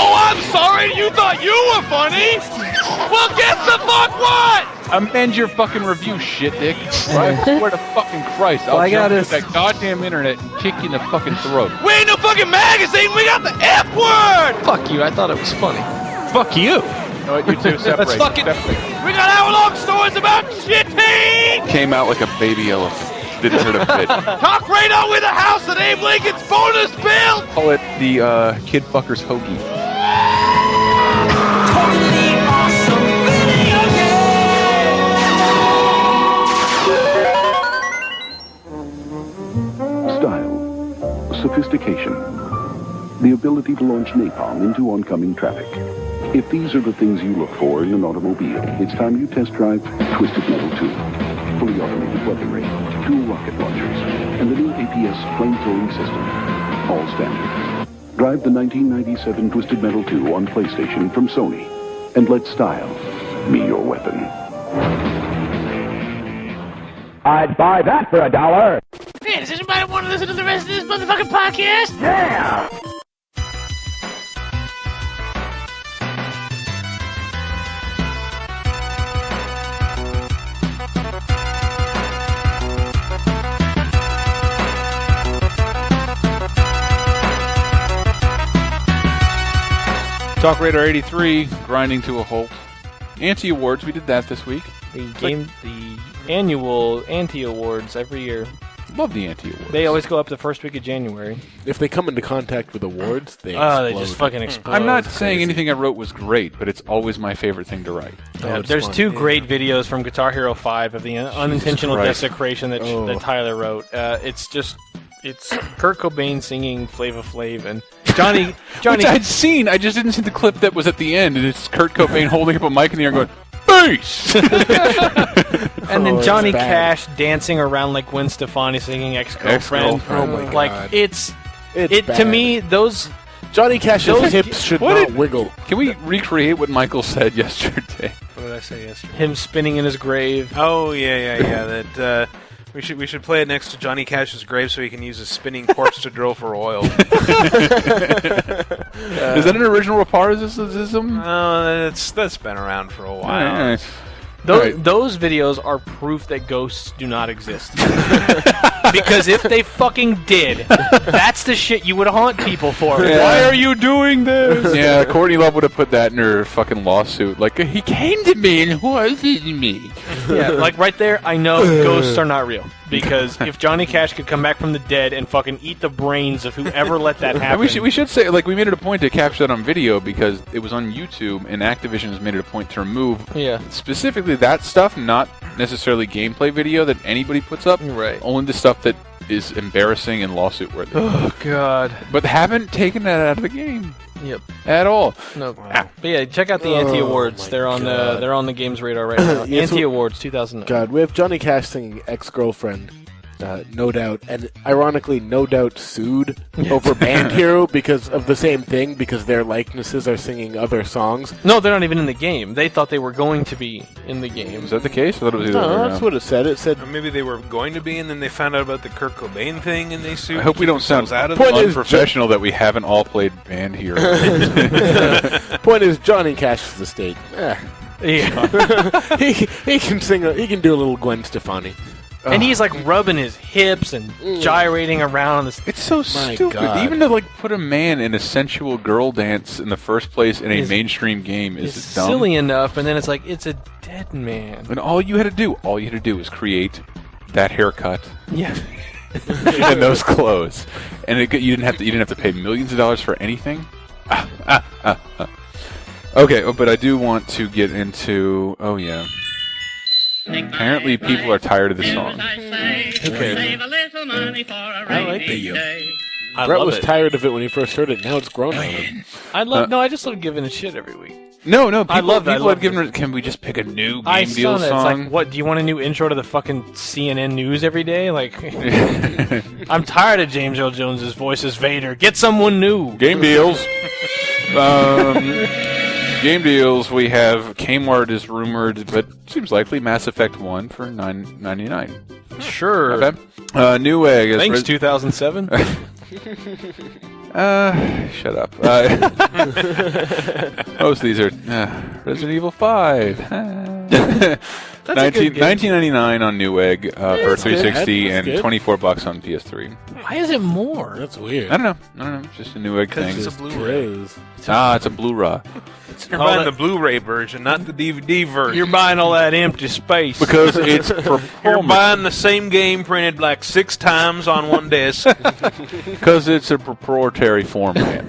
Oh, I'm sorry! You thought you were funny? Well, guess the fuck what? Amend your fucking review, shit dick. I swear to fucking Christ, I'll jump into that goddamn internet and kick you in the fucking throat. We ain't no fucking magazine, we got the F word! Fuck you, I thought it was funny. Fuck you! No, you two separate. Let's fucking... We got hour-long stories about shitting! Came out like a baby elephant. Didn't hurt a bit. TalkRadar with a house at Abe Lincoln's bonus bill! Call it the Kid Fuckers Hoagie. Totally awesome video game! Style, sophistication, the ability to launch napalm into oncoming traffic. If these are the things you look for in an automobile, it's time you test drive Twisted Metal 2. Fully automated weaponry, 2 rocket launchers, and the new APS flamethrowing system. All standard. Drive the 1997 Twisted Metal 2 on PlayStation from Sony. And let style be your weapon. I'd buy that for $1. Hey, does anybody want to listen to the rest of this motherfucking podcast? Yeah! TalkRadar 83, grinding to a halt. Anti-awards, we did that this week. We gave the annual anti-awards every year. Love the anti-awards. They always go up the first week of January. If they come into contact with awards, they explode. They just fucking explode. I'm not saying anything I wrote was great, but it's always my favorite thing to write. There's two great videos from Guitar Hero 5 of the unintentional desecration that Tyler wrote. It's just It's Kurt Cobain singing Flava Flav and Johnny. Which I'd seen. I just didn't see the clip that was at the end, and it's Kurt Cobain holding up a mic in the air going, bass! And then Johnny Cash dancing around like Gwen Stefani singing Ex-Girlfriend. Oh my god! Like it's bad. To me those Johnny Cash's hips should not wiggle. Can we recreate what Michael said yesterday? What did I say yesterday? Him spinning in his grave. Oh yeah. That we should play it next to Johnny Cash's grave so he can use his spinning corpse to drill for oil. Is that an original Raparzism? No, that's been around for a while. Those videos are proof that ghosts do not exist. Because if they fucking did, that's the shit you would haunt people for. Yeah. Why are you doing this? Yeah, Courtney Love would have put that in her fucking lawsuit. Like, he came to me and poisoned me. Yeah, like right there, I know ghosts are not real. Because if Johnny Cash could come back from the dead and fucking eat the brains of whoever let that happen. And we should say, like, we made it a point to capture that on video because it was on YouTube, and Activision has made it a point to remove specifically that stuff, not necessarily gameplay video that anybody puts up. Right. Only the stuff that is embarrassing and lawsuit worthy. Oh God! But haven't taken that out of the game. Yep. At all. No. Wow. But yeah, check out the Anti Awards. They're on the games radar right now. Anti Awards 2009. God, we have Johnny Cash singing Ex-Girlfriend. No Doubt, and ironically, No Doubt sued over Band Hero because of the same thing, because their likenesses are singing other songs. No, they're not even in the game. They thought they were going to be in the game. Is that the case? I thought it was either way No, that's what it said. It said or maybe they were going to be, and then they found out about the Kurt Cobain thing, and they sued. I hope we don't sound out of unprofessional that we haven't all played Band Hero. Point is, Johnny Cash's estate. Yeah, he can sing. He can do a little Gwen Stefani. And he's like rubbing his hips and gyrating around. It's so stupid. God. Even to like put a man in a sensual girl dance in the first place in a mainstream game is dumb. Silly enough, and then it's like it's a dead man. And all you had to do is create that haircut. Yeah. And those clothes, and you didn't have to pay millions of dollars for anything. Okay, but I do want to get into. Oh yeah. Apparently, people are tired of the song. Okay. I like it. Brett was tired of it when he first heard it. Now it's grown on him. I just love giving it shit every week. No, people, I love given. Can we just pick a new Game Deal song? It's like, what? Do you want a new intro to the fucking CNN news every day? Like, I'm tired of James Earl Jones's voice as Vader. Get someone new. Game Deals. Game deals, we have Kmart is rumored, but seems likely Mass Effect 1 for $9.99. Sure. Okay. Newegg. Thanks, 2007. Shut up. Most of these are Resident Evil 5. $19.99 on Newegg for 360 and $24 on PS3. Why is it more? That's weird. I don't know. It's just a Newegg thing. It's a Blu-ray. It's a Blu-ray. You're buying the Blu-ray version, not the DVD version. You're buying all that empty space. Because it's You're buying the same game printed like 6 times on one disc. Because it's a proprietary format.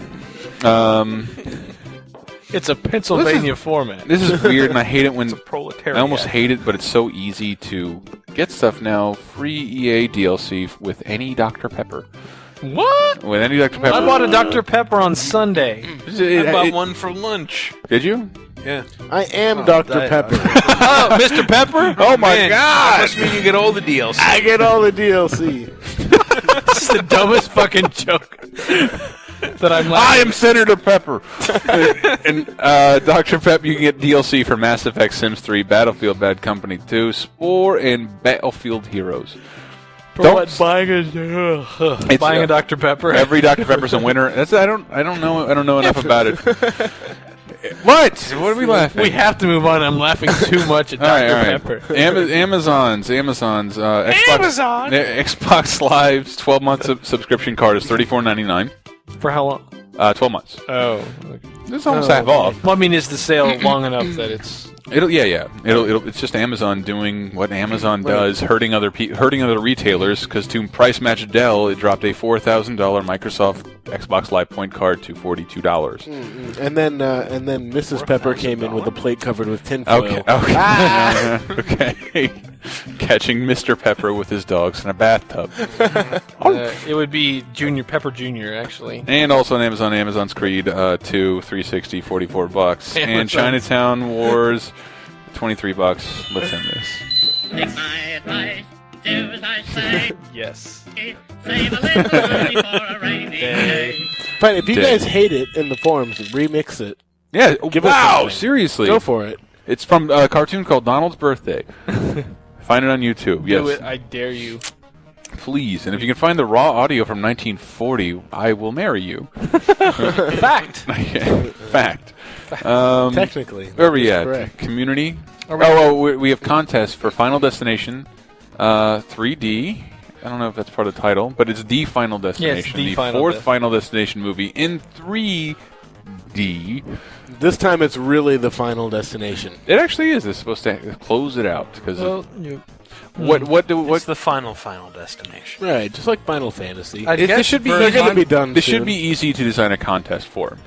It's a Pennsylvania format. This is weird, and I hate it when... It's a proletariat. I almost hate it, but it's so easy to get stuff now. Free EA DLC with any Dr. Pepper. What? With any Dr. Pepper. I bought a Dr. Pepper on Sunday. I bought one for lunch. Did you? Yeah. I am Dr. Pepper. Oh, Mr. Pepper? Oh, my God. That must mean you get all the DLC. I get all the DLC. This is the dumbest fucking joke that I'm laughing. I am Senator Pepper. And Dr. Pepper, you can get DLC for Mass Effect, Sims 3, Battlefield Bad Company 2, Spore, and Battlefield Heroes. Buying a Dr. Pepper. Every Dr. Pepper's a winner. I don't know enough about it. What? What are we laughing? We have to move on. I'm laughing too much at Dr. Pepper. Amazon's Xbox Live's 12-month subscription card is $34.99. For how long? 12 months. Oh, it's almost half off. Well, I mean, is the sale long enough that it's? It's just Amazon doing what Amazon does, hurting other retailers. Because to price match Dell, it dropped a $4,000 Microsoft Xbox Live point card to $42. Mm-hmm. And then Mrs. Pepper came in with a plate covered with tinfoil. Okay. Okay. Catching Mr. Pepper with his dogs in a bathtub. It would be Junior Pepper Jr. actually. And also on Amazon's Creed 2, 360, $44. And Chinatown Wars, $23. Let's end this. Take my advice, do as I say. Yes. Save a little money for a rainy day. Fine, if you guys hate it in the forums, remix it. Yeah, Give wow, us seriously. Go for it. It's from a cartoon called Donald's Birthday. Find it on YouTube. Yes. Do it, I dare you. Please. And if you can find the raw audio from 1940, I will marry you. Fact. Fact. Technically. Where are we at? Correct. Community? We have contests for Final Destination 3D. I don't know if that's part of the title, but it's the Final Destination. Yeah, it's the fourth Final Destination movie in 3D. This time it's really the Final Destination. It actually is. It's supposed to close it out because What's the final destination? Right, just like Final Fantasy. This should be they're going to be done. This soon. should be easy to design a contest for.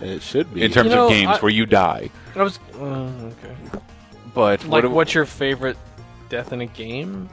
It should be in terms of games where you die. I was okay. But like, what's your favorite death in a game?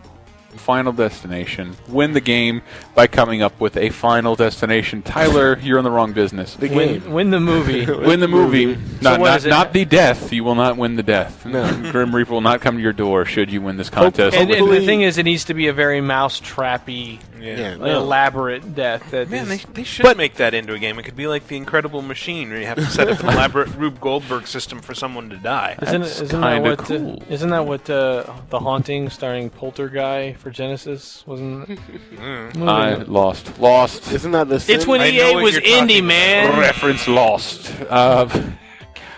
Final Destination. Win the game by coming up with a Final Destination. Tyler, you're in the wrong business. The game. Win the movie. Win the movie. So Not the death. You will not win the death. No. Grim Reaper will not come to your door should you win this contest. And the thing is, it needs to be a very mouse-trappy, no. elaborate death. They should make that into a game. It could be like The Incredible Machine, where you have to set up an elaborate Rube Goldberg system for someone to die. Isn't that what? Isn't that what The Haunting, starring Poltergeist for Genesis, wasn't? I lost. Isn't that the? It's when EA was indie, man. Reference lost.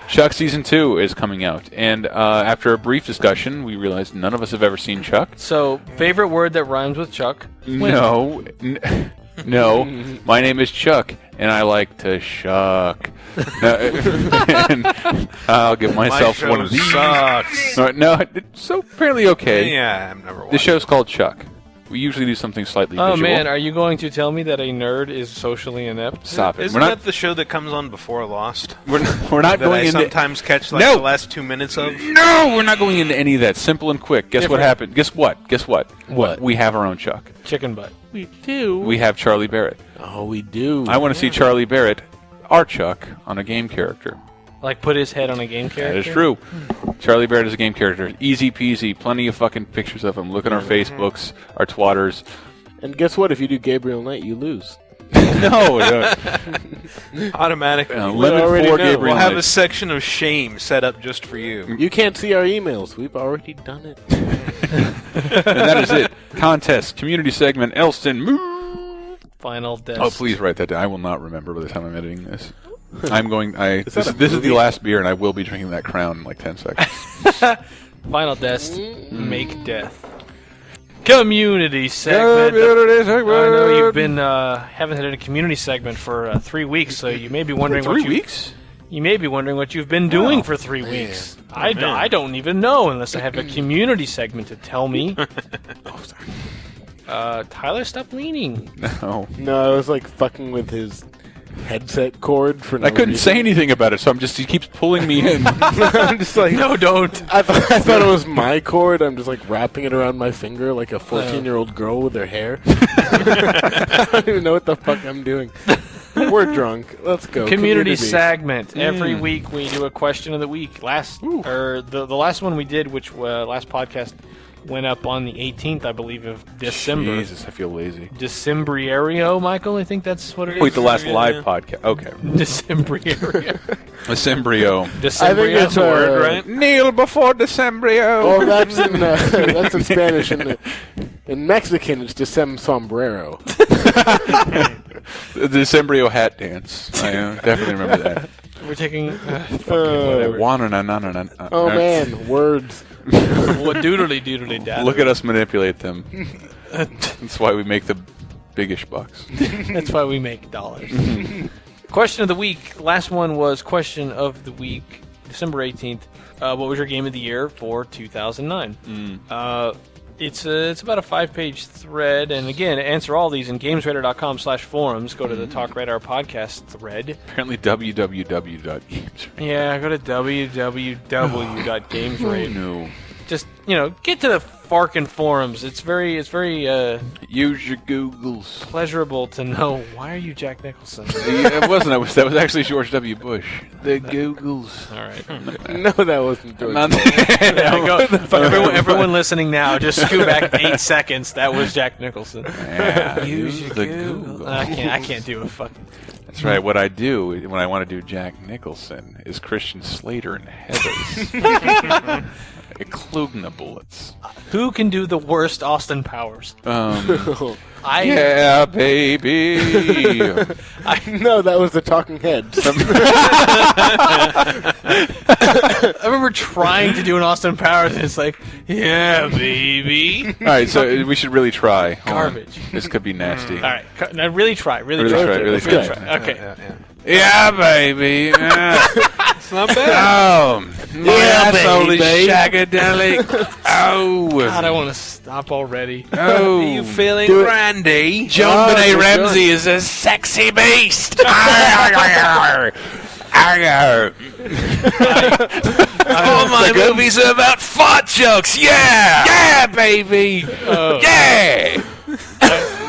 Chuck Season 2 is coming out, and after a brief discussion, we realized none of us have ever seen Chuck. So, favorite word that rhymes with Chuck? No. No. My name is Chuck, and I like to shuck. And I'll give myself one of these. Sucks. No, it's so apparently okay. Yeah, I've never watched The show's called Chuck. We usually do something slightly visual. Oh man, are you going to tell me that a nerd is socially inept? Stop it. Isn't that the show that comes on before Lost? We're not that going I into... sometimes catch the last 2 minutes of? No, we're not going into any of that. Simple and quick. Guess what happened? Guess what? What? We have our own Chuck. Chicken butt. We do. We have Charlie Barrett. Oh, we do. I want to see Charlie Barrett, our Chuck, on a game character. Like put his head on a game character? That is true. Charlie Barrett is a game character. Easy peasy. Plenty of fucking pictures of him. Look at our Facebooks, our twatters. And guess what? If you do Gabriel Knight, you lose. No. Automatically. Lemon 4 Gabriel We'll have Knight. a section of shame set up just for you. You can't see our emails. We've already done it. And that is it. Contest, community segment, Elston. Moo. Final death. Oh, please write that down. I will not remember by the time I'm editing this. This is the last beer, and I will be drinking that Crown in like 10 seconds. Final death. Make death. Community segment. I know you've been haven't had a community segment for 3 weeks, so you may be wondering what 3 weeks. You may be wondering what you've been doing for 3 weeks. I don't even know unless I have a community segment to tell me. Tyler, stop leaning. No, I was like fucking with his headset cord for no I couldn't reason. say anything about it, so he keeps pulling me in. I'm just like, no, don't. I thought it was my cord. I'm just like wrapping it around my finger like a 14-year-old girl with her hair. I don't even know what the fuck I'm doing. We're drunk. Let's go. Community segment. Every week we do a question of the week. The last one we did, which last podcast went up on the 18th, I believe, of December. Jesus, I feel lazy. Decembriario, Michael, I think that's what it is. Wait, the last live podcast. Okay. Decembriario. Decembrio. Decembrio, that's a word, right? Kneel before Decembrio. Oh, that's in Spanish. In Mexican, it's Decem Sombrero. The Decembrio hat dance. I definitely remember that. We're taking... whatever. Oh, man. Words. What doodly da. Look at us manipulate them. That's why we make the biggish bucks. That's why we make dollars. Question of the week. Last one was question of the week, December 18th. What was your game of the year for 2009? It's about a 5-page thread, and again, answer all these in GamesRadar.com/forums. Go to the TalkRadar podcast thread. Apparently www.games. Yeah, go to www.gamesradar. No. Just, get to the Farkin forums. It's very use your Googles. Pleasurable to know. Why are you Jack Nicholson? It wasn't. That was actually George W. Bush. The Googles. All right. No, that wasn't George. Everyone listening now, just scoot back 8 seconds. That was Jack Nicholson. Yeah, use the Google. I can't do a fucking. That's right. What I do when I want to do Jack Nicholson is Christian Slater and Heathers. Including the bullets. Who can do the worst Austin Powers? Yeah, baby. I know that was the Talking Heads. I remember trying to do an Austin Powers, and it's like, yeah, baby. All right, so we should really try. Garbage. This could be nasty. All right, now really try. Really try. Okay. Yeah, baby. It's not bad. Oh, my asshole is shagadelic. Oh. God, I want to stop already. Oh. Are you feeling brandy? John Benet Ramsey is a sexy beast. All my movies are about fart jokes. Yeah. Yeah, baby. Yeah.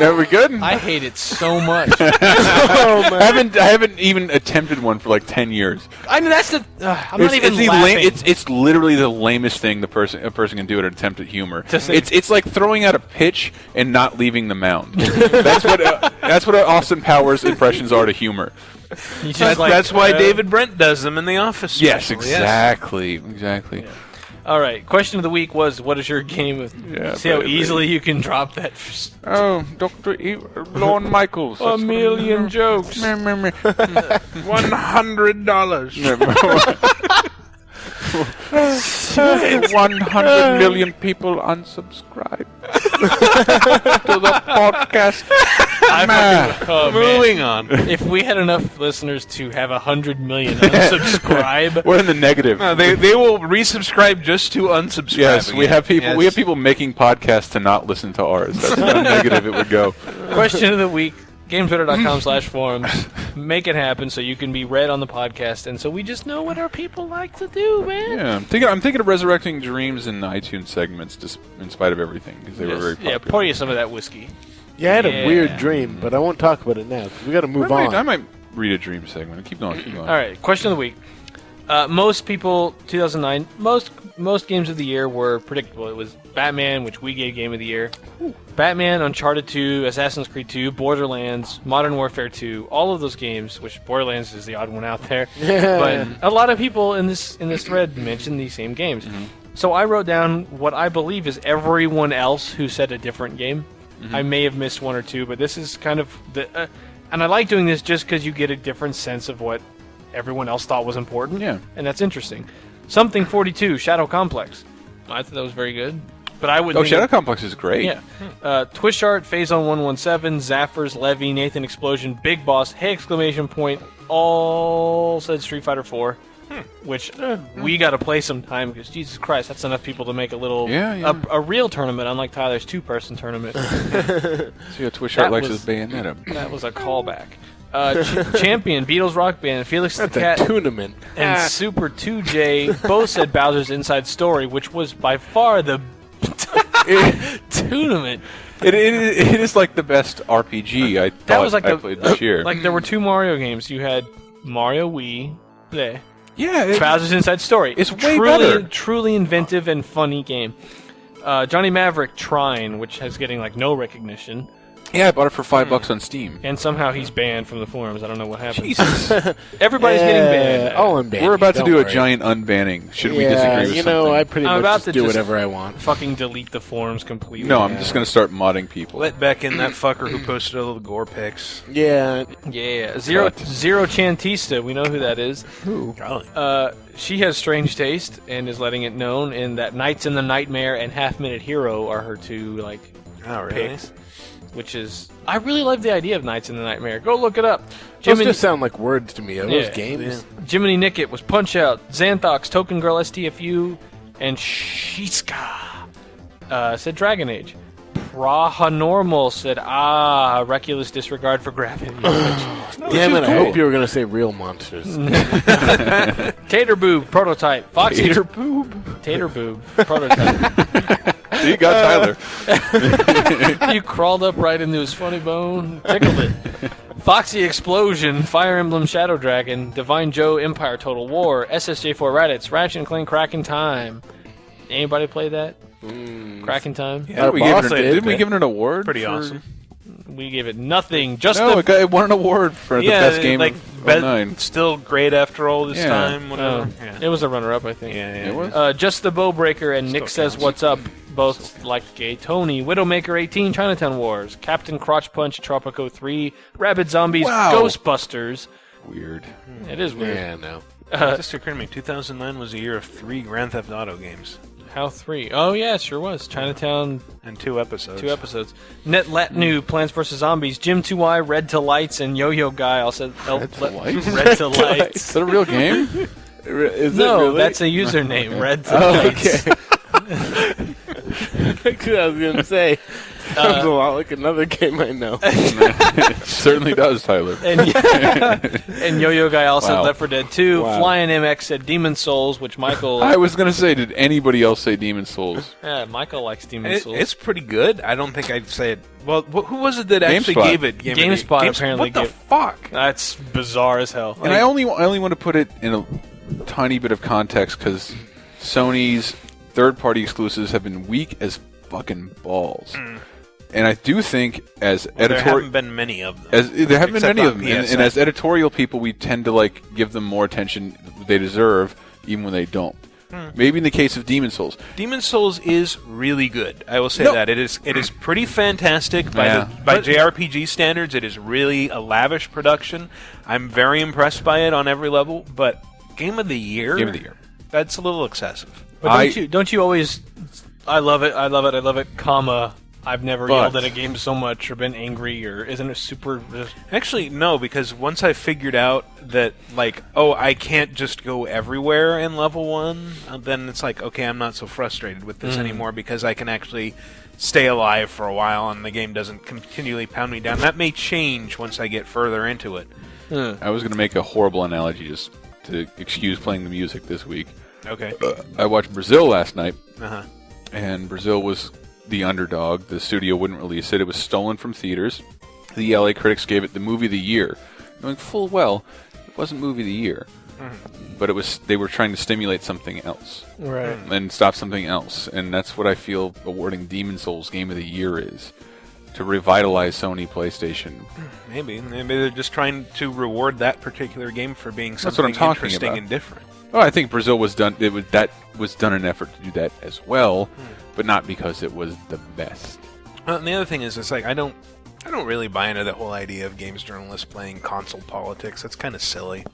Are we good? I hate it so much. I haven't even attempted one for like 10 years. I mean, that's the. I'm not even laughing. It's literally the lamest thing a person can do at an attempt at humor. It's like throwing out a pitch and not leaving the mound. That's what Austin Powers impressions are to humor. That's why David Brent does them in The Office. Yes, exactly. Exactly. Yeah. All right. Question of the week was, what is your game of... See how easily you can drop that... Oh, Dr. Lorne Michaels. A million jokes. $100. 100 million people unsubscribe to the podcast. Moving on. If we had enough listeners to have 100 million unsubscribe, we're in the negative. No, they will resubscribe just to unsubscribe. Yes, again. we have people. Yes. We have people making podcasts to not listen to ours. That's how negative it would go. Question of the week. GameTwitter.com/forums. Make it happen so you can be read on the podcast, and so we just know what our people like to do, man. Yeah, I'm thinking of resurrecting Dreams in iTunes segments, just in spite of everything, because they were very popular. Yeah, pour you some of that whiskey. Yeah, I had a weird dream, but I won't talk about it now. We got to move on. I might read a dream segment. Keep going. All right, question of the week. Most people, 2009, most games of the year were predictable. It was Batman, which we gave Game of the Year. Batman, Uncharted 2, Assassin's Creed 2, Borderlands, Modern Warfare 2, all of those games, which Borderlands is the odd one out there. But a lot of people in this thread mentioned these same games. Mm-hmm. So I wrote down what I believe is everyone else who said a different game. Mm-hmm. I may have missed one or two, but this is kind of the... and I like doing this just because you get a different sense of what everyone else thought was important. Yeah. And that's interesting. Something 42, Shadow Complex. I thought that was very good. But I would. Shadow Complex is great. Yeah. Twishart, Phazone 117, Zaffers, Levy, Nathan Explosion, Big Boss, Hey exclamation point, all said Street Fighter 4. Which we got to play sometime because Jesus Christ, that's enough people to make a little a real tournament, unlike Tyler's 2-person tournament. See how Twishart likes his Bayonetta. That was a callback. Champion, Beatles Rock Band, Felix the Cat, tournament, and Super 2J both said Bowser's Inside Story, which was by far the tournament. It is like the best RPG I played this year. Like there were two Mario games. You had Mario Wii Play. Yeah, Bowser's Inside Story. It's way better. Truly inventive and funny game. Johnny Maverick Trine, which is getting like no recognition. Yeah, I bought it for $5 on Steam. And somehow he's banned from the forums. I don't know what happened. Jesus. Everybody's getting banned. I'll unban We're about to do worry. a giant unbanning. Should we disagree with something? I pretty much just do whatever I want. Fucking delete the forums completely. No, I'm just going to start modding people. Let back in that fucker who posted all the gore pics. Yeah. Yeah. Zero Chantista. We know who that is. Who? She has strange taste and is letting it known in that Nights in the Nightmare and Half Minute Hero are her two picks. Which is... I really love the idea of Nights in the Nightmare. Go look it up. Those just sound like words to me. Those games. Yeah. Jiminy Nickett was Punch-Out. Xanthox, Token Girl STFU, and Shiska said Dragon Age. Prahanormal said, reckless disregard for gravity. Damn it, I hope you were going to say real monsters. Tater Boob, Prototype. Foxy Tater Boob? Tater Boob, Prototype. You got Tyler. You crawled up right into his funny bone, tickled it. Foxy Explosion, Fire Emblem Shadow Dragon, Divine Joe Empire Total War, SSJ4 Raditz, Ratchet and Clank Kraken Time. Anybody play that? Kraken Time? Yeah, didn't we give it an award? Pretty awesome. We gave it nothing. Just it won an award for the best game of 09. Still great after all this time. Whatever. It was a runner-up, I think. Yeah. It was? Just the Bowbreaker and Still Nick Says counts. What's Up. Both like Gay Tony, Widowmaker 18, Chinatown Wars, Captain Crotch Punch, Tropico 3, Rabid Zombies, Wow. Ghostbusters. Weird. It is weird. Yeah, no. It just occurred to me, 2009 was a year of 3 Grand Theft Auto games. How 3? Oh, yeah, it sure was. Chinatown. And 2 episodes. 2 episodes. Net Latnu, Plants vs. Zombies, Jim 2I, Red to Lights, and Yo-Yo Guy all said... Red to Lights? Red to Lights. Is that a real game? Is No, it really? that's a username. Red to Lights. Okay. I was going to say, sounds a lot like another game I know. It certainly does, Tyler. And Yo-Yo Guy also said Wow. Left 4 Dead 2. Wow. Flying MX said Demon Souls, which Michael... I was going to say, did anybody else say Demon Souls? Yeah, Michael likes Demon Souls. It's pretty good. I don't think I'd say it. Well, who was it that actually GameSpot. gave it? GameSpot apparently What the gave- fuck? That's bizarre as hell. And I only want to put it in a tiny bit of context because Sony's third-party exclusives have been weak as fucking balls. And I do think as There editorial... haven't been many of them. There haven't been Except many on of them. And PSN. as editorial people, we tend to give them more attention they deserve, even when they don't. Maybe in the case of Demon Souls. Demon Souls is really good. I will say No. that it is pretty fantastic by JRPG standards. It is really a lavish production. I'm very impressed by it on every level. But Game of the Year, that's a little excessive. But don't you always... I love it, comma... I've never yelled at a game so much or been angry, or isn't it super... Actually, no, because once I figured out that, I can't just go everywhere in level 1, then it's like, okay, I'm not so frustrated with this anymore because I can actually stay alive for a while and the game doesn't continually pound me down. That may change once I get further into it. I was going to make a horrible analogy just to excuse playing the music this week. Okay. I watched Brazil last night, Uh-huh. and Brazil was the underdog. The studio wouldn't release it. It was stolen from theaters. The LA critics gave it the movie of the year, knowing full well it wasn't movie of the year. But they were trying to stimulate something else. Right. And stop something else. And that's what I feel awarding Demon Souls Game of the Year is. To revitalize Sony PlayStation. Maybe they're just trying to reward that particular game for being That's what something I'm talking interesting about. and different. Oh, I think Brazil was done. That was done an effort to do that as well, but not because it was the best. And the other thing is, it's like I don't really buy into that whole idea of games journalists playing console politics. That's kind of silly.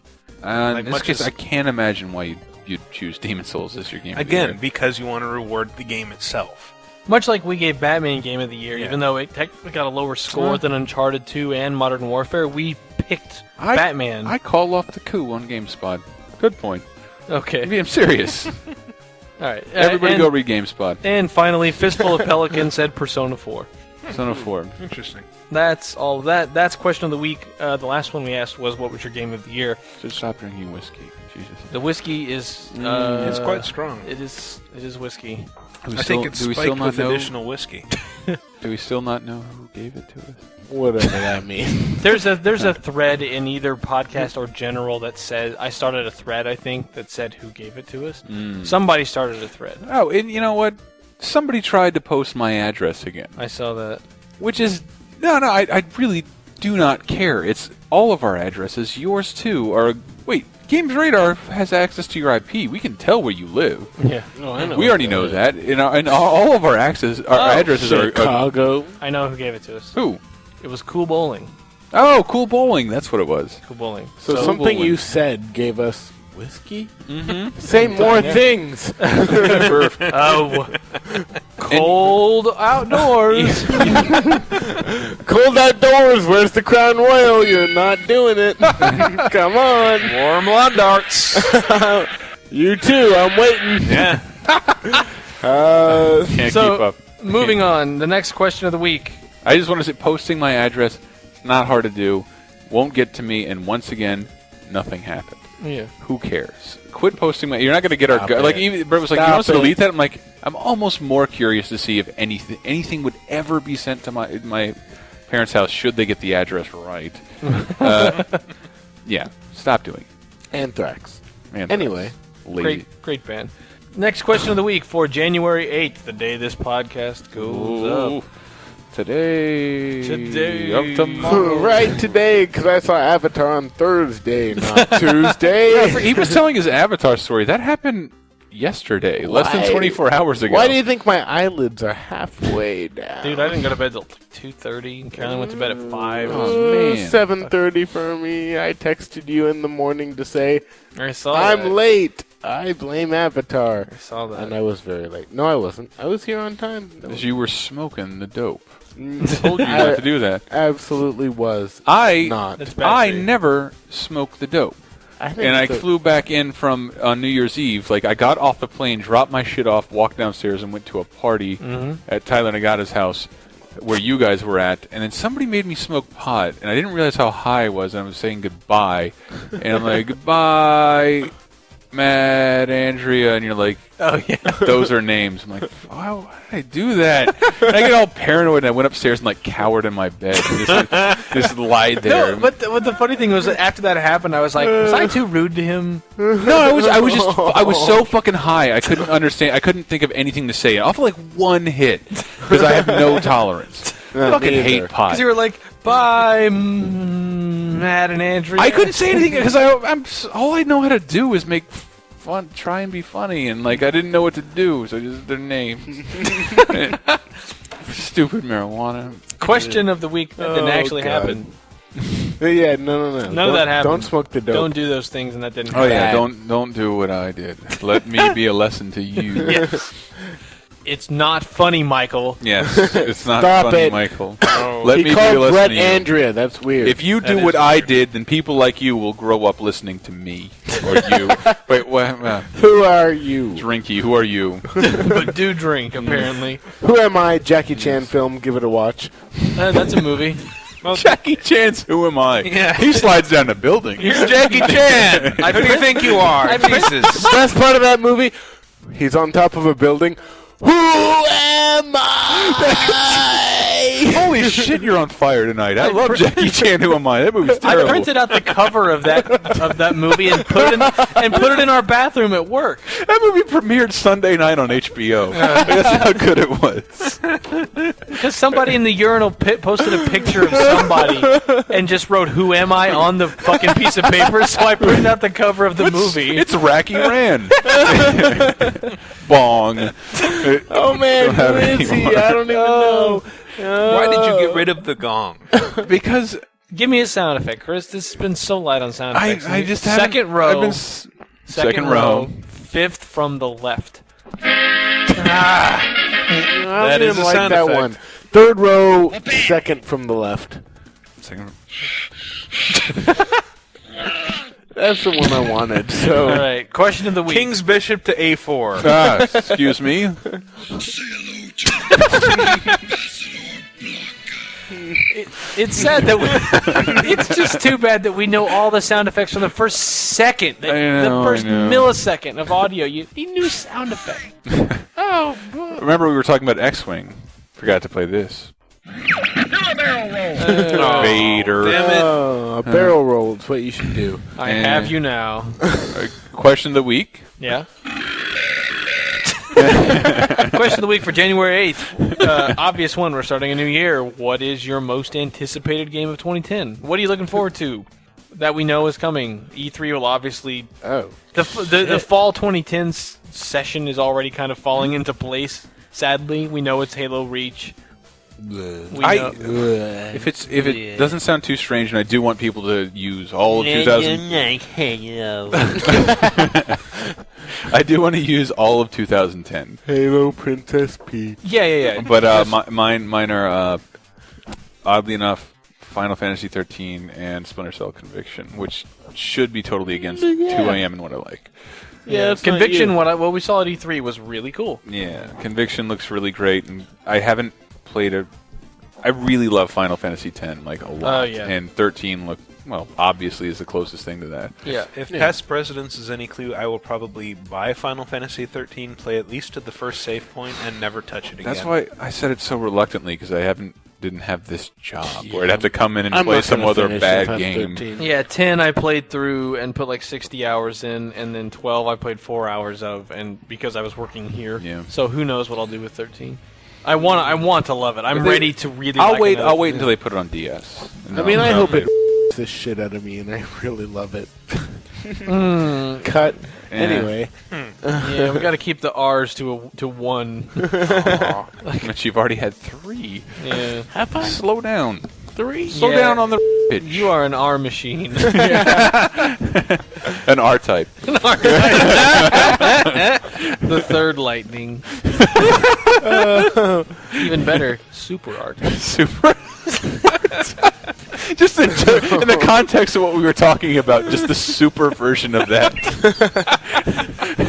In this case, I can't imagine why you'd choose Demon Souls as your game. Again, because you want to reward the game itself. Much like we gave Batman Game of the Year, even though it technically got a lower score than Uncharted 2 and Modern Warfare, we picked Batman. I call off the coup on GameSpot. Good point. Okay. I'm serious. All right. Everybody go read GameSpot. And finally, Fistful of Pelicans said Persona 4. Persona 4. Interesting. That's all of that. That's question of the week. The last one we asked was, what was your game of the year? Just stop drinking whiskey. Jesus. The whiskey is... it's quite strong. It is whiskey. I think it's spiked with additional whiskey. Do we still not know who gave it to us? Whatever that means. There's a thread in either podcast or general that says... I started a thread, I think, that said who gave it to us. Somebody started a thread. Oh, and you know what? Somebody tried to post my address again. I saw that. Which is... No, I really do not care. It's all of our addresses. Yours, too, are... Wait, Games Radar has access to your IP. We can tell where you live. Yeah. Oh, I know. We already know that. And all of our addresses are... Chicago. I know who gave it to us. Who? It was Cool Bowling. Oh, Cool Bowling. That's what it was. Cool Bowling. So Cool something Bowling. you said gave us whiskey? Mm-hmm. Say more things. Oh. Cold outdoors. Cold outdoors. Where's the Crown Royal? You're not doing it. Come on. Warm lawn darts. You too. I'm waiting. Yeah. Can't keep up. Moving on. The next question of the week. I just want to say, posting my address, it's not hard to do. Won't get to me, and once again, nothing happened. Yeah. Who cares? Quit posting my... You're not going to get our... Stop Like, it. even Brett was like, you Stop want us to it. delete that? I'm like, I'm almost more curious to see if anything would ever be sent to my parents' house should they get the address right. Yeah, stop doing it. Anthrax. Anyway. Great band. Next question of the week for January 8th, the day this podcast goes up. Today of tomorrow. Right today, because I saw Avatar on Thursday, not Tuesday. Yeah, he was telling his Avatar story. That happened yesterday, less than 24 hours ago. Why do you think my eyelids are halfway down? Dude, I didn't go to bed till 2:30. Carolyn went to bed at 5. Oh, man. 7:30 for me. I texted you in the morning to say, I saw I'm that. late. I blame Avatar. I saw that. And I was very late. No, I wasn't. I was here on time. Because you were smoking the dope. I told you not to do that. Absolutely was. I not. never smoked the dope. I flew back in from on New Year's Eve. Like, I got off the plane, dropped my shit off, walked downstairs, and went to a party at Tyler Nagata's house where you guys were at. And then somebody made me smoke pot, and I didn't realize how high I was, and I was saying goodbye. And I'm like, goodbye, Matt, Andrea. And you're like, oh, yeah. Those are names. I'm like, why did I do that? And I get all paranoid, and I went upstairs and, like, cowered in my bed. And just lied there. No, but the funny thing was that after that happened, I was like, was I too rude to him? No, I was so fucking high, I couldn't understand. I couldn't think of anything to say. Off of, like, one hit, because I have no tolerance. I fucking hate pot. Because you were like, bye, Matt and Andrea. I couldn't say anything, because all I know how to do is make fun, try and be funny, and, like, I didn't know what to do, so just their names. Stupid marijuana. Question of the week that didn't actually happen. Yeah, no. None of that happened. Don't smoke the dope. Don't do those things, and that didn't Oh, happen. yeah, don't do what I did. Let me be a lesson to you. Yes. It's not funny, Michael. Yes, it's not Stop funny, it. Michael. Oh. Let He me be called a lesson Brett to you. Andrea. That's weird. If you do what I did, then people like you will grow up listening to me. Or you. Wait, what? Who are you? Drinky, who are you? But do drink, apparently. Who am I? Jackie Chan film. Give it a watch. That's a movie. Well, Jackie Chan's Who Am I? Yeah. He slides down the building. You're Jackie Chan. Who do you think you are? Jesus. Best part of that movie, he's on top of a building. Who am I? Holy shit, you're on fire tonight. I love Jackie Chan. Who Am I? That movie's terrible. I printed out the cover of that movie and put it in our bathroom at work. That movie premiered Sunday night on HBO. That's how good it was. Because somebody in the urinal pit posted a picture of somebody and just wrote "Who am I?" on the fucking piece of paper. So I printed out the cover of the movie. It's Racky Rand. Bong. Oh man, who is he? I don't even know. Why did you get rid of the gong? Because give me a sound effect, Chris. This has been so light on sound effects. I just second row. I've been second row. Fifth from the left. I That is didn't a like sound that effect. one. Third row, second from the left. Second. That's the one I wanted. So, All right. Question of the week. King's Bishop to A4. Excuse me. Say hello to Ambassador Blanca. It's sad that it's just too bad that we know all the sound effects from the first second, the first millisecond of audio. He knew sound effect. Oh, Remember we were talking about X-Wing. Forgot to play this. Do a barrel roll. Vader. Damn it. a barrel roll is what you should do. I have you now. Question of the week. Yeah. Question of the week for January 8th. Obvious one. We're starting a new year. What is your most anticipated game of 2010? What are you looking forward to that we know is coming? E3 will obviously... Oh. The fall 2010 session is already kind of falling into place. Sadly, we know it's Halo Reach. If it doesn't sound too strange, and I do want people to use all of 2000. I do want to use all of 2010. Halo Princess Peach. Yeah. But mine are oddly enough Final Fantasy 13 and Splinter Cell Conviction, which should be totally against 2 AM and what I like. Yeah, Conviction. What we saw at E3 was really cool. Yeah, Conviction looks really great, and I haven't played I really love Final Fantasy 10 like a lot, yeah. and 13 looked well, obviously is the closest thing to that. Yeah. If Past Presidents is any clue, I will probably buy Final Fantasy 13, play at least to the first save point, and never touch it again. That's why I said it so reluctantly, because I didn't have this job where I'd have to come in and play some other bad game. 13. Yeah, 10 I played through and put like 60 hours in, and then 12 I played 4 hours of, and because I was working here. Yeah. So who knows what I'll do with 13. I want to love it. I'm ready to really. I'll wait until they put it on DS. I mean, I hope it the shit out of me, and I really love it. Cut. Yeah. Anyway. Yeah, we got to keep the R's to 1. But you've already had 3. Yeah. Have fun. Slow down. 3. Slow down on the pitch. You are an R machine. An R type. The third lightning. Even better, super R type. Super. Just in the context of what we were talking about, just the super version of that.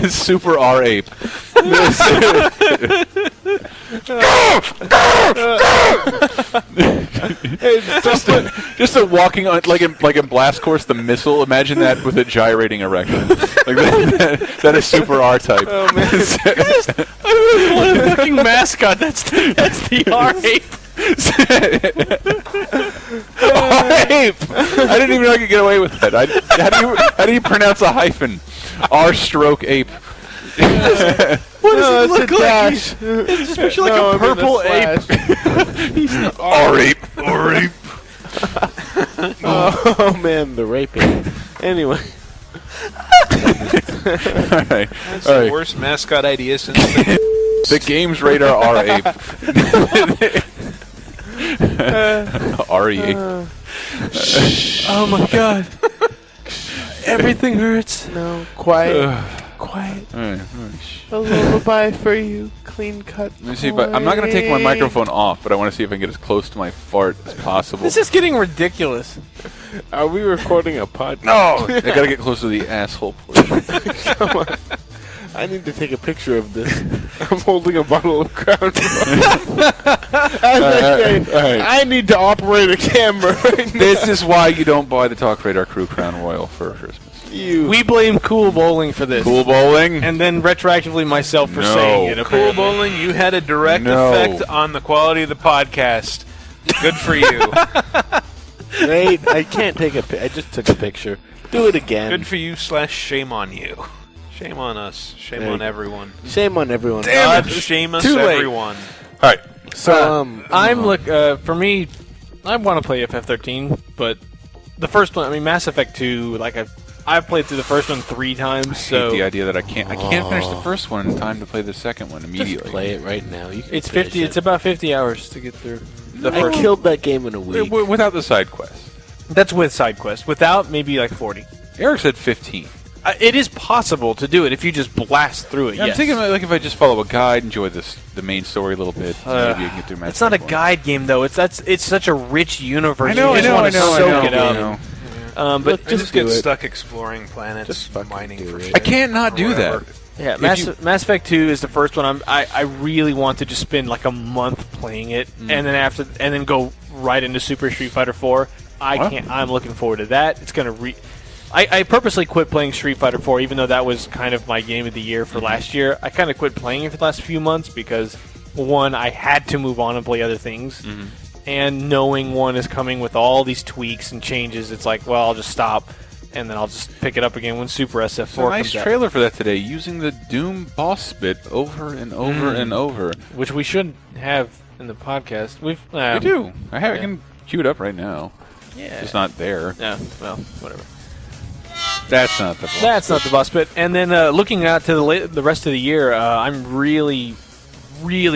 Super R ape. just a walking on like in Blast Course the missile. Imagine that with a gyrating erection. Like that is super R type. Oh man! What a fucking mascot! That's the R ape. R-ape! I didn't even know I could get away with that. How do you pronounce a hyphen? R-stroke ape. What does it look like? It's just picture like a purple ape. He's an R-ape. R-ape. Oh man, the raping. Anyway. All right. That's the worst mascot idea since the Games Radar R-ape. R-E-A. Oh my god. Everything hurts. No, quiet. Quiet. A lullaby for you. Clean cut. Let me see if I'm not going to take my microphone off, but I want to see if I can get as close to my fart as possible. This is getting ridiculous. Are we recording a podcast? No! I got to get close to the asshole portion. Come on. I need to take a picture of this. I'm holding a bottle of Crown Royal. I need to operate a camera right now. This is why you don't buy the TalkRadar Crew Crown Royal for Christmas. We blame Cool Bowling for this. Cool Bowling? And then retroactively myself for saying it. Cool Bowling, you had a direct effect on the quality of the podcast. Good for you. Wait, I can't take I just took a picture. Do it again. Good for you / shame on you. Shame on us. Shame on everyone. Shame on everyone. God, shame us everyone. All right. So, for me, I want to play FF13, but the first one, I mean, Mass Effect 2, like I've played through the first one 3 times. I hate the idea that I can't finish the first one in time to play the second one immediately. Just play it right now. You can it's 50. It's about 50 hours to get through. I killed that game in a week without the side quest. That's with side quest. Without, maybe like 40. Eric said 15. It is possible to do it if you just blast through it. Yeah, I'm thinking like if I just follow a guide, enjoy the main story a little bit, maybe I can get through Mass It's not a Effect guide game though. It's such a rich universe. I know. You just want to soak it up. But just get stuck exploring planets, just mining for shit. I can't not do that. Yeah, Mass Effect 2 is the first one. I really want to just spend like a month playing it, and then go right into Super Street Fighter 4. I can't. I'm looking forward to that. It's gonna I purposely quit playing Street Fighter 4, even though that was kind of my game of the year for last year. I kind of quit playing it for the last few months because, one, I had to move on and play other things. And knowing 1 is coming with all these tweaks and changes, it's like, well, I'll just stop, and then I'll just pick it up again when Super SF4 comes out. Nice trailer for that today, using the Doom boss bit over and over and over. Which we should have in the podcast. We do. I can cue it up right now. Yeah. It's not there. Yeah, well, whatever. That's not the boss. That's not the boss bit. And then looking out to the rest of the year, I'm really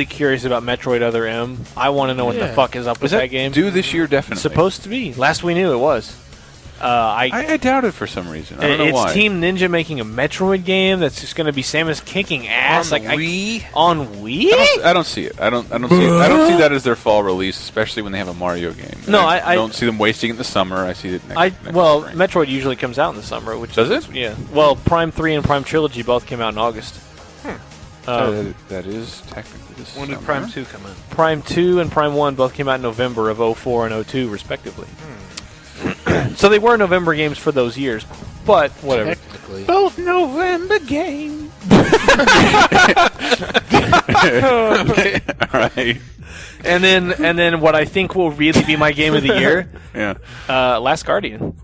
curious about Metroid Other M. I want to know what the fuck is up with that game. Due this year, definitely. Supposed to be. Last we knew, it was. I doubt it for some reason. I don't know why. It's Team Ninja making a Metroid game that's just going to be Samus kicking ass on Wii. On Wii? I don't see it. I don't see it. I don't see that as their fall release, especially when they have a Mario game. No, I don't see them wasting it in the summer. I see it next spring. Metroid usually comes out in the summer. Does it? Yeah. Well, Prime 3 and Prime Trilogy both came out in August. That is technically this When did Prime 2 come out? Prime 2 and Prime 1 both came out in November of 04 and 02, respectively. So they were November games for those years, but whatever. Technically. Both November games. Right. And then what I think will really be my game of the year, Last Guardian.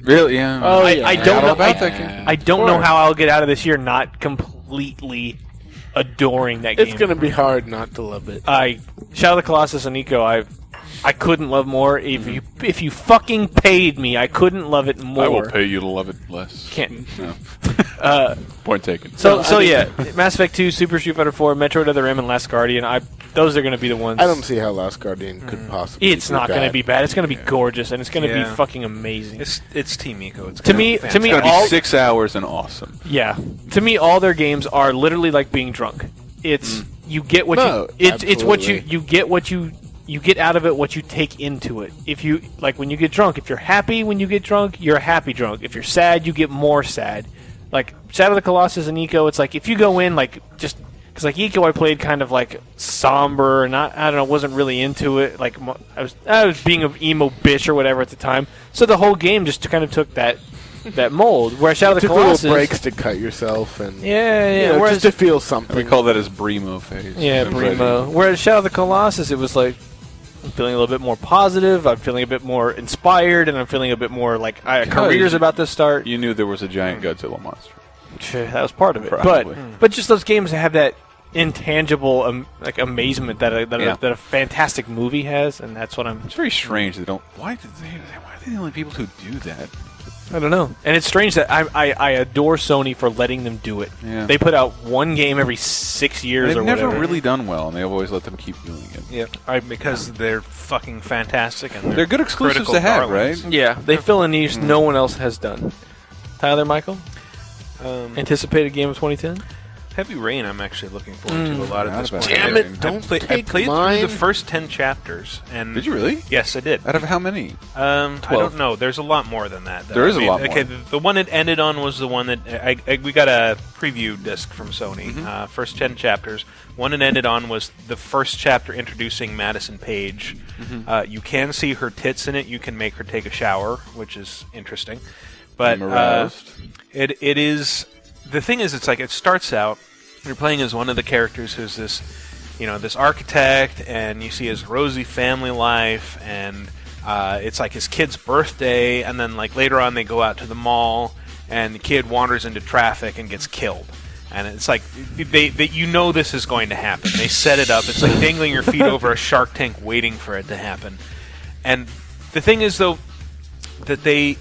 Really? Yeah. Oh, I don't know. About that game. I don't know how I'll get out of this year not completely adoring that game. It's going to be hard not to love it. Shadow of the Colossus and Nico, I couldn't love more. If you fucking paid me, I couldn't love it more. I will pay you to love it less. Can't. No. Point taken. So yeah, Mass Effect 2, Super Street Fighter 4, Metroid Other M, and Last Guardian. Those are going to be the ones. I don't see how Last Guardian could possibly. It's not going to be bad. It's going to be gorgeous, and it's going to be Yeah. fucking amazing. It's Team Eco. It's To me, It's going to be 6 hours and awesome. Yeah. To me, all their games are literally like being drunk. It's you get what it's what you get what you get out of it, what you take into it. If you like when you get drunk, if you're happy when you get drunk, you're a happy drunk. If you're sad, you get more sad. Like Shadow of the Colossus and Eco, it's like if you go in like just because like Eco, I played kind of like somber and I don't know, wasn't really into it. Like I was being an emo bitch or whatever at the time. So the whole game just kind of took that mold. Where Shadow of the took Colossus, little breaks to cut yourself and whereas, just to feel something. We call that as Bremo phase. Yeah, Bremo. Whereas Shadow of the Colossus, it was like I'm feeling a little bit more positive. I'm feeling a bit more inspired, and I'm feeling a bit more like career's about to start. You knew there was a giant Godzilla monster. That was part of it. But just those games that have that intangible like amazement that a fantastic movie has, and that's what I'm. It's very strange they don't. Why are they the only people who do that? I don't know. And it's strange that I adore Sony for letting them do it. Yeah. They put out one game every 6 years or whatever. They've never really done well, and they've always let them keep doing it. Yep. Because they're fucking fantastic and they're good exclusives to have, darlings. right? Yeah, they fill a niche no one else has done. Tyler, Michael? Anticipated game of 2010? Heavy Rain, I'm actually looking forward to a lot at this point. Damn it! Don't I take played mine. through the first 10 chapters. And Did you really? Yes, I did. Out of how many? I don't know. There's a lot more than that. Though. There is a lot more. Okay, the one it ended on was the one that we got a preview disc from Sony. First 10 chapters. One it ended on was the first chapter introducing Madison Page. You can see her tits in it. You can make her take a shower, which is interesting. But it is the thing is, it's like it starts out. You're playing as one of the characters who's this, this architect, and you see his rosy family life, and it's like his kid's birthday, and then like later on they go out to the mall, and the kid wanders into traffic and gets killed. And it's like they this is going to happen. They set it up. It's like dangling your feet over a Shark Tank, waiting for it to happen. And the thing is, though, that they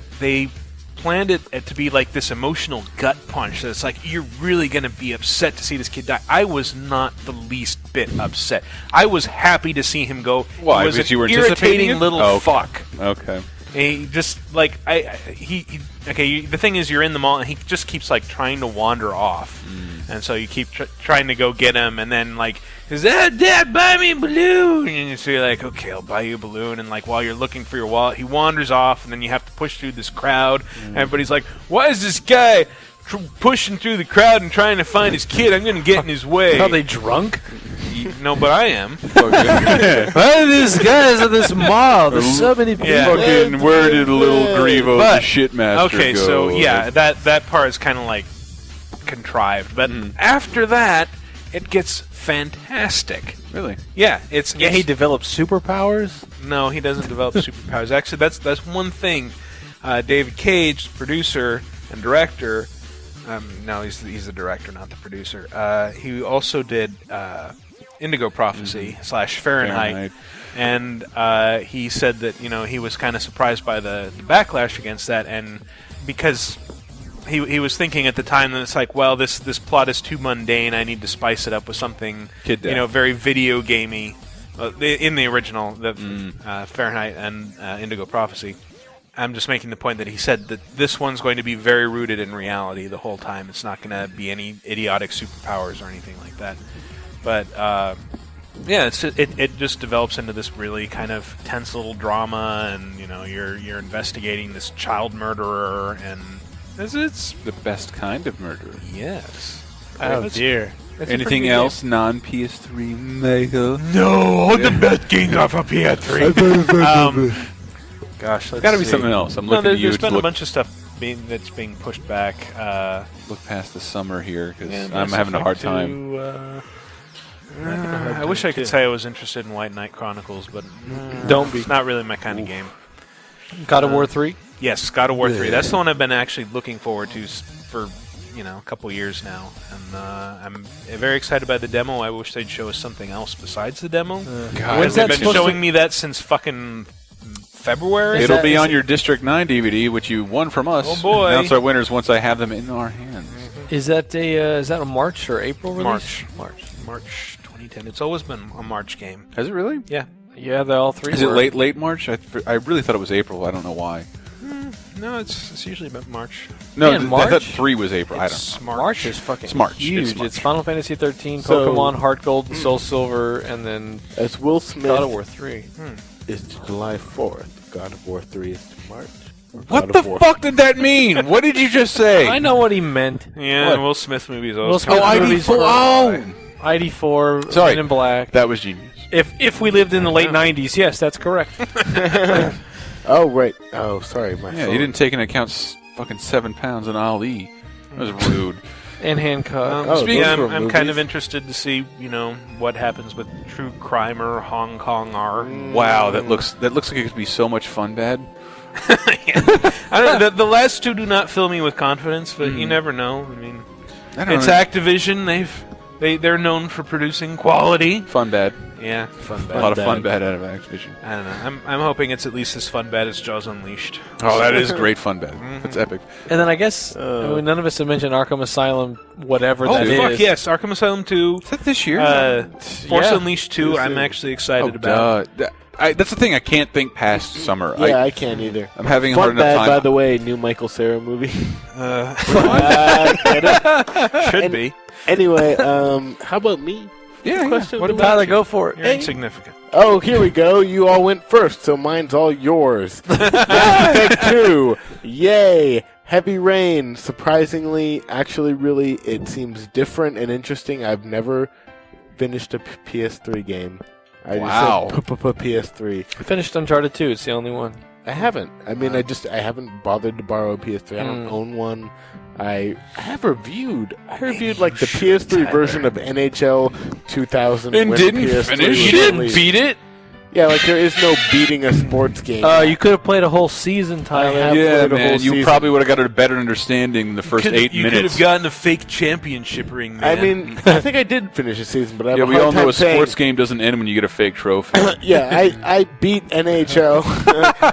planned it to be like this emotional gut punch. That it's like you're really going to be upset to see this kid die. I was not the least bit upset. I was happy to see him go. Why? He was Because you were an irritating anticipating it? little fuck. Okay. He just like the thing is, you're in the mall and he just keeps like trying to wander off, and so you keep trying to go get him, and then like, is that Dad, buy me a balloon? And so you're like, okay, I'll buy you a balloon, and like while you're looking for your wallet, he wanders off, and then you have to push through this crowd. And everybody's like, why is this guy pushing through the crowd and trying to find his kid? I'm gonna get in his way. Are they drunk? No, but I am. Why are these guys at this mall? There's so many people. Fucking where did little Grievo the shitmaster okay, go? so yeah, that part is kind of like contrived, but after that, it gets fantastic. Really? Yeah, he develops superpowers. No, he doesn't develop superpowers. Actually, that's one thing. David Cage, producer and director. No, he's the director, not the producer. He also did Indigo Prophecy / Fahrenheit. And he said that he was kind of surprised by the backlash against that, and because he was thinking at the time that it's like, well, this plot is too mundane. I need to spice it up with something very video gamey. In the original, Fahrenheit and Indigo Prophecy. I'm just making the point that he said that this one's going to be very rooted in reality the whole time. It's not going to be any idiotic superpowers or anything like that. But it just develops into this really kind of tense little drama, and you're investigating this child murderer, and it's the best kind of murderer. Yes. Oh dear. Anything else non-PS3, Michael? No, all the best games are for PS3. Gosh, There's got to be something else. I'm looking at you. There's been a bunch of stuff that's being pushed back. Look past the summer here because I'm having a hard time. I wish I could say I was interested in White Knight Chronicles, but Don't be. It's not really my kind of game. God of War 3? Yes, God of War 3. That's the one I've been actually looking forward to for a couple years now, and I'm very excited by the demo. I wish they'd show us something else besides the demo. When's They've that been showing me that since fucking February. It'll be on your District 9 DVD, which you won from us. Oh boy! Announce our winners once I have them in our hands. Is that a March or April release? March 2010. It's always been a March game. Has it really? Yeah. Yeah, they all three. Is it late March? I really thought it was April. I don't know why. No, it's usually about March. No, Man, March? I thought 3 was April. I don't It's know. March. Is fucking It's March. huge. It's March. It's Final Fantasy 13, So- Pokemon, Heart Gold, Soul Silver, and then As Will Smith God of War 3. is to July 4th, God of War 3 is to March. Or What God the of War- fuck did that mean? What did you just say? I know what he meant. Yeah, What? Will Smith movies. Will Always Smith come out. movies ID4. were- Oh! ID4, Sorry. Men in Black. That was genius. If we lived in the late 90s, yes, that's correct. Oh, right. Oh, sorry. My Yeah, phone. you didn't take into account fucking 7 pounds in Ali. That was rude. And Hancock. I'm kind of interested to see, what happens with True Crimer Hong Kong R. Wow, that looks like it could be so much fun, bad. I don't know, the last two do not fill me with confidence, but you never know. I mean, it's Activision. They're known for producing quality. Fun, bad. Yeah, fun A bad. lot of fun, bad out of Activision. I don't know. I'm hoping it's at least as fun bad as Jaws Unleashed. Oh, that is great fun, bad. That's epic. And then I guess none of us have mentioned Arkham Asylum, whatever that is. Fuck yes, Arkham Asylum 2. Is that this year? Force Unleashed 2. I'm actually excited about. That's the thing. I can't think past summer. Yeah, I can't either. I'm having a Fun hard enough Bad, time. by the way, new Michael Cera movie. Should be. Anyway, how about me? Yeah, Question What about about you? Go for it. You're insignificant. Oh, here we go. You all went first, so mine's all yours. Mass Effect 2. Yay. Heavy Rain. Surprisingly, actually, really, it seems different and interesting. I've never finished a PS3 game. I Wow. just said PS3. I finished Uncharted 2. It's the only one. I haven't. I mean, I haven't bothered to borrow a PS3. I don't own one. I have reviewed. I reviewed like the PS3 version of NHL 2000. And when didn't PS3 finish? was You didn't released. beat it? Yeah, like there is no beating a sports game. You could have played a whole season, Tyler. have Yeah, played a man. whole You season. probably would have got a better understanding in the first 8 You minutes. could have gotten a fake championship ring, man. I mean, I think I did finish a season, but I have Yeah, a we hard all know time a saying- sports game doesn't end when you get a fake trophy. Yeah, I beat NHL.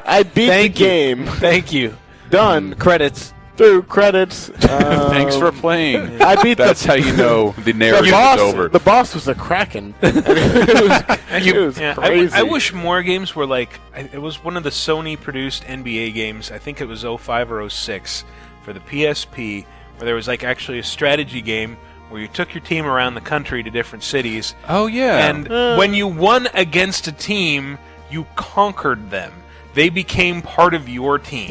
I beat the game. Thank you. Done. Credits. Through credits. Thanks for playing. I beat That's how you know the narrative boss. is over. The boss was a Kraken. it was Yeah, crazy. I wish more games were like. It was one of the Sony-produced NBA games. I think it was 05 or 06 for the PSP, where there was like actually a strategy game where you took your team around the country to different cities. Oh, yeah. And when you won against a team, you conquered them. They became part of your team.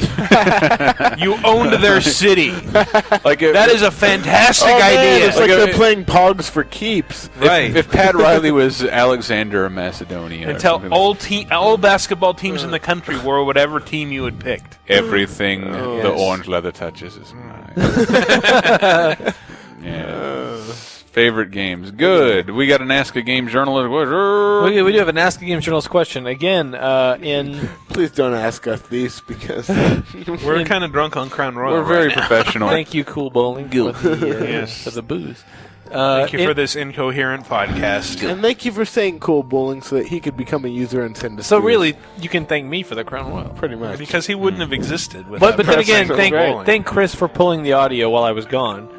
You owned their city. That is a fantastic idea. It's like they're playing Pogs for keeps. Right. If Pat Riley was Alexander of Macedonia. Until all basketball teams in the country wore whatever team you had picked. Everything the orange leather touches is mine. Yeah. Favorite games. Good. We got an Ask a Game journalist. We do have an Ask a Game journalist question. Again, in... Please don't ask us these because... We're kind of drunk on Crown Royal. We're very right now. professional. Thank you, Cool Bowling, for the, Yes. for the booze. Thank you for this incoherent podcast. And thank you for saying Cool Bowling so that he could become a user and send us So booze. really, you can thank me for the Crown Royal. Pretty much. Because he wouldn't have existed without But then again, pressing bowling. thank Chris for pulling the audio while I was gone.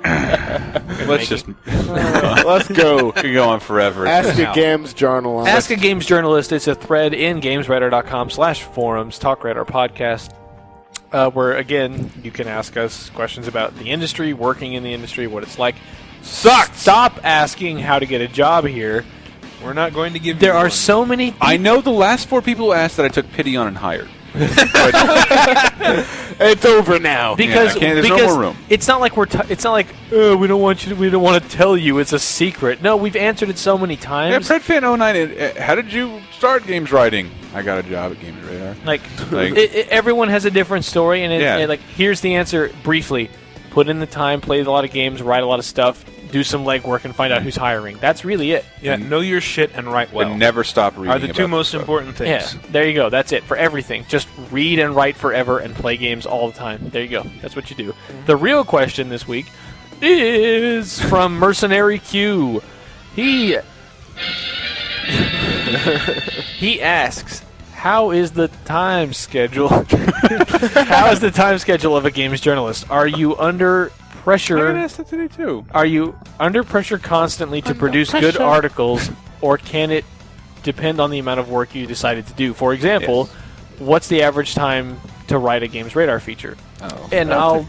Let's just... Let's go. We can go on forever. Ask a Games journalist. Ask a Games journalist. It's a thread in GamesRadar.com/forums, TalkRadar podcast, where again you can ask us questions about the industry, working in the industry, what it's like. Stop asking how to get a job here. We're not going to give. There you are one. so many. I know the last 4 people who asked that I took pity on and hired. It's over now. Because there's no more room. It's not like it's not like we don't want to tell you it's a secret. No, we've answered it so many Yeah, times. PredFan09, how did you start games writing? I got a job at Games Radar. Like everyone has a different story, and like here's the answer briefly: put in the time, play a lot of games, write a lot of stuff, do some legwork, and find out who's hiring. That's really it. Yeah, know your shit and write well. And never stop reading. Are the two most important things. Yeah, there you go. That's it for everything. Just read and write forever and play games all the time. There you go. That's what you do. The real question this week is from Mercenary Q. He asks, how is the time schedule? How is the time schedule of a games journalist? Are you under pressure? I'm gonna ask that today too. Are you under pressure constantly to produce good articles, or can it depend on the amount of work you decided to do? For example, what's the average time to write a Games Radar feature? And I'll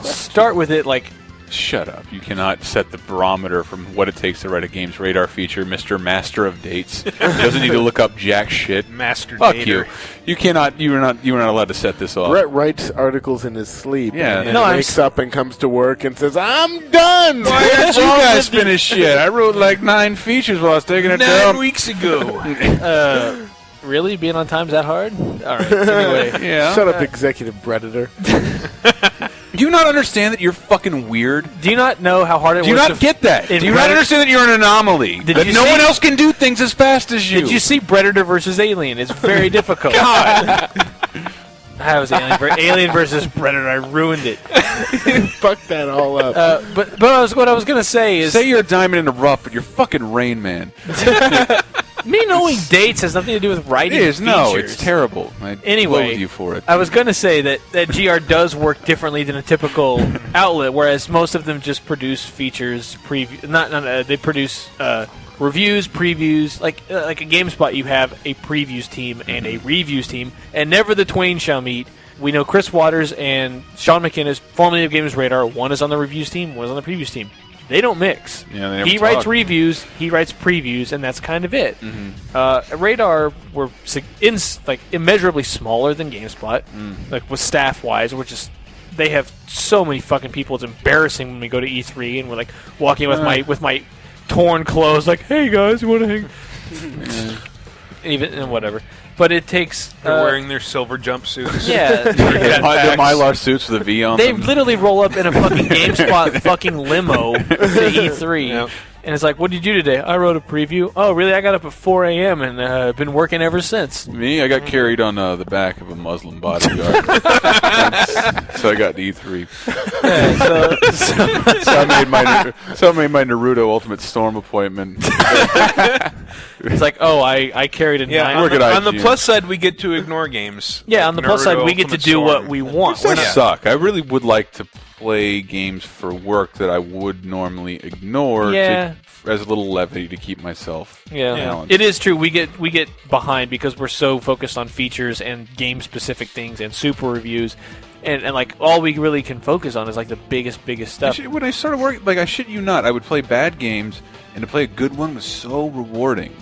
start with it like. Shut up. You cannot set the barometer from what it takes to write a Games Radar feature, Mr. Master of Dates. He doesn't need to look up jack shit. Master Fuck dater. you. You cannot. You are not allowed to set this off. Brett writes articles in his sleep. Yeah. And then wakes up and comes to work and says, "I'm done." Why didn't you guys finish shit? I wrote like 9 features while I was taking a dump 9 weeks ago. Really? Being on time's that hard? All right. Anyway. Yeah. Shut up, executive predator. Do you not understand that you're fucking weird? Do you not know how hard it was? Do you not get that? Do you not understand that you're an anomaly? That no one else can do things as fast as you. Did you see Predator versus Alien? It's very difficult. God. I was Alien versus Predator. I ruined it. Fuck that all up. But what I was going to say is... Say you're a diamond in the rough, but you're fucking Rain Man. Me knowing dates has nothing to do with writing It is, features. no, it's terrible. I Anyway, loathe you for it. I was going to say that GR does work differently than a typical outlet, whereas most of them just produce features, they produce reviews, previews. Like a GameSpot, you have a previews team and a reviews team, and never the twain shall meet. We know Chris Waters and Sean McInnes, formerly of Games Radar, one is on the reviews team, one is on the previews team. They don't mix. Yeah, he writes reviews, he writes previews, and that's kind of it. Radar were immeasurably smaller than GameSpot, like with staff-wise, they have so many fucking people. It's embarrassing when we go to E3 and we're like walking with my torn clothes, like, hey guys, you want to hang? And whatever. But it takes... They're wearing their silver jumpsuits. Yeah. The Mylar suits with a V on They them. literally roll up in a fucking GameSpot fucking limo to E3. Yep. And it's like, what did you do today? I wrote a preview. Oh, really? I got up at 4 a.m. and I've been working ever since. Me? I got carried on the back of a Muslim bodyguard. So I got to E3. So I made my Naruto Ultimate Storm appointment. It's like, I carried a 9. On the plus side, we get to ignore games. Yeah, on the plus side, we get to do what we want. It suck. I really would like to play games for work that I would normally ignore as a little levity to keep myself balanced. It is true. We get behind because we're so focused on features and game-specific things and super reviews. And like all we really can focus on is like the biggest stuff. When I started working, like I shit you not, I would play bad games, and to play a good one was so rewarding.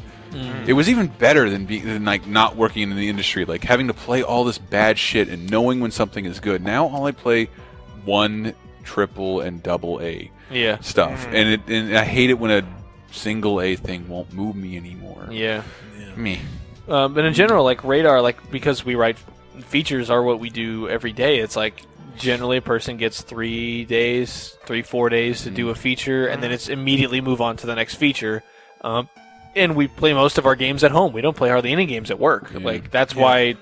It was even better than like not working in the industry, like having to play all this bad shit and knowing when something is good. Now all I play 1, triple, and double A stuff, and I hate it when a single A thing won't move me anymore. Me. But in general, like Radar, like because we write features are what we do every day. It's like generally a person gets 4 days to do a feature, and then it's immediately move on to the next feature. And we play most of our games at home. We don't play hardly any games at work. Like that's why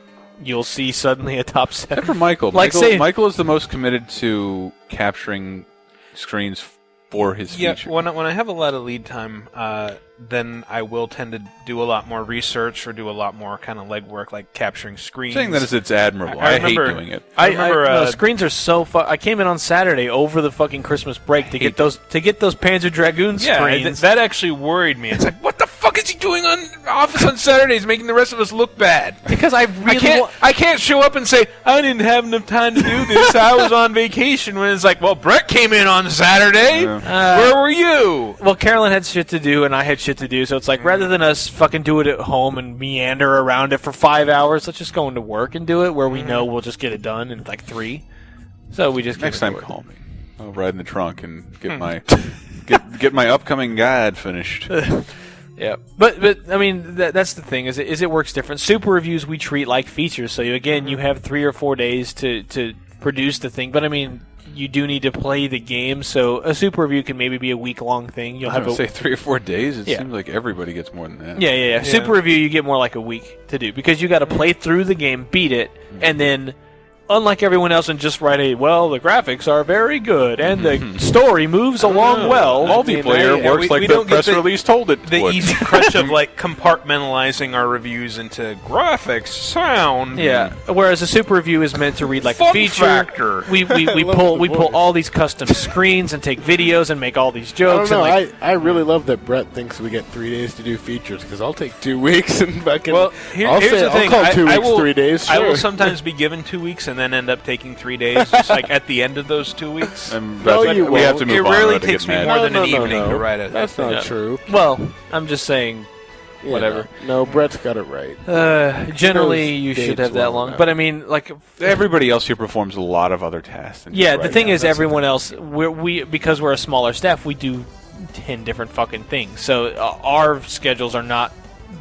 you'll see suddenly a top 7. Except for Michael. Like Michael is the most committed to capturing screens for his feature. When I have a lot of lead time, then I will tend to do a lot more research or do a lot more kind of legwork, like capturing screens. Saying that it's admirable. I hate doing it. I remember screens are so I came in on Saturday over the fucking Christmas break to get those Panzer Dragoon screens. That actually worried me. It's like, what the fuck is he doing on Office on Saturdays, making the rest of us look bad? Because I can't show up and say I didn't have enough time to do this. I was on vacation. When it's like, well, Brett came in on Saturday. Where were you? Well, Carolyn had shit to do, and I had shit to do. So it's like, rather than us fucking do it at home and meander around it for 5 hours, let's just go into work and do it where we know we'll just get it done in like 3. So we just next time call me. I'll ride in the trunk and get my get my upcoming guide finished. Yeah, but I mean that's the thing is it works different. Super reviews we treat like features, so you have 3 or 4 days to produce the thing. But I mean, you do need to play the game, so a super review can maybe be a week-long thing. You'll have say 3 or 4 days. It seems like everybody gets more than that. Yeah. Super review you get more like a week to do because you got to play through the game, beat it, and then. Unlike everyone else, and just write the graphics are very good, and the story moves along well. Multiplayer works like the press release told it the would. easy crutch of compartmentalizing our reviews into graphics, sound. Yeah. Whereas a super review is meant to read like Fun a feature. factor. We pull all these custom screens and take videos and make all these jokes. I don't know. I really love that Brett thinks we get 3 days to do features because I'll take 2 weeks and fucking. Well, here's the thing. I'll call 2 weeks 3 days. Sure. I will sometimes be given 2 weeks and then end up taking 3 days, just like at the end of those 2 weeks. We have to move on. It rarely takes me more than an evening to write it. That's not true. Well, I'm just saying. Yeah, whatever. No, Brett's got it right. Generally, you should have that long. But I mean, like everybody else here performs a lot of other tasks. Yeah, the thing is, everyone else, because we're a smaller staff, we do 10 different fucking things. So our schedules are not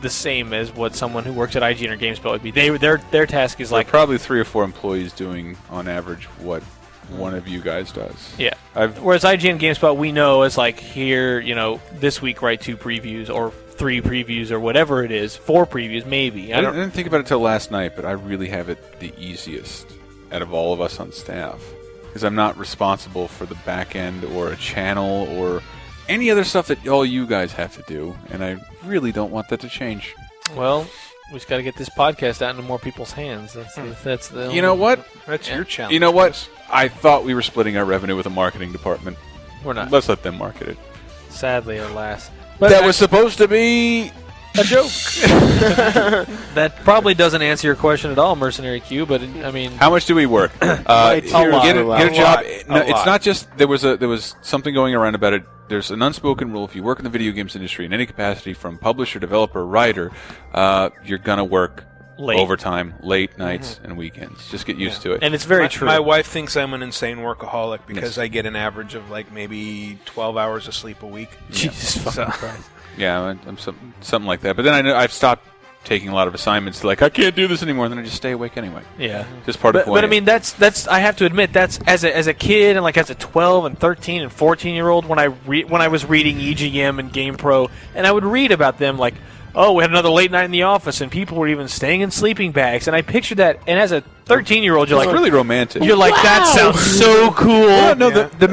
the same as what someone who works at IGN or GameSpot would be. Their task is like probably 3 or 4 employees doing on average what one of you guys does. Yeah. Whereas IGN GameSpot, we know is like here, this week write 2 previews or 3 previews or whatever it is, 4 previews maybe. I didn't think about it till last night, but I really have it the easiest out of all of us on staff because I'm not responsible for the back end or a channel or any other stuff that all you guys have to do, and I really don't want that to change. Well, we just got to get this podcast out into more people's hands. That's the. You know what? That's your challenge. You know what? I thought we were splitting our revenue with a marketing department. We're not. Let's let them market it. Sadly, alas. But that was supposed to be a joke. That probably doesn't answer your question at all, Mercenary Q. But I mean, how much do we work? Get a job. It's not just there was something going around about it. There's an unspoken rule: if you work in the video games industry in any capacity, from publisher, developer, writer, you're gonna work overtime, late nights, and weekends. Just get used to it. And it's very true. My wife thinks I'm an insane workaholic because I get an average of like maybe 12 hours of sleep a week. Jesus fucking Christ. Yeah, I'm something like that. But then I've stopped taking a lot of assignments. Like I can't do this anymore, and then I just stay awake anyway. Yeah, just part of. But I mean, that's I have to admit that's as a kid and like as a 12 and 13 and 14-year-old when I was reading EGM and GamePro, and I would read about them like, oh, we had another late night in the office, and people were even staying in sleeping bags, and I pictured that. And as a 13-year-old, you're it's like really romantic. You're like, that sounds so cool. Yeah, no, the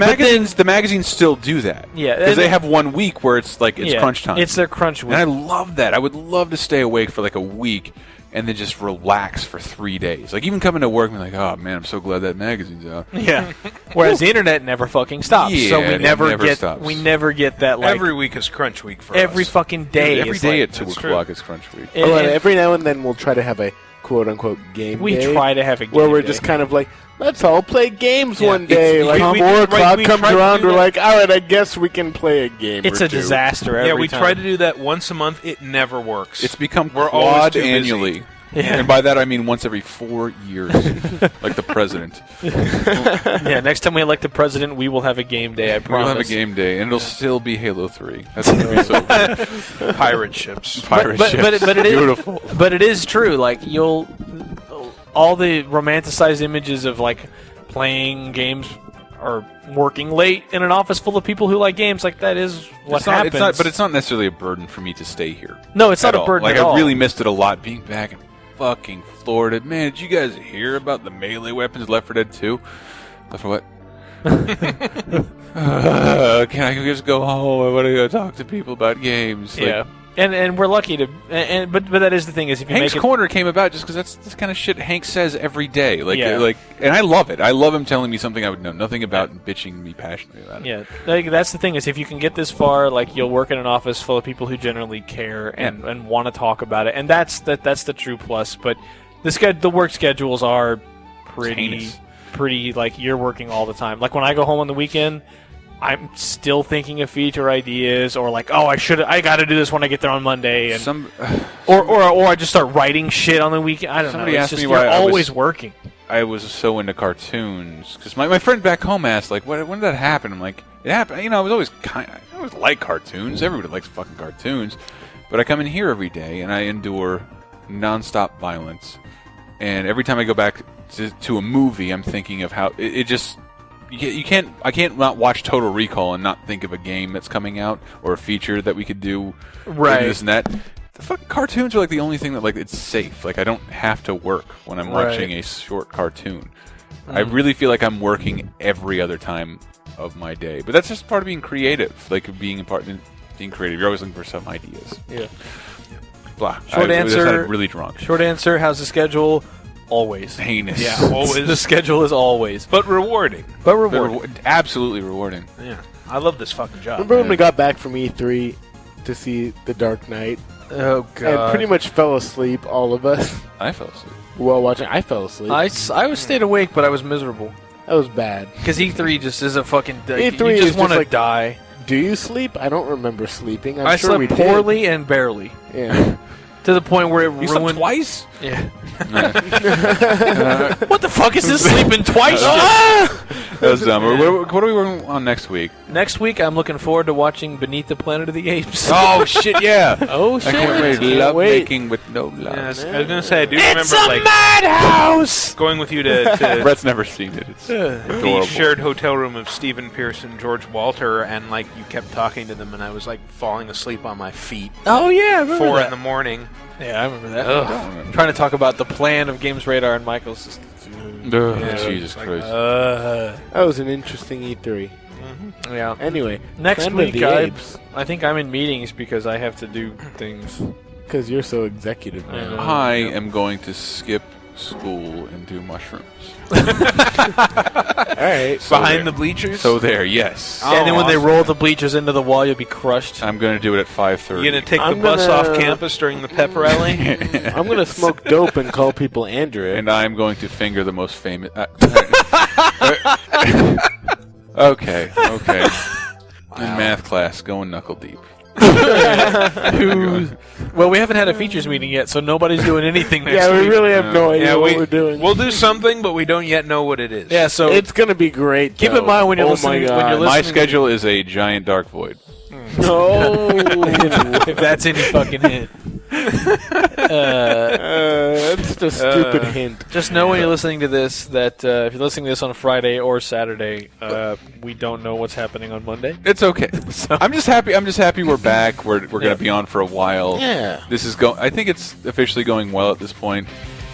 magazines still do that. Yeah, because they have 1 week where it's like it's crunch time. It's their crunch week, and I love that. I would love to stay awake for like a week and then just relax for 3 days. Like even coming to work and be like, oh man, I'm so glad that magazine's out. Yeah. Whereas the internet never fucking stops. Yeah, so we never get stops. We never get that like every week is crunch week for every us. fucking day. Every day at 2 o'clock is crunch week. And every now and then we'll try to have a quote unquote game we day. Try to have a game where we're day. just kind of like, let's all play games one day. Like 4 o'clock comes try around, we're like, all right, I guess we can play a game. It's or a two. disaster every time. Yeah, we time. try to do that once a month. It never works. It's become we're always quad too annually. busy. Yeah. And by that I mean once every 4 years, like the president. Yeah, next time we elect the president, we will have a game day. I promise. We'll have a game day, and it'll still be Halo 3. That's gonna be so pirate ships. Pirate ships. But it is beautiful. But it is true. Like all the romanticized images of like playing games or working late in an office full of people who like games. Like that is what happens. But it's not necessarily a burden for me to stay here. No, it's not a burden Like at all. I really missed it a lot being back in fucking Florida. Man, did you guys hear about the melee weapons Left 4 Dead 2? Left 4 what? Can I just go home? I want to go talk to people about games. Yeah. Like, and we're lucky to, but that is the thing is if you Hank's make it, Corner came about just because that's the kind of shit Hank says every day. Yeah. And I love it. I love him telling me something I would know nothing about and bitching me passionately about it. Yeah, like, that's the thing is if you can get this far, like you'll work in an office full of people who generally care and want to talk about it, and that's the true plus. But the work schedules are pretty like you're working all the time. Like when I go home on the weekend, I'm still thinking of feature ideas, or like, oh, I got to do this when I get there on Monday, and or I just start writing shit on the weekend. I don't know. Somebody asked me you're why always working. I was so into cartoons because my friend back home asked like, when did that happen? I'm like, it happened. I was always I always liked cartoons. Everybody likes fucking cartoons. But I come in here every day and I endure nonstop violence. And every time I go back to a movie, I'm thinking of how it just... I can't not watch Total Recall and not think of a game that's coming out or a feature that we could do. Right. This and that. The fucking cartoons are like the only thing that like it's safe. Like I don't have to work when I'm watching a short cartoon. I really feel like I'm working every other time of my day. But that's just part of being creative. Like being creative. You're always looking for some ideas. Yeah. Blah. Short answer. Really drunk. Short answer. How's the schedule? Always. Heinous. Yeah, always. The schedule is always. But rewarding. Absolutely rewarding. Yeah. I love this fucking job. Remember when we got back from E3 to see The Dark Knight? Oh, God. And pretty much fell asleep, all of us. I fell asleep. While watching. I fell asleep. I was stayed awake, but I was miserable. That was bad. Because E3 just is a fucking... E3 you just want to like, die. Do you sleep? I don't remember sleeping. I sure slept poorly and barely. Yeah. To the point where it You ruined... slept twice? Yeah. What the fuck is this sleeping twice? That was dumb. What are we working on next week? Next week, I'm looking forward to watching Beneath the Planet of the Apes. Oh, shit, yeah. Oh, shit. I can't wait. Love making with no love. Yes, I was going to say, I do It's remember, a madhouse! going with you to Brett's never seen it. It's the adorable. shared hotel room of Stephen Pierce and George Walter, and, like, you kept talking to them, and I was, like, falling asleep on my feet. Oh, yeah, I remember 4 that. in the morning. Yeah, I remember that. I'm trying to talk about the plan of Games Radar and Michael's just... Jesus Christ. That was an interesting E3. Yeah. Anyway, Next Planet of week, the Apes. I think I'm in meetings because I have to do things. Because you're so executive now. I am going to skip school and do mushrooms. All right. Behind the bleachers? So there, yes. And then when they roll the bleachers into the wall, you'll be crushed. I'm going to do it at 5:30. You're going to take the bus off campus during the pep rally? I'm going to smoke dope and call people Andrew. And I'm going to finger the most famous... Okay. In math class, going knuckle deep. Well, we haven't had a features meeting yet, so nobody's doing anything next Yeah, we week. really have no idea what we're doing. We'll do something, but we don't yet know what it is. Yeah, so it's going to be great. keep though. in mind when you're Oh listening. my God. When you're My listening, schedule is a giant dark void. No. if that's any fucking hint. That's just a stupid hint. Just know when you're listening to this that if you're listening to this on Friday or Saturday, we don't know what's happening on Monday. It's okay. I'm just happy we're back. We're going to be on for a while. Yeah. This is I think it's officially going well at this point.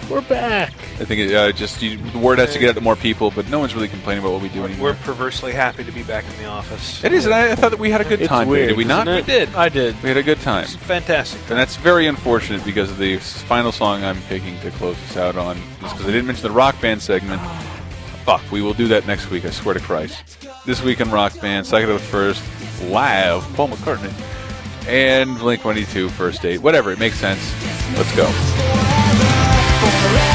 We're back. I think the word has to get out to more people, but no one's really complaining about what we do anymore. We're perversely happy to be back in the office. It is, and I thought that we had a good time. Weird, did we not? We did. I did. We had a good time. It's fantastic. And that's very unfortunate because of the final song I'm picking to close us out on. Just because I didn't mention the rock band segment. Fuck, we will do that next week, I swear to Christ. This week in rock band, Psychedelic First, live, Paul McCartney, and Blink-182, First Date. Whatever, it makes sense. Let's go. Forever.